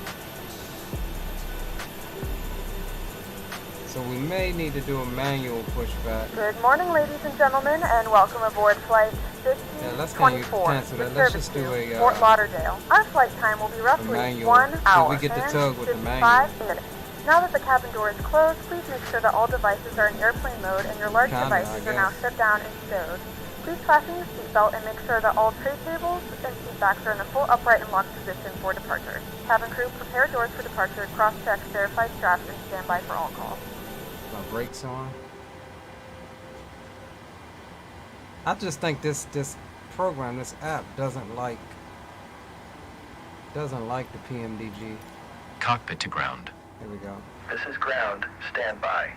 So we may need to do a manual pushback. Good morning, ladies and gentlemen, and welcome aboard flight 1524. Cancel that. Let's just do a Fort Lauderdale. Our flight time will be roughly 1 hour we get the tug with the manual. 5 minutes. Now that the cabin door is closed, please make sure that all devices are in airplane mode and your large devices are now shut down and stowed. Please fasten your seatbelt and make sure that all tray tables and seat backs are in a full upright and locked position for departure. Cabin crew, prepare doors for departure, cross-check, verify straps, and stand by for all calls. My brakes on. I just think this program, this app doesn't like the PMDG. Cockpit to ground. Here we go. This is ground. Stand by.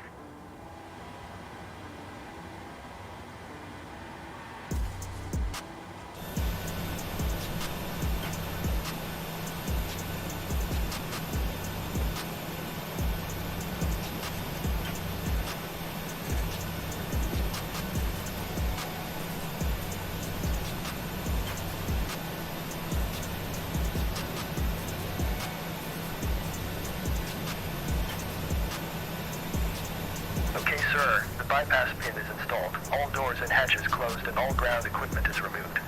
Bypass pin is installed. All doors and hatches closed and all ground equipment is removed.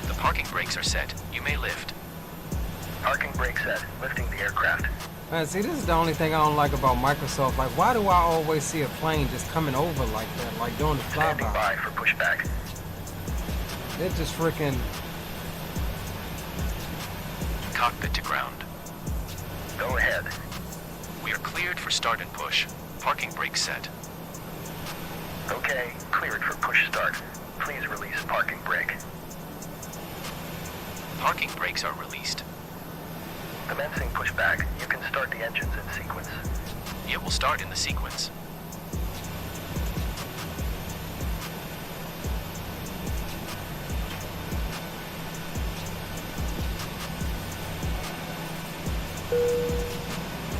The parking brakes are set. You may lift. Parking brake set. Lifting the aircraft. Man, see, this is the only thing I don't like about Microsoft. Like, why do I always see a plane just coming over like that? Like doing the flyby. Standing by for pushback. They're just freaking... Cockpit to ground. Go ahead. We are cleared for start and push. Parking brake set. Okay, cleared for push start. Please release parking brake. Parking brakes are released. Commencing pushback. You can start the engines in sequence. It will start in the sequence.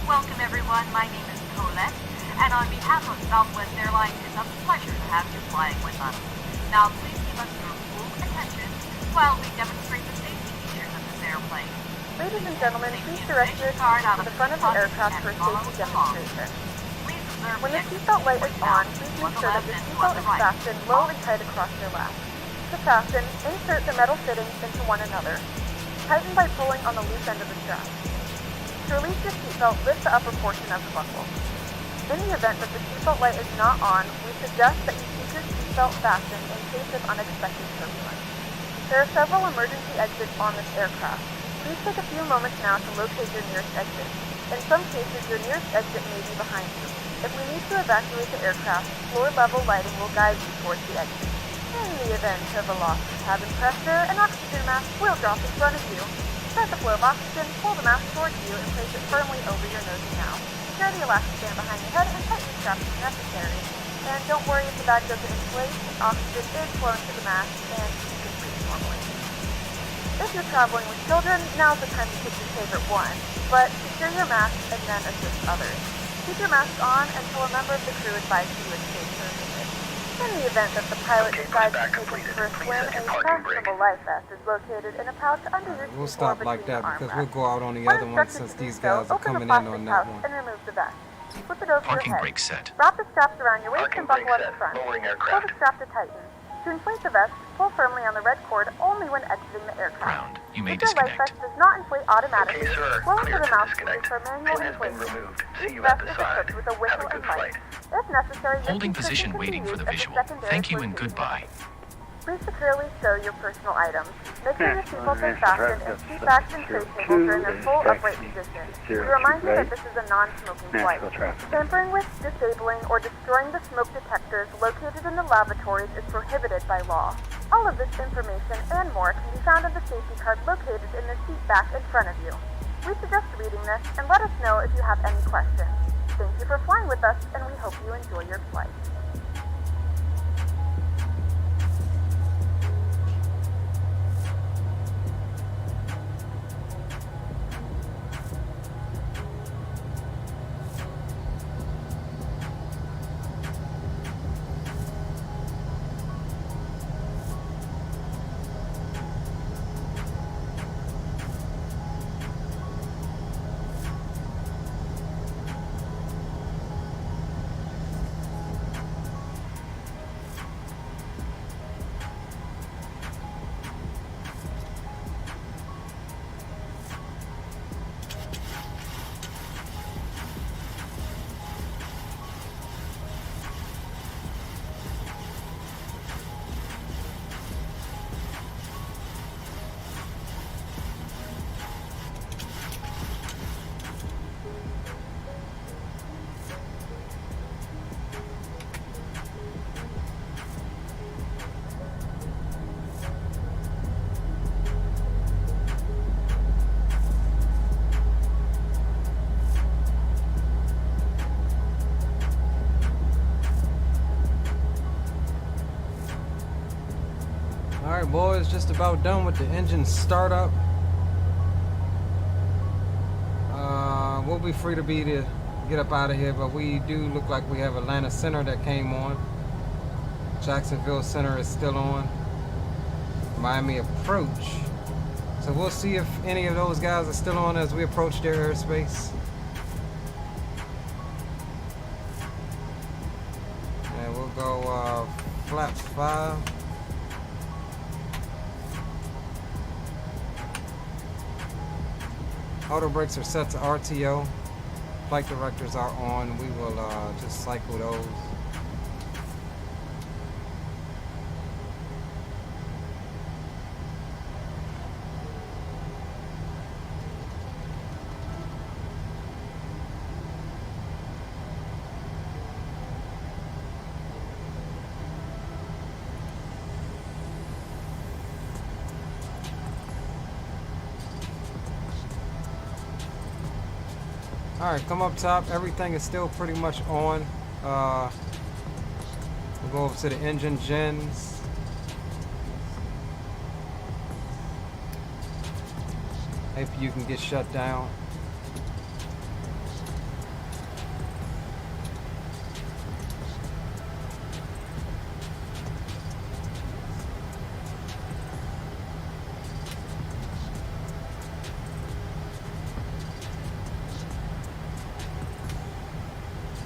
Welcome everyone, my name is Colette, and on behalf of Southwest Airlines, it's a pleasure to have you flying with us. Now please give us your full attention while we demonstrate the safety features of this airplane. Ladies and gentlemen, please direct your attention to the front of the aircraft for a safety demonstration. When the seatbelt light is on, please make sure that your seatbelt is fastened low and tight across your lap. To fasten, insert the metal fittings into one another. Tighten by pulling on the loose end of the strap. To release your seatbelt, lift the upper portion of the buckle. In the event that the seatbelt light is not on, we suggest that you keep your seatbelt fastened in case of unexpected turbulence. There are several emergency exits on this aircraft. Please take a few moments now to locate your nearest exit. In some cases, your nearest exit may be behind you. If we need to evacuate the aircraft, floor-level lighting will guide you towards the exit. In the event of a loss of cabin pressure, an oxygen mask will drop in front of you. Start the flow of oxygen, pull the mask towards you, and place it firmly over your nose and mouth. Secure the elastic band behind your head and tighten the straps if necessary. And don't worry if the bag doesn't inflate, oxygen is flowing to the mask and you can breathe normally. If you're traveling with children, now's the time to pick your favorite one, but secure your mask and then assist others. Keep your mask on until a member of the crew advises you escape for a visit. In the event that the pilot decides to take you for a swim, a fashionable life vest is located in a pouch under your seat. We'll stop like that because we'll go out on the other one since these guys are coming in on that one. And remove the vest. Flip it over Parking your head. brake set. Wrap the straps around your waist and buckle at the front. Pull the strap to tighten. To inflate the vest, pull firmly on the red cord only when exiting the aircraft. Ground. You may If your life disconnect. vest does not inflate automatically, Okay, sir. blow Clear into the to mouth disconnect. for manual Pin has been inflation. removed. See Each you vest at the is side. equipped with a whistle Have a and good light. flight. If necessary, your Holding seat position cushion can waiting be for the used as a visual. secondary Thank you and flotation goodbye. device. Please securely stow your personal items. Make sure your seatbelts are National fastened and seat backs and tray tables are in their full upright position. We remind you that this is a non-smoking flight. Nashville traffic. Tampering with, disabling, or destroying the smoke detectors located in the lavatories is prohibited by law. All of this information and more can be found on the safety card located in the seat back in front of you. We suggest reading this and let us know if you have any questions. Thank you for flying with us, and we hope you enjoy your flight. Alright boys, just about done with the engine startup. We'll be free to get up out of here, but we do look like we have Atlanta Center that came on. Jacksonville Center is still on. Miami Approach. So we'll see if any of those guys are still on as we approach their airspace. And we'll go flaps 5. Auto brakes are set to RTO. Flight directors are on. We will just cycle those. Alright, come up top. Everything is still pretty much on. We'll go over to the engine gens. Maybe you can get shut down.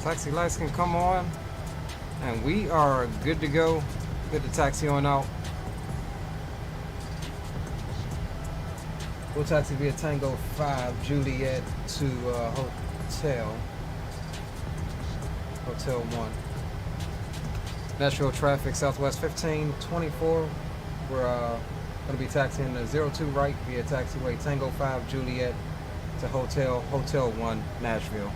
Taxi lights can come on, and we are good to go. Good to taxi on out. We'll taxi via Tango 5 Juliet to Hotel 1. Nashville traffic, Southwest 1524. We're going to be taxiing the 02 right via taxiway Tango 5 Juliet to Hotel 1 Nashville.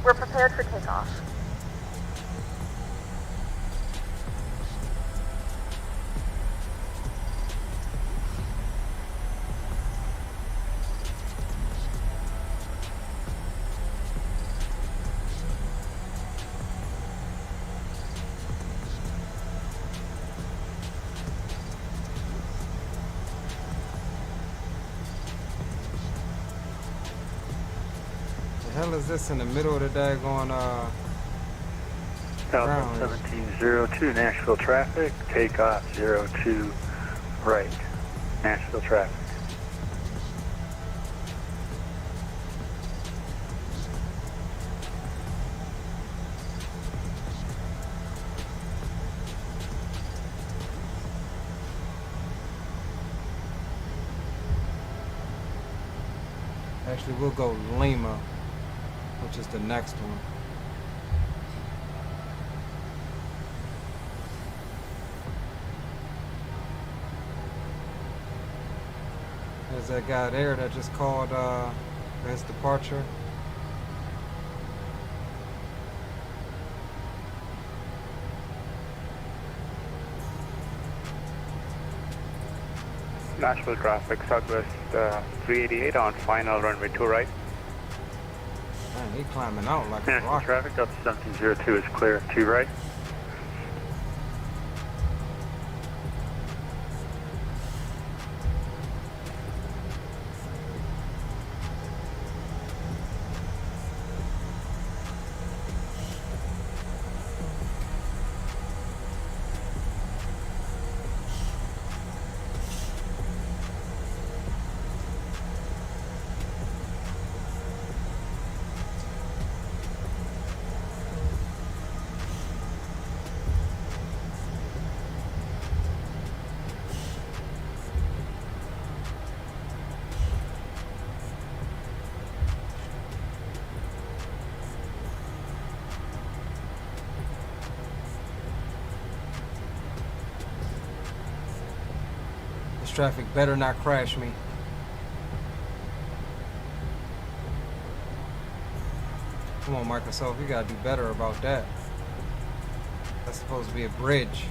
We're prepared for takeoff. The hell is this in the middle of the daggone ground. 1702 Nashville traffic, takeoff 02 right, Nashville traffic. Actually, we'll go Lima, which is the next one. There's that guy there that just called his departure. Nashville traffic, Southwest 388 on final runway 2 right. Man, he climbing out like a Nashville rocket. traffic, Delta 1702 is clear, 2 right. Traffic better not crash me. Come on, Microsoft, you gotta do better about that. That's supposed to be a bridge.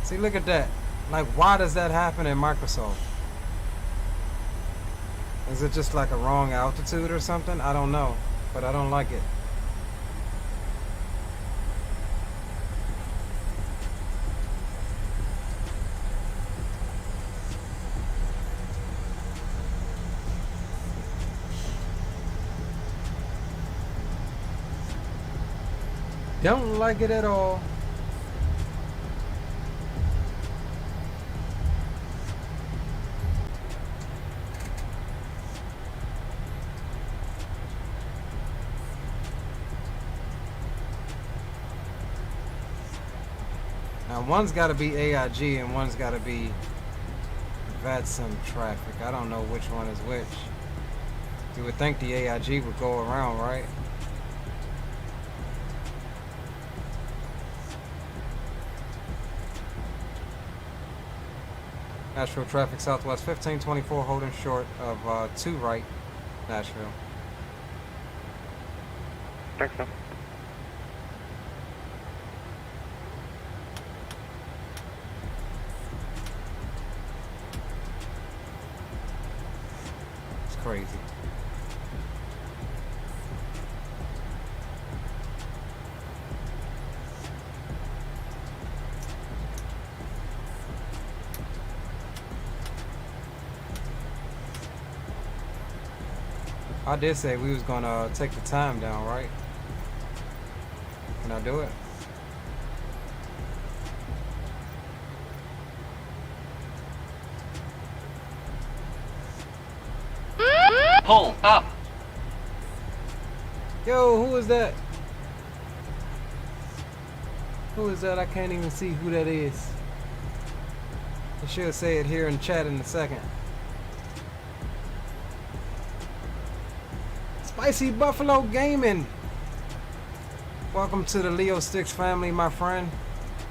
See, look at that. Like, why does that happen in Microsoft? Is it just like a wrong altitude or something? I don't know, but I don't like it. Don't like it at all. Now one's got to be AIG and one's got to be VATSIM traffic. I don't know which one is which. You would think the AIG would go around, right? Nashville traffic, Southwest 1524, holding short of 2 right, Nashville. Thanks, man. It's crazy. I did say we was gonna take the time down, right? Can I do it? Pull up. Yo, who is that? Who is that? I can't even see who that is. I should say it here in chat in a second. Spicy Buffalo Gaming. Welcome to the Leo Sticks family, my friend.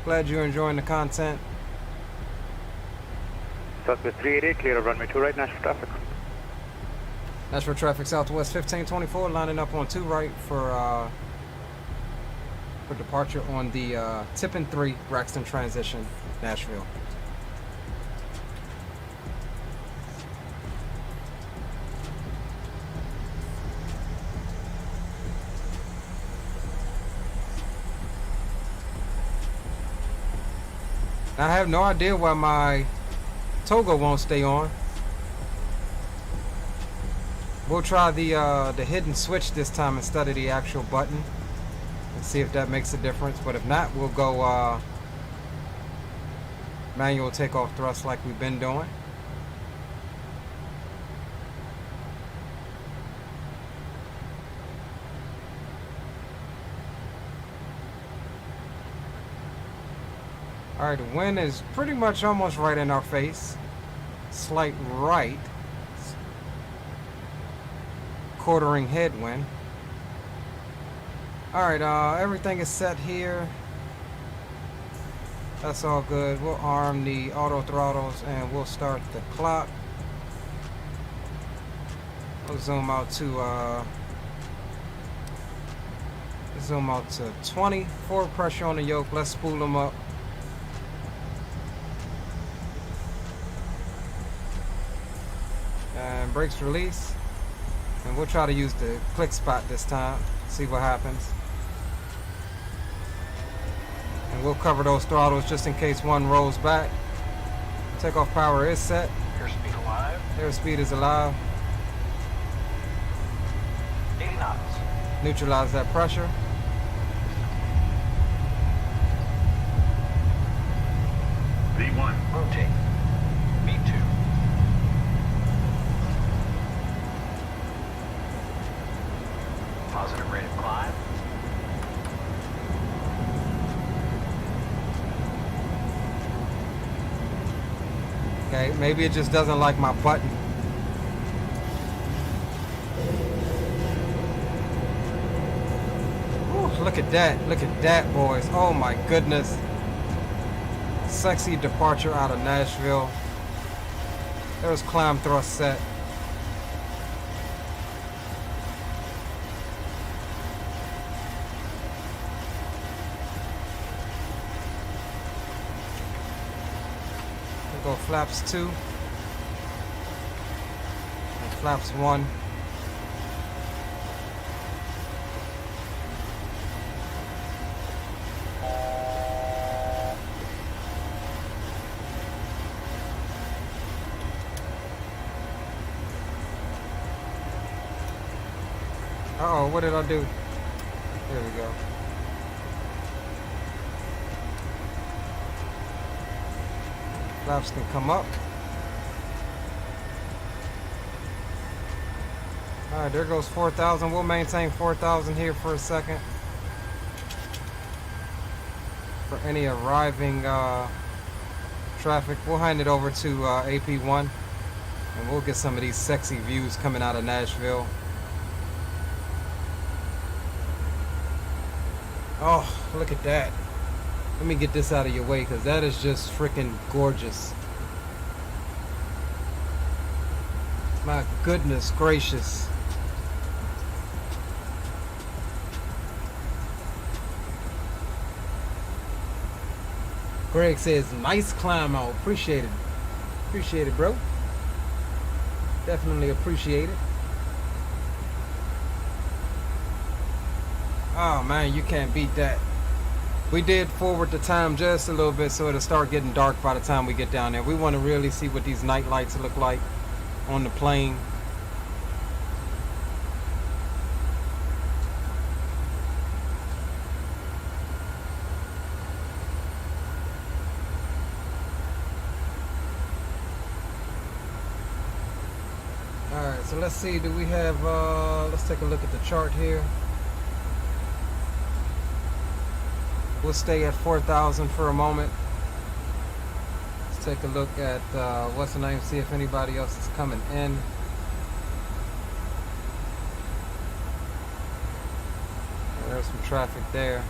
Glad you're enjoying the content. Southwest 388, clear to runway 2 right, Nashville traffic. Nashville traffic, Southwest 1524, lining up on 2 right for departure on the Tippin 3 Braxton transition, Nashville. I have no idea why my Togo won't stay on. We'll try the hidden switch this time instead of the actual button and see if that makes a difference. But if not, we'll go manual takeoff thrust like we've been doing. Alright, the wind is pretty much almost right in our face. Slight right. Quartering headwind. Alright, everything is set here. That's all good. We'll arm the auto throttles and we'll start the clock. We'll zoom out to 20. Forward pressure on the yoke. Let's spool them up. And brakes release. And we'll try to use the click spot this time. See what happens. And we'll cover those throttles just in case one rolls back. Takeoff power is set. Airspeed alive. Airspeed is alive. 80 knots. Neutralize that pressure. V1. Rotate. V2. Positive rate of climb. Okay, maybe it just doesn't like my button. Ooh, look at that, boys. Oh my goodness. Sexy departure out of Nashville. There's climb thrust set. We'll go flaps 2 and flaps 1. Uh-oh, what did I do? There we go. Flaps can come up. Alright, there goes 4,000. We'll maintain 4,000 here for a second. For any arriving traffic, we'll hand it over to AP1. And we'll get some of these sexy views coming out of Nashville. Oh, look at that. Let me get this out of your way because that is just freaking gorgeous. My goodness gracious. Greg says, nice climb out. Appreciate it. Appreciate it, bro. Definitely appreciate it. Oh man, you can't beat that. We did forward the time just a little bit so it'll start getting dark by the time we get down there. We want to really see what these night lights look like on the plane. Alright, so let's see, do we have, let's take a look at the chart here. We'll stay at 4,000 for a moment. Let's take a look at, what's the name, see if anybody else is coming in. There's some traffic there.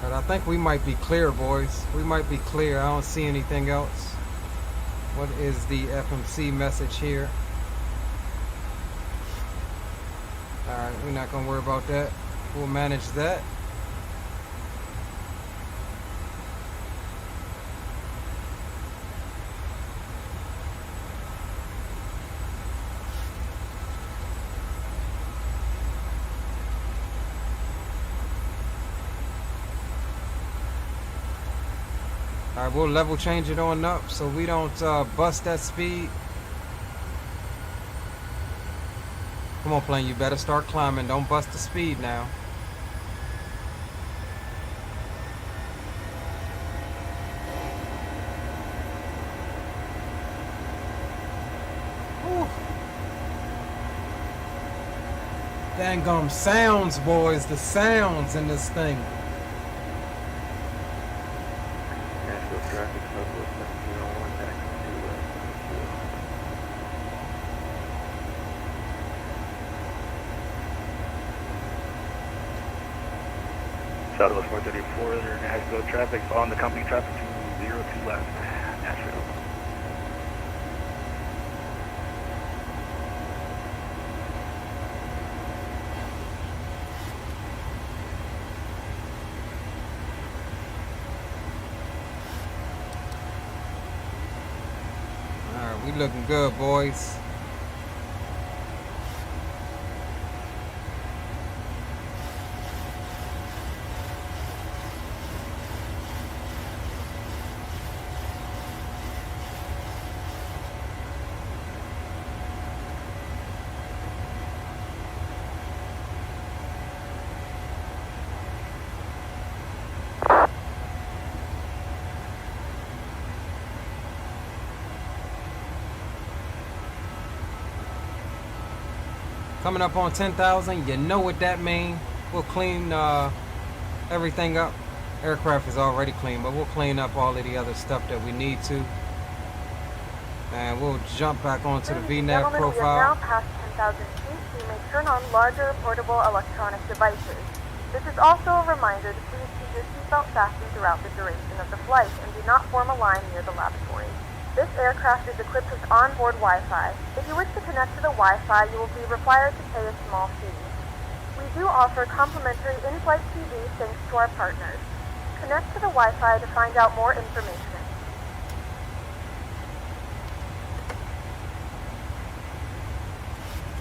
But I think we might be clear, boys. We might be clear. I don't see anything else. What is the FMC message here? Alright, we're not going to worry about that. We'll manage that. Alright, we'll level change it on up so we don't bust that speed. Come on, plane, you better start climbing. Don't bust the speed now. Whew. Dangum sounds, boys. The sounds in this thing. Nashville traffic, Southwest 1701, back to Southwest 434, Nashville traffic, following the company traffic to 02 left, Nashville. Alright, we looking good, boys. Coming up on 10,000, you know what that means. We'll clean everything up. Aircraft is already clean, but we'll clean up all of the other stuff that we need to. And we'll jump back onto the VNAV profile. We are now past 10,000 feet, so you may turn on larger portable electronic devices. This is also a reminder to please keep your seatbelt fastened throughout the duration of the flight and do not form a line near the lavatory. This aircraft is equipped with onboard Wi-Fi. If you wish to connect to the Wi-Fi, you will be required to pay a small fee. We do offer complimentary in-flight TV thanks to our partners. Connect to the Wi-Fi to find out more information.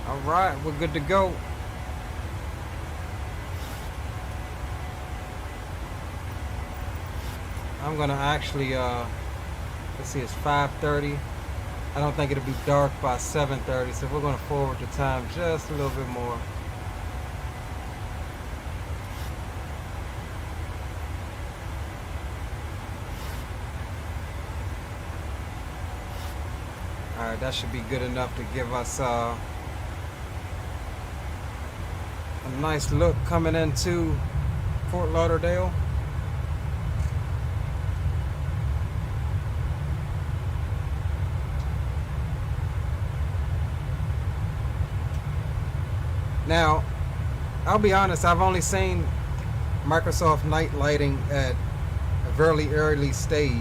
Alright, we're good to go. I'm gonna actually let's see, it's 5:30. I don't think it'll be dark by 7:30, so we're going to forward the time just a little bit more. Alright, that should be good enough to give us a nice look coming into Fort Lauderdale. Now, I'll be honest, I've only seen Microsoft night lighting at a very early stage.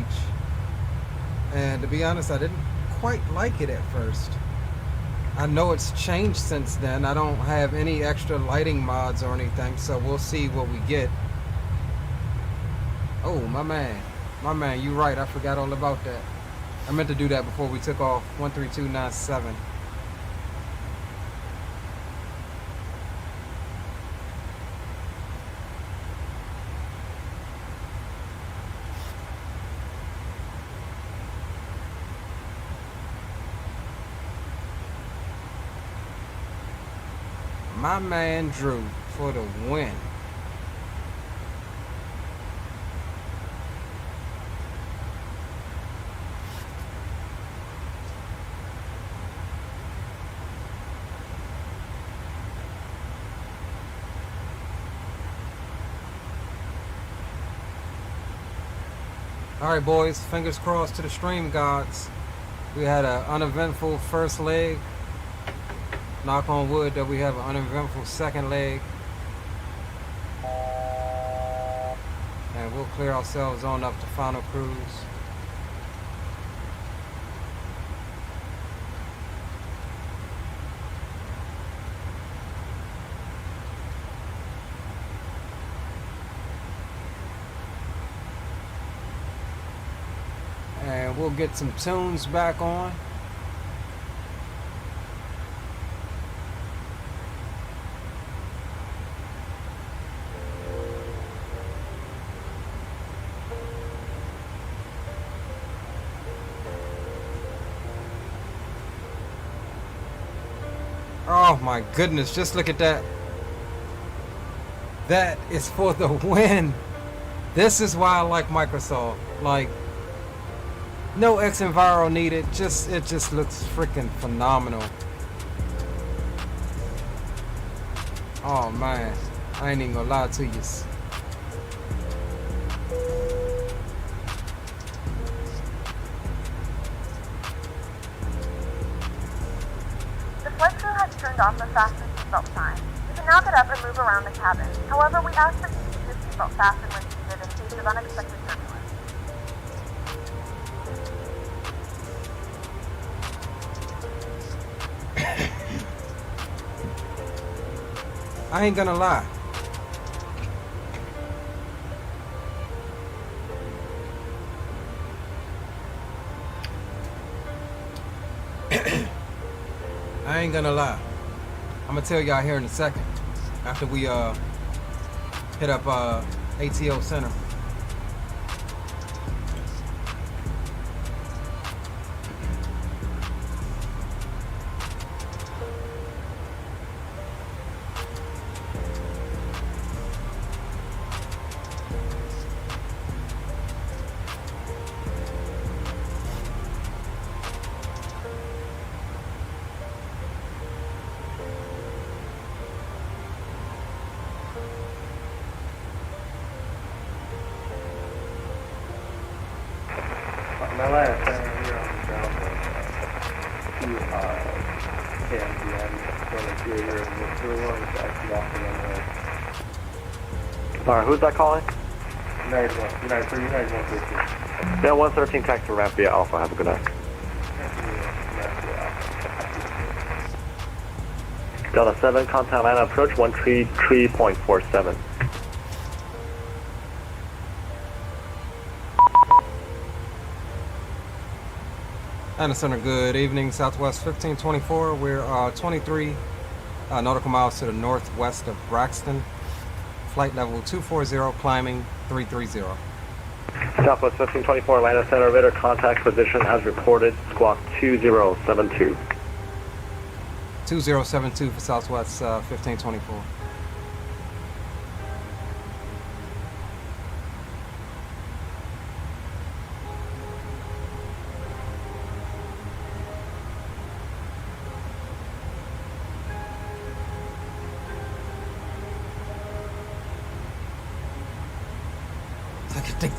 And to be honest, I didn't quite like it at first. I know it's changed since then. I don't have any extra lighting mods or anything, so we'll see what we get. Oh, my man, you're right. I forgot all about that. I meant to do that before we took off. 13297. My man Drew for the win. Alright boys, fingers crossed to the stream gods. We had an uneventful first leg. Knock on wood that we have an uneventful second leg. And we'll clear ourselves on up to final cruise. And we'll get some tunes back on. Oh my goodness, just look at that. That is for the win. This is why I like Microsoft. Like, no X-Enviro needed. It just looks freaking phenomenal. Oh man, I ain't even gonna lie to you. The flight crew has turned off the fasten seatbelt sign. You can now get up and move around the cabin. However, we ask that you keep your seatbelt fastened when seated in case of unexpected turbulence. I ain't gonna lie. I ain't gonna lie. I'm gonna tell y'all here in a second after we hit up ATO Center. My last time here on the ground was KMDN, so like you're here in the third one, it's actually off the runway. Alright, who's that calling? United 113. Yeah, 113 taxi for ramp via Alpha. Have a good night. Delta 7, contact Atlanta approach 133.47. Atlanta Center, good evening. Southwest 1524. We're 23 nautical miles to the northwest of Braxton. Flight level 240, climbing 330. Southwest 1524, Atlanta Center, radar contact position as reported, squawk 2072. 2072 for Southwest 1524.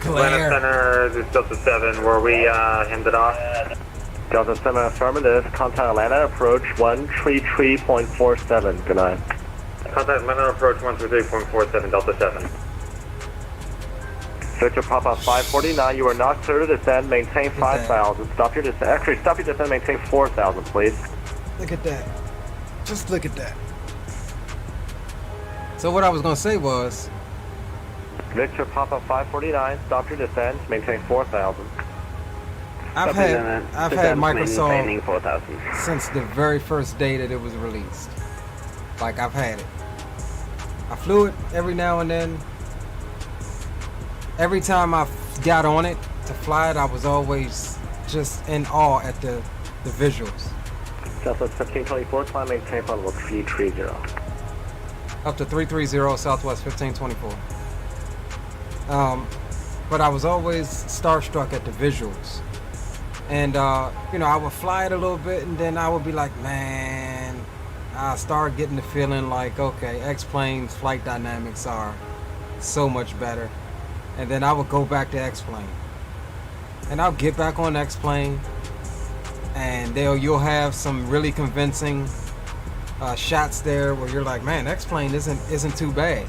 Atlanta Center, this is Delta 7, where we ended off. Delta 7 affirmative, contact Atlanta approach 133.47, good night. Contact Atlanta approach 133.47, Delta 7. Victor Papa 549, you are not clear to descend, maintain 5,000. Stop your descent, actually stop your descent, maintain 4,000, please. Look at that. Just look at that. So what I was going to say was, Victor Papa 549, stop your descent, maintain 4,000. I've had Microsoft since the very first day that it was released. Like, I've had it. I flew it every now and then. Every time I got on it to fly it, I was always just in awe at the visuals. Southwest 1524, climb maintain flight level 330. Up to 330, Southwest 1524. But I was always starstruck at the visuals. And, you know, I would fly it a little bit and then I would be like, man, I start getting the feeling like, okay, X-Plane's flight dynamics are so much better. And then I would go back to X-Plane. and I'll get back on X-Plane, and you'll have some really convincing shots there where you're like, man, X-Plane isn't too bad.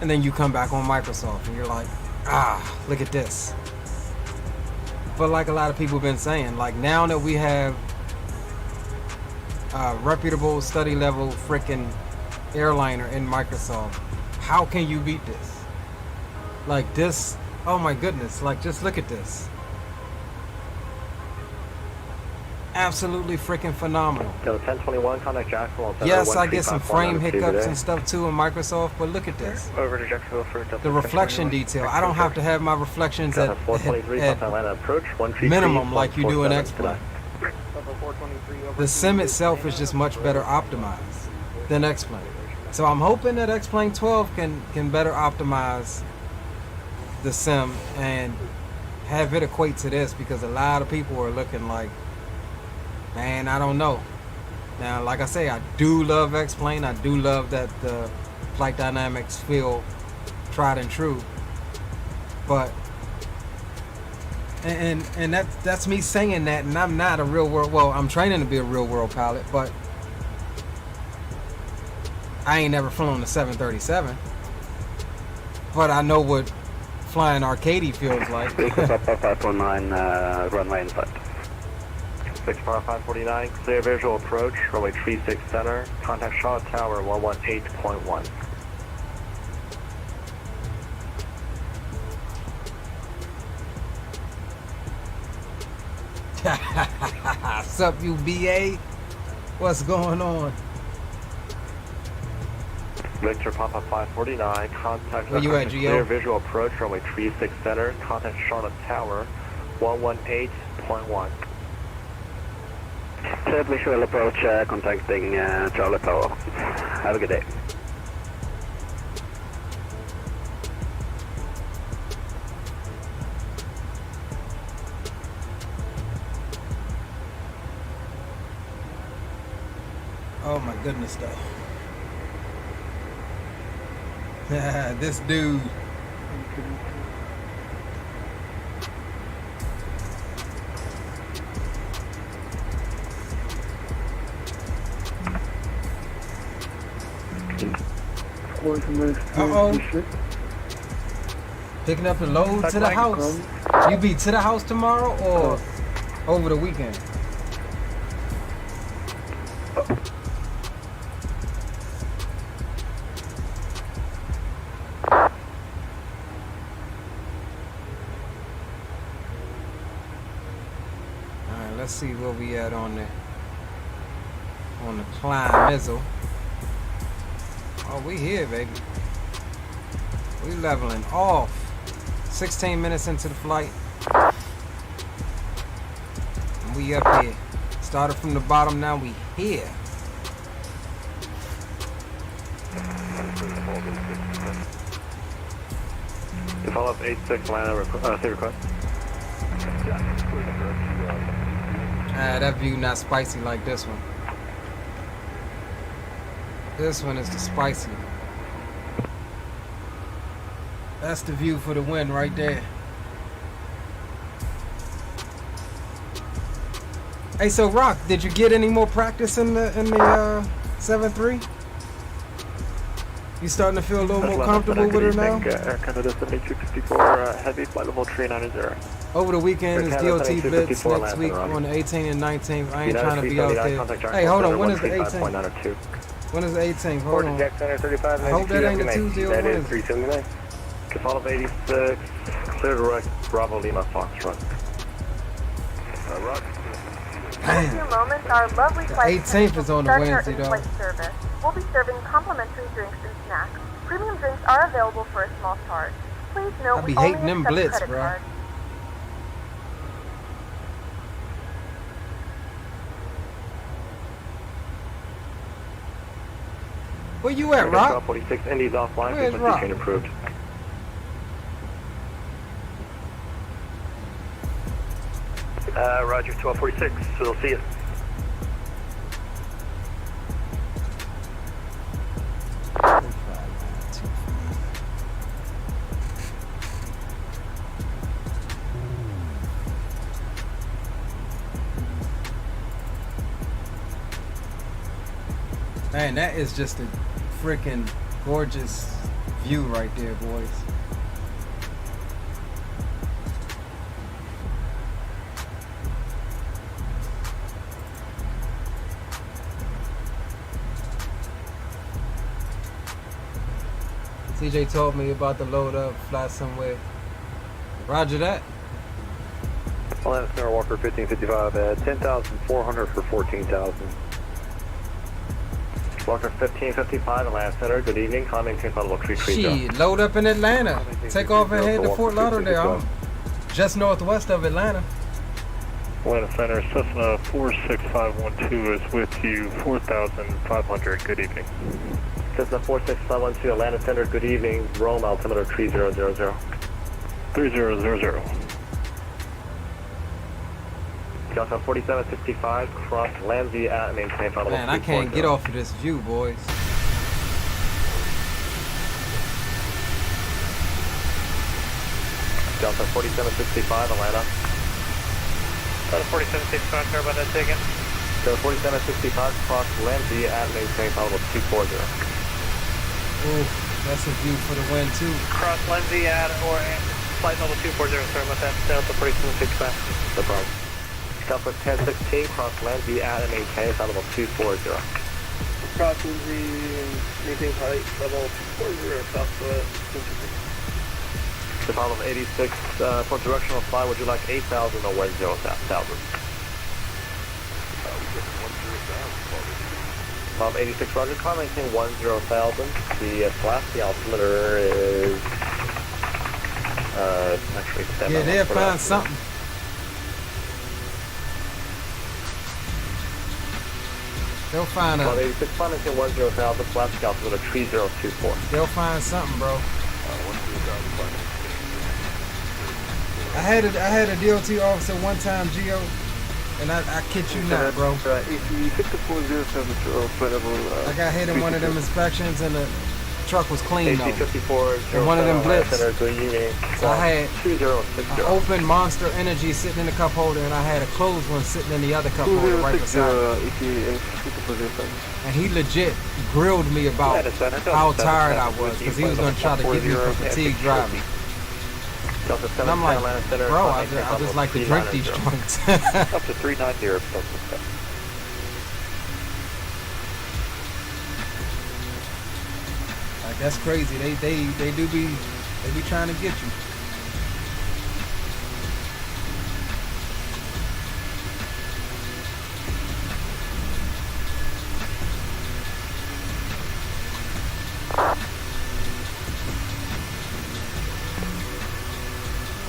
And then you come back on Microsoft and you're like, look at this. But like a lot of people have been saying, like now that we have reputable study level freaking airliner in Microsoft, how can you beat this? Like this, oh my goodness, like just look at this. Absolutely freaking phenomenal. 1021, contact Jacksonville. Yes, I get some frame hiccups and stuff too in Microsoft, but look at this. Over to Jacksonville for the reflection detail. I don't have to have my reflections at minimum like you do in X-Plane. The sim itself is just much better optimized than X-Plane. So I'm hoping that X-Plane 12 can better optimize the sim and have it equate to this, because a lot of people are looking like, man, I don't know. Now, like I say, I do love X-Plane. I do love that the flight dynamics feel tried and true. But, and that's me saying that, and I'm not a real world, well, I'm training to be a real world pilot, but I ain't never flown a 737. But I know what flying arcade feels like. 519, runway inside. 64549, clear visual approach, runway 36 center, contact Charlotte Tower 118.1. Sup, you BA? What's going on? Victor Papa 549, contact where you at, Gio? Clear visual approach, runway 36 center, contact Charlotte Tower 118.1. Visual approach, contacting Charlotte Tower. Have a good day. Oh my goodness, though. This dude. Uh-oh. Picking up the load to the house. You be to the house tomorrow or over the weekend? Alright, let's see where we at on the climb missile. Oh, we here, baby. We leveling off. 16 minutes into the flight. And we up here. Started from the bottom, now we here. To follow up 86 line request. That view not spicy like this one. This one is the spicy. That's the view for the win right there. Hey, so Rock, did you get any more practice in the 7-3? You starting to feel a little more comfortable with it now? Air Canada 7254, heavy flight level 390. Over the weekend is DOT Blitz next week on the 18th and 19th. I ain't trying to be out there. Hey, hold on, when is the 18th? When is the 18th? Hold on. I hope that ain't a Tuesday or Wednesday. 379. Follow 86, clear direct, Bravo Lima Foxtrot. In a few moments, our lovely flight 18th is on the Wednesday, though. flight service. We'll be serving complimentary drinks and snacks. Premium drinks are available for a small charge. Please note I be we only hating them accept blitz, credit bro. cards. Where you at, Rock? 46 Indy's offline, Where's Rock? train approved. Roger, 1246, so we'll see you. Man, that is just a freaking gorgeous view right there, boys. CJ told me about the load up, fly somewhere. Roger that. Atlanta Center Walker 1555 at 10,400 for 14,000. Walker 1555 Atlanta Center, good evening. Climbing takeoff level 330. Shit, load up in Atlanta. Take off and head to Fort Lauderdale. I'm just northwest of Atlanta. Atlanta Center, Cessna 46512 is with you, 4,500. Good evening. Cessna 46512 Atlanta Center, good evening. Rome altimeter 3000. 3000. Delta 4765, cross Landsea at maintain final. Man, I can't get off of this view, boys. Delta 4765 Atlanta. Delta 4765, sorry about that, taken. Delta 4765, cross Landsea at maintain final 240. Ooh, that's a view for the wind too. Cross Landsea at or flight level 240, sorry about that. Delta 4765. No problem. Delta 1016, cross Landsea at and maintain flight level 240. Cross Landsea and maintain flight level 240, southwest. The final of 86, for directional flight, would you like 8,000 or 10,000? 86, roger, climb maintain 10,000. The the altimeter is, actually 7. Yeah, they'll find something. They'll find a... 86, climb maintain 10,000, flat the altimeter 3024. They'll find something, bro. I had a DOT officer one time, Geo, and I kid you not, bro. I got hit in one of them inspections and the truck was clean though. And one of them blips. So I had an open Monster Energy sitting in the cup holder and I had a closed one sitting in the other cup holder right beside me. And he legit grilled me about how tired I was because he was going to try to get me for fatigue driving. And I'm like, bro, I just like to drink these joints. Up to 390 or Like, that's crazy. They be trying to get you.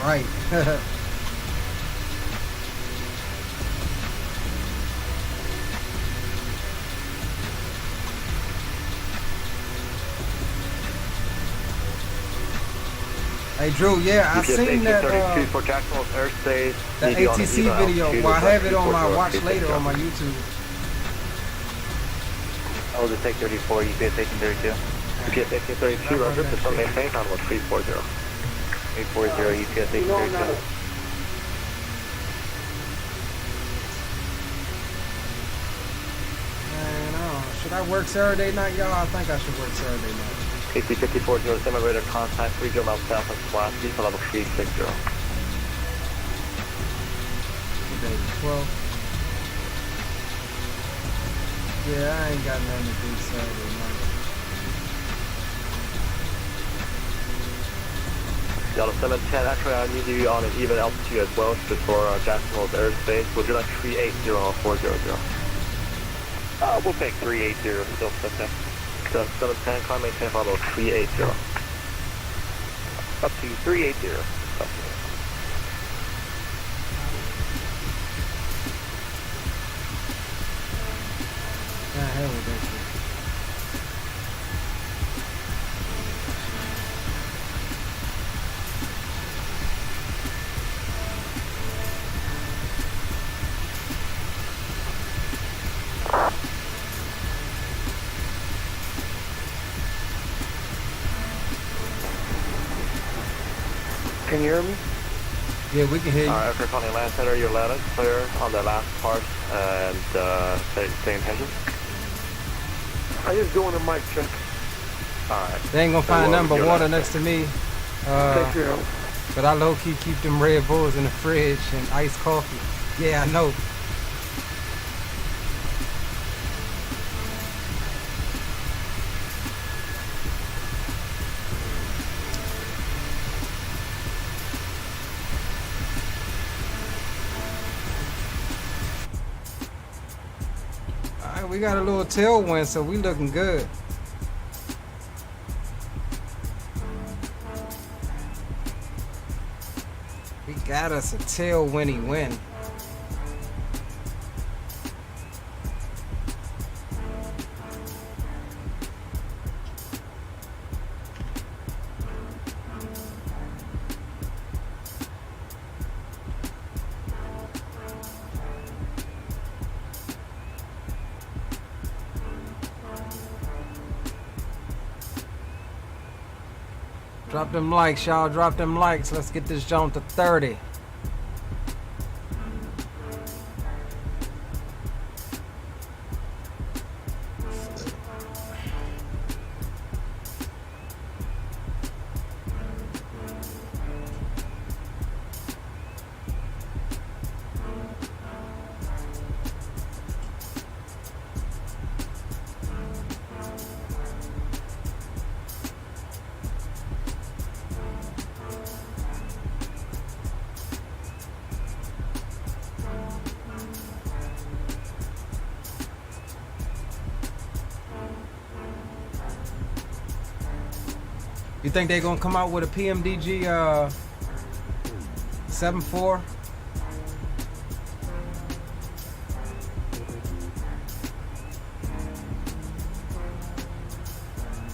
Right. Hey Drew, yeah, I seen that for Jacksonville Airspace. That ATC video. Well, I have it on my watch later on my YouTube. Oh, the Take 34, UPS 1832. UPS 1832, roger, just on maintain, on 340. 840, UPS 1832. Should I work Saturday night, y'all? I think I should work Saturday night. KC 5400, semi-radar contact, 30 miles south of Pulaski, for level 360. Today, 12. Yeah, I ain't got nothing to do Saturday night. Delta 710, actually I need you on an even altitude as well, just for Jacksonville's airspace. Would you like 380 or 400? We'll take 380, still set. Delta 710, climb maintain follow 380. Up to 380. Hell with that shit. Can you hear me? Yeah, we can hear you. After calling land center, you're loud and clear on the last part and stay in engine. I just doing a mic check. Alright. They ain't gonna find nothing but water next to me. Take care of it. But I low-key keep them Red Bulls in the fridge and iced coffee. Yeah, I know. Alright, we got a little tailwind, so we looking good. Got us a tailwindy win. Drop them likes, y'all. Drop them likes. Let's get this jump to 30. You think they're gonna come out with a PMDG 7.4?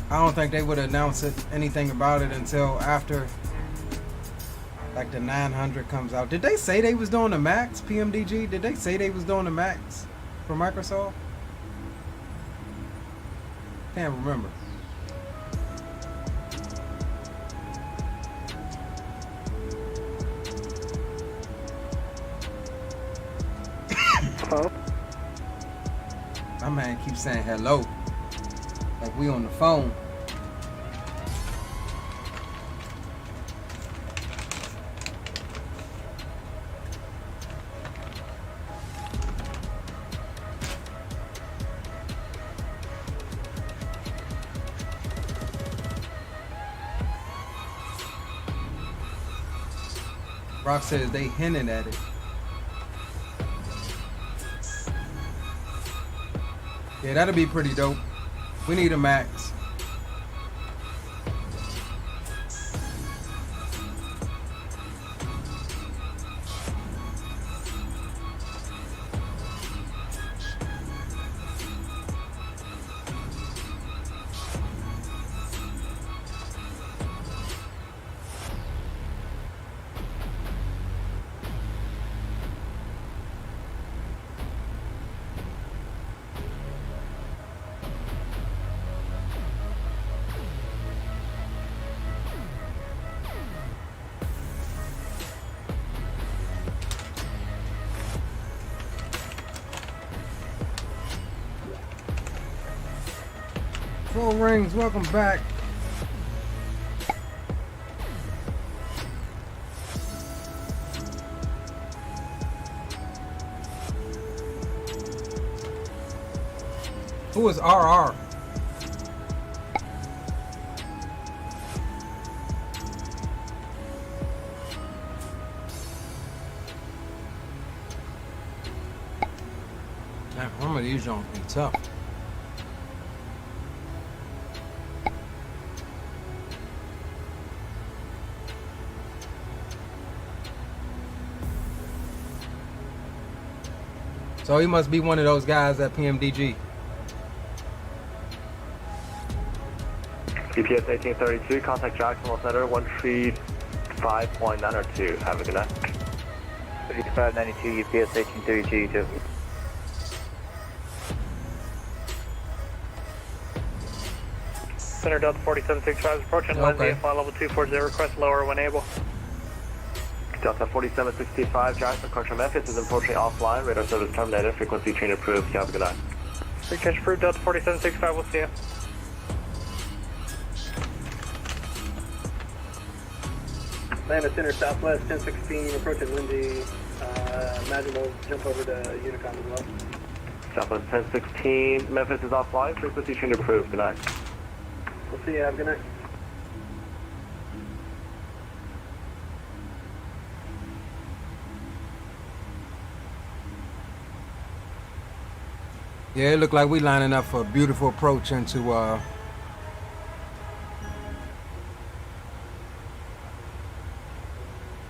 I don't think they would announce anything about it until after like the 900 comes out. Did they say they was doing the Max PMDG? Did they say they was doing the Max for Microsoft? Can't remember. My man keeps saying hello, like we on the phone. Rock says they hinted at it. Yeah, that'll be pretty dope. We need a Max. Full rings, welcome back. Who is RR? Man, some of these don't be tough. So he must be one of those guys at PMDG. GPS 1832, contact Jacksonville Center, 135.902. Have a good night. 3592, UPS 1832, too. Center Delta 4765 is approaching Lindsay, flight level 240, request lower when able. Delta 4765, Jackson, Contra Memphis is approaching offline, radar service terminated, frequency change approved. You have a good night. Catch approved, Delta 4765, we'll see you. Land at center southwest, 1016, approaching Lindsay. Imagine we'll jump over to Unicom as well. Southwest 1016, Memphis is offline, frequency change approved, good night. We'll see you, have a good night. Yeah, it looked like we lining up for a beautiful approach into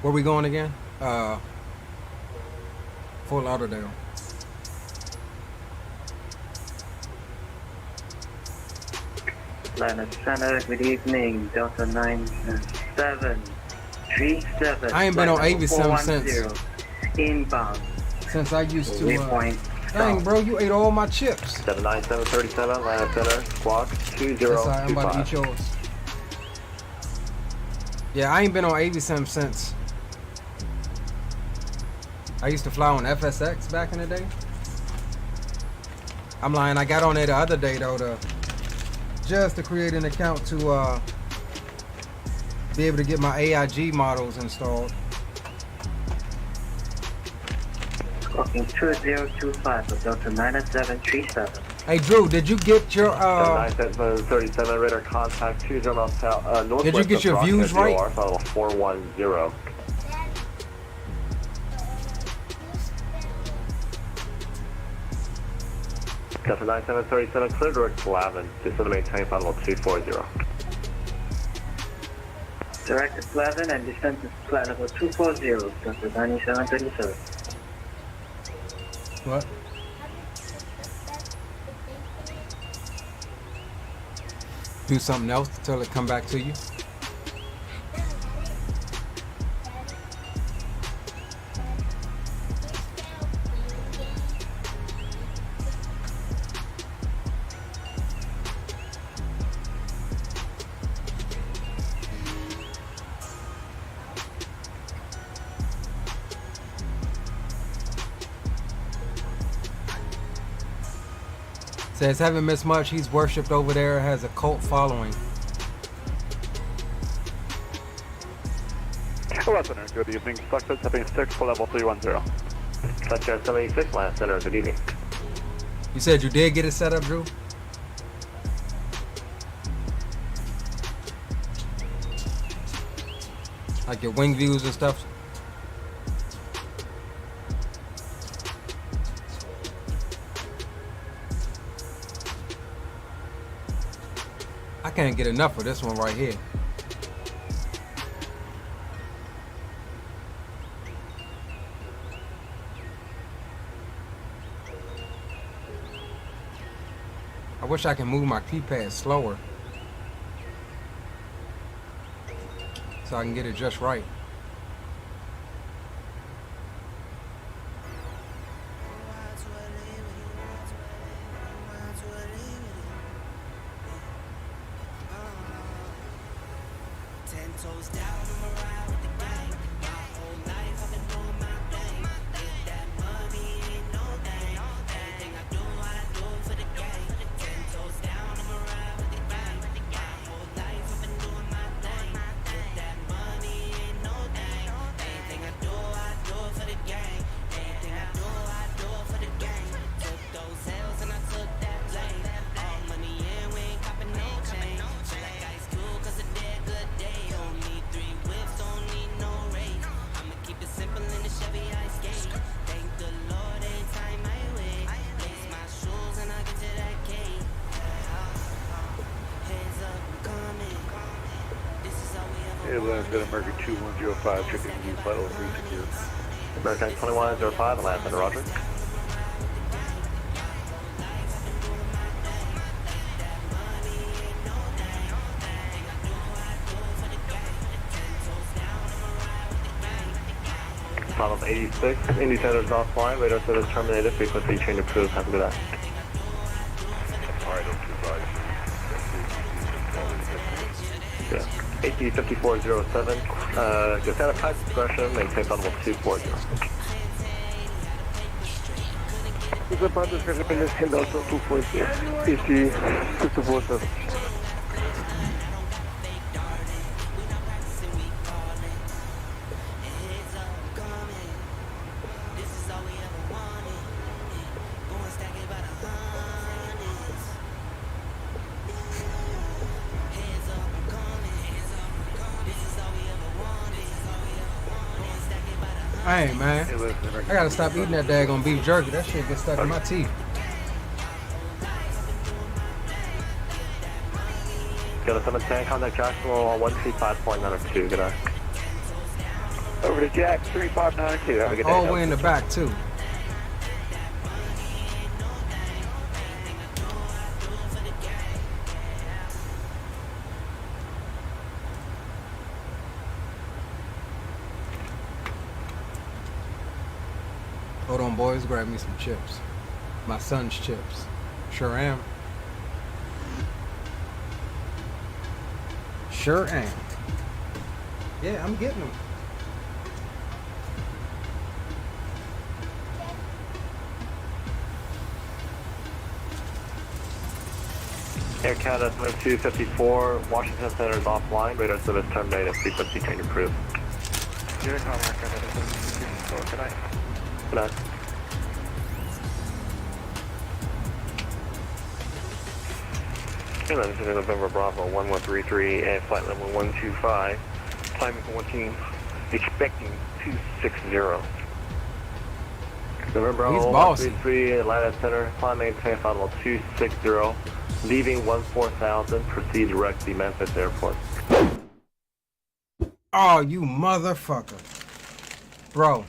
where we going again? Fort Lauderdale. Atlanta Center, good evening, Delta 9737. I ain't been on AV7 since. Inbound. Since I used to. Waypoint. Dang, bro, you ate all my chips. 79737, Atlanta Center, squawk 2025. That's all right, I'm about to eat yours. Yeah, I ain't been on AV7 since. I used to fly on FSX back in the day. I'm lying, I got on there the other day though, just to create an account to be able to get my AIG models installed. Squawking 2025 for Delta 9737. Hey Drew, did you get your 9737 radar contact 20 miles south northwest. Did you get your views right? Final 410. Delta 9737 clear direct to Lavin, descend to maintain final 240. Direct to Lavin and descend to flight level 240, Delta 9737. What? Do something else till it come back to you? Says, haven't missed much. He's worshipped over there, has a cult following. Listener, good evening. Success having 6 for level 310. Success 76, last center, good evening. You said you did get it set up, Drew? Like your wing views and stuff? I can't get enough of this one right here. I wish I could move my keypad slower so I can get it just right. Atlanta American 2105, checking you, flight level 3 secure. American 2105, Atlanta Center, roger. Final 86, Indy Center is offline, radar service terminated, frequency change approved, have a good night. Alright, Yeah. AT 5407, just out of high discretion, maintain level 240. Departure KBNA Delta 240, EC 247. Hey man, I gotta stop eating that daggone beef jerky. That shit gets stuck in my teeth. Go to 710, contact Jacksonville on 135.92. Good night. Over to Jack 3592. Have a good day. All the way in the back too. Hold on, boys. Grab me some chips. My son's chips. Sure am. Sure am. Yeah, I'm getting them. Air Canada 254, Washington Center is offline. Radar service terminated. Frequency change approved. Unicom Air Canada 254. Good night. Good night. This is November Bravo 1133 and flight level 125. Climbing for 14, expecting 260. November Bravo 133 Atlanta Center, climbing flight level 260. Leaving 14,000, proceed direct to Memphis Airport. Oh, you motherfucker. Bro.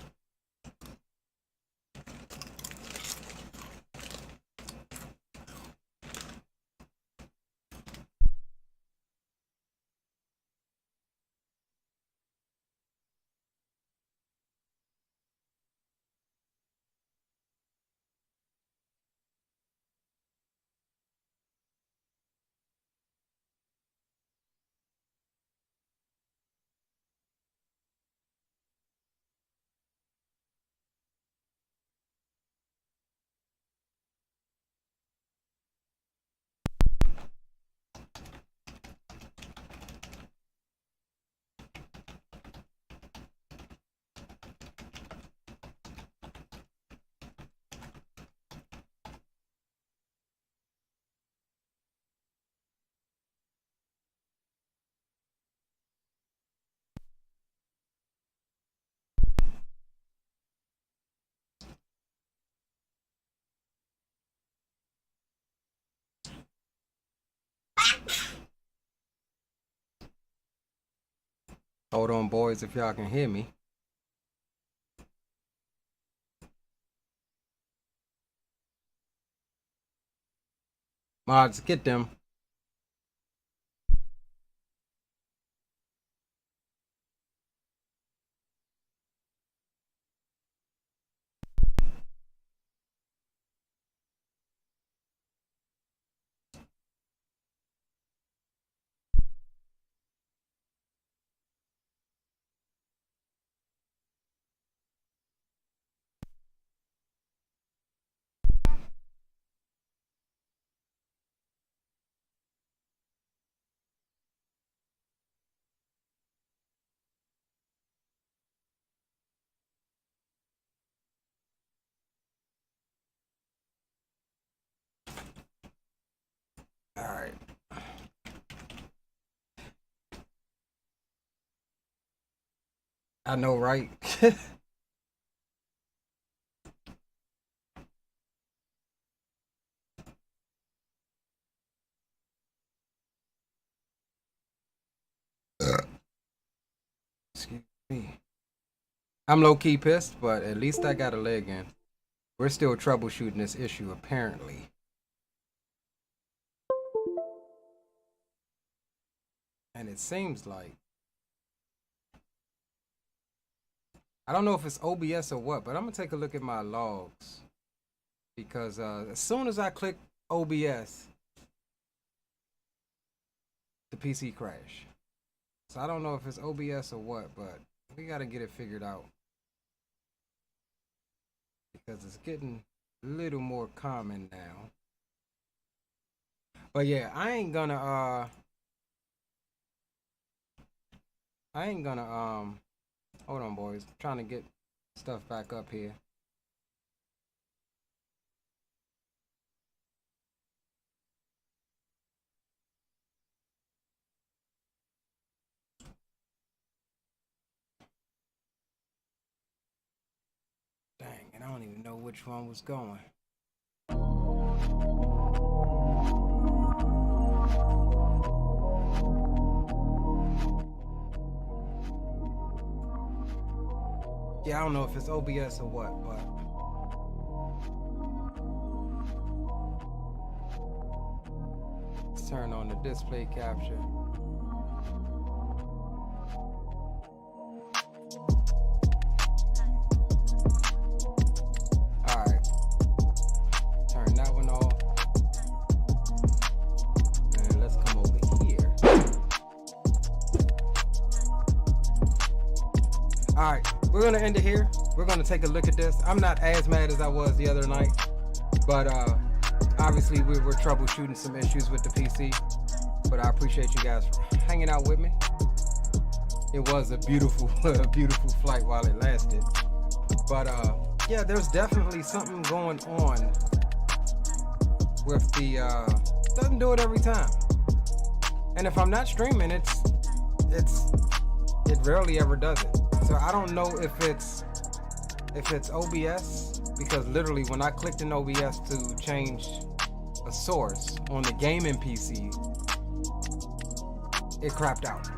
Hold on, boys, if y'all can hear me. Mods, get them. All right. I know, right? Excuse me. I'm low-key pissed, but at least I got a leg in. We're still troubleshooting this issue, apparently. And it seems like, I don't know if it's OBS or what, but I'm gonna take a look at my logs, because as soon as I click OBS, the PC crashed. So I don't know if it's OBS or what, but we gotta get it figured out, because it's getting little more common now. But yeah, I ain't gonna hold on, boys. I'm trying to get stuff back up here. Dang, and I don't even know which one was going. Yeah, I don't know if it's OBS or what, but let's turn on the display capture. Alright. Turn that one off. And let's come over here. Alright. We're gonna end it here. We're gonna take a look at this. I'm not as mad as I was the other night, but obviously we were troubleshooting some issues with the PC. But I appreciate you guys for hanging out with me. It was a beautiful, beautiful flight while it lasted. But yeah, there's definitely something going on with the. Doesn't do it every time. And if I'm not streaming, it rarely ever does it. So I don't know if it's OBS, because literally when I clicked in OBS to change a source on the gaming PC, it crapped out.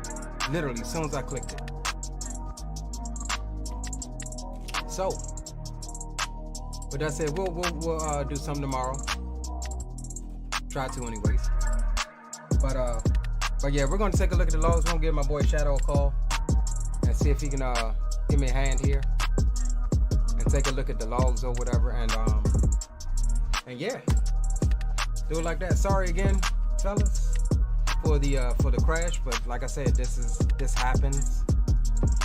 Literally as soon as I clicked it. So with that said, we'll do something tomorrow. Try to anyways. But yeah, we're gonna take a look at the logs. We're gonna give my boy Shadow a call and see if he can give me a hand here and take a look at the logs or whatever, and yeah, do it like that. Sorry again, fellas, for the crash, but like I said, this happens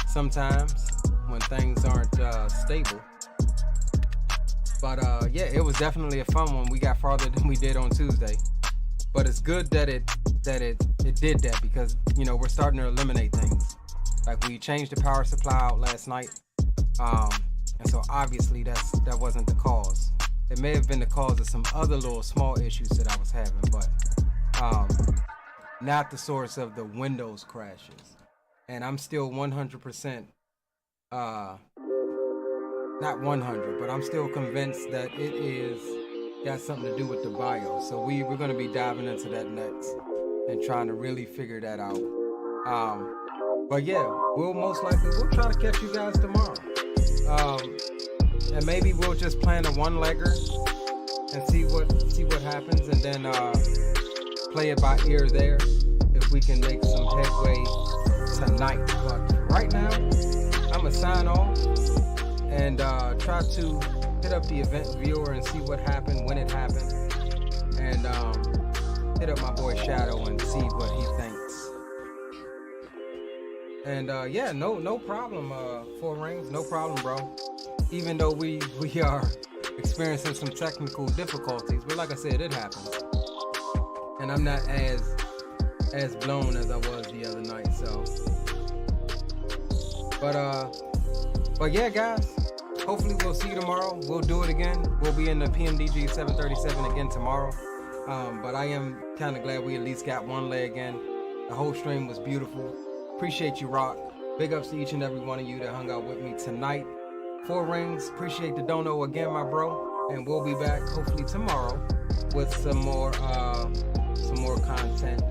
sometimes when things aren't stable. But yeah, it was definitely a fun one. We got farther than we did on Tuesday, but it's good that it did that, because you know we're starting to eliminate things. Like we changed the power supply out last night, and so obviously that wasn't the cause. It may have been the cause of some other little small issues that I was having, but not the source of the Windows crashes. And I'm still 100%, not 100, but I'm still convinced that it is got something to do with the BIOS. So we're going to be diving into that next and trying to really figure that out. But yeah, we'll try to catch you guys tomorrow. And maybe we'll just plan a one-legger and see what happens, and then play it by ear there if we can make some headway tonight. But right now, I'm gonna sign off and try to hit up the event viewer and see what happened when it happened, and hit up my boy Shadow and see what he thinks. And yeah, no problem, 4 Rings, no problem, bro. Even though we are experiencing some technical difficulties, but like I said, it happens. And I'm not as blown as I was the other night, so. But yeah, guys, hopefully we'll see you tomorrow. We'll do it again. We'll be in the PMDG 737 again tomorrow. But I am kind of glad we at least got one leg in. The whole stream was beautiful. Appreciate you, Rock. Big ups to each and every one of you that hung out with me tonight. 4 Rings, appreciate the dono again, my bro. And we'll be back hopefully tomorrow with some more content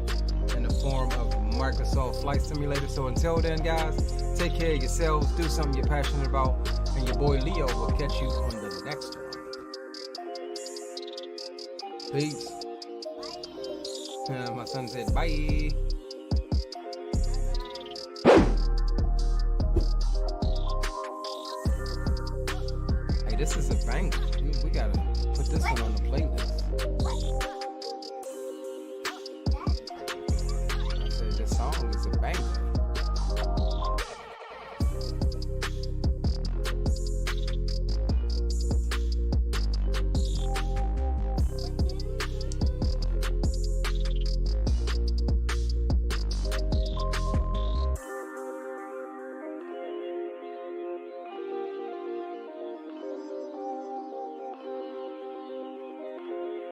in the form of Microsoft Flight Simulator. So until then, guys, take care of yourselves, do something you're passionate about, and your boy Leo will catch you on the next one. Peace. My son said bye. This is a banger. We gotta put this one on the playlist. I said this song is a banger.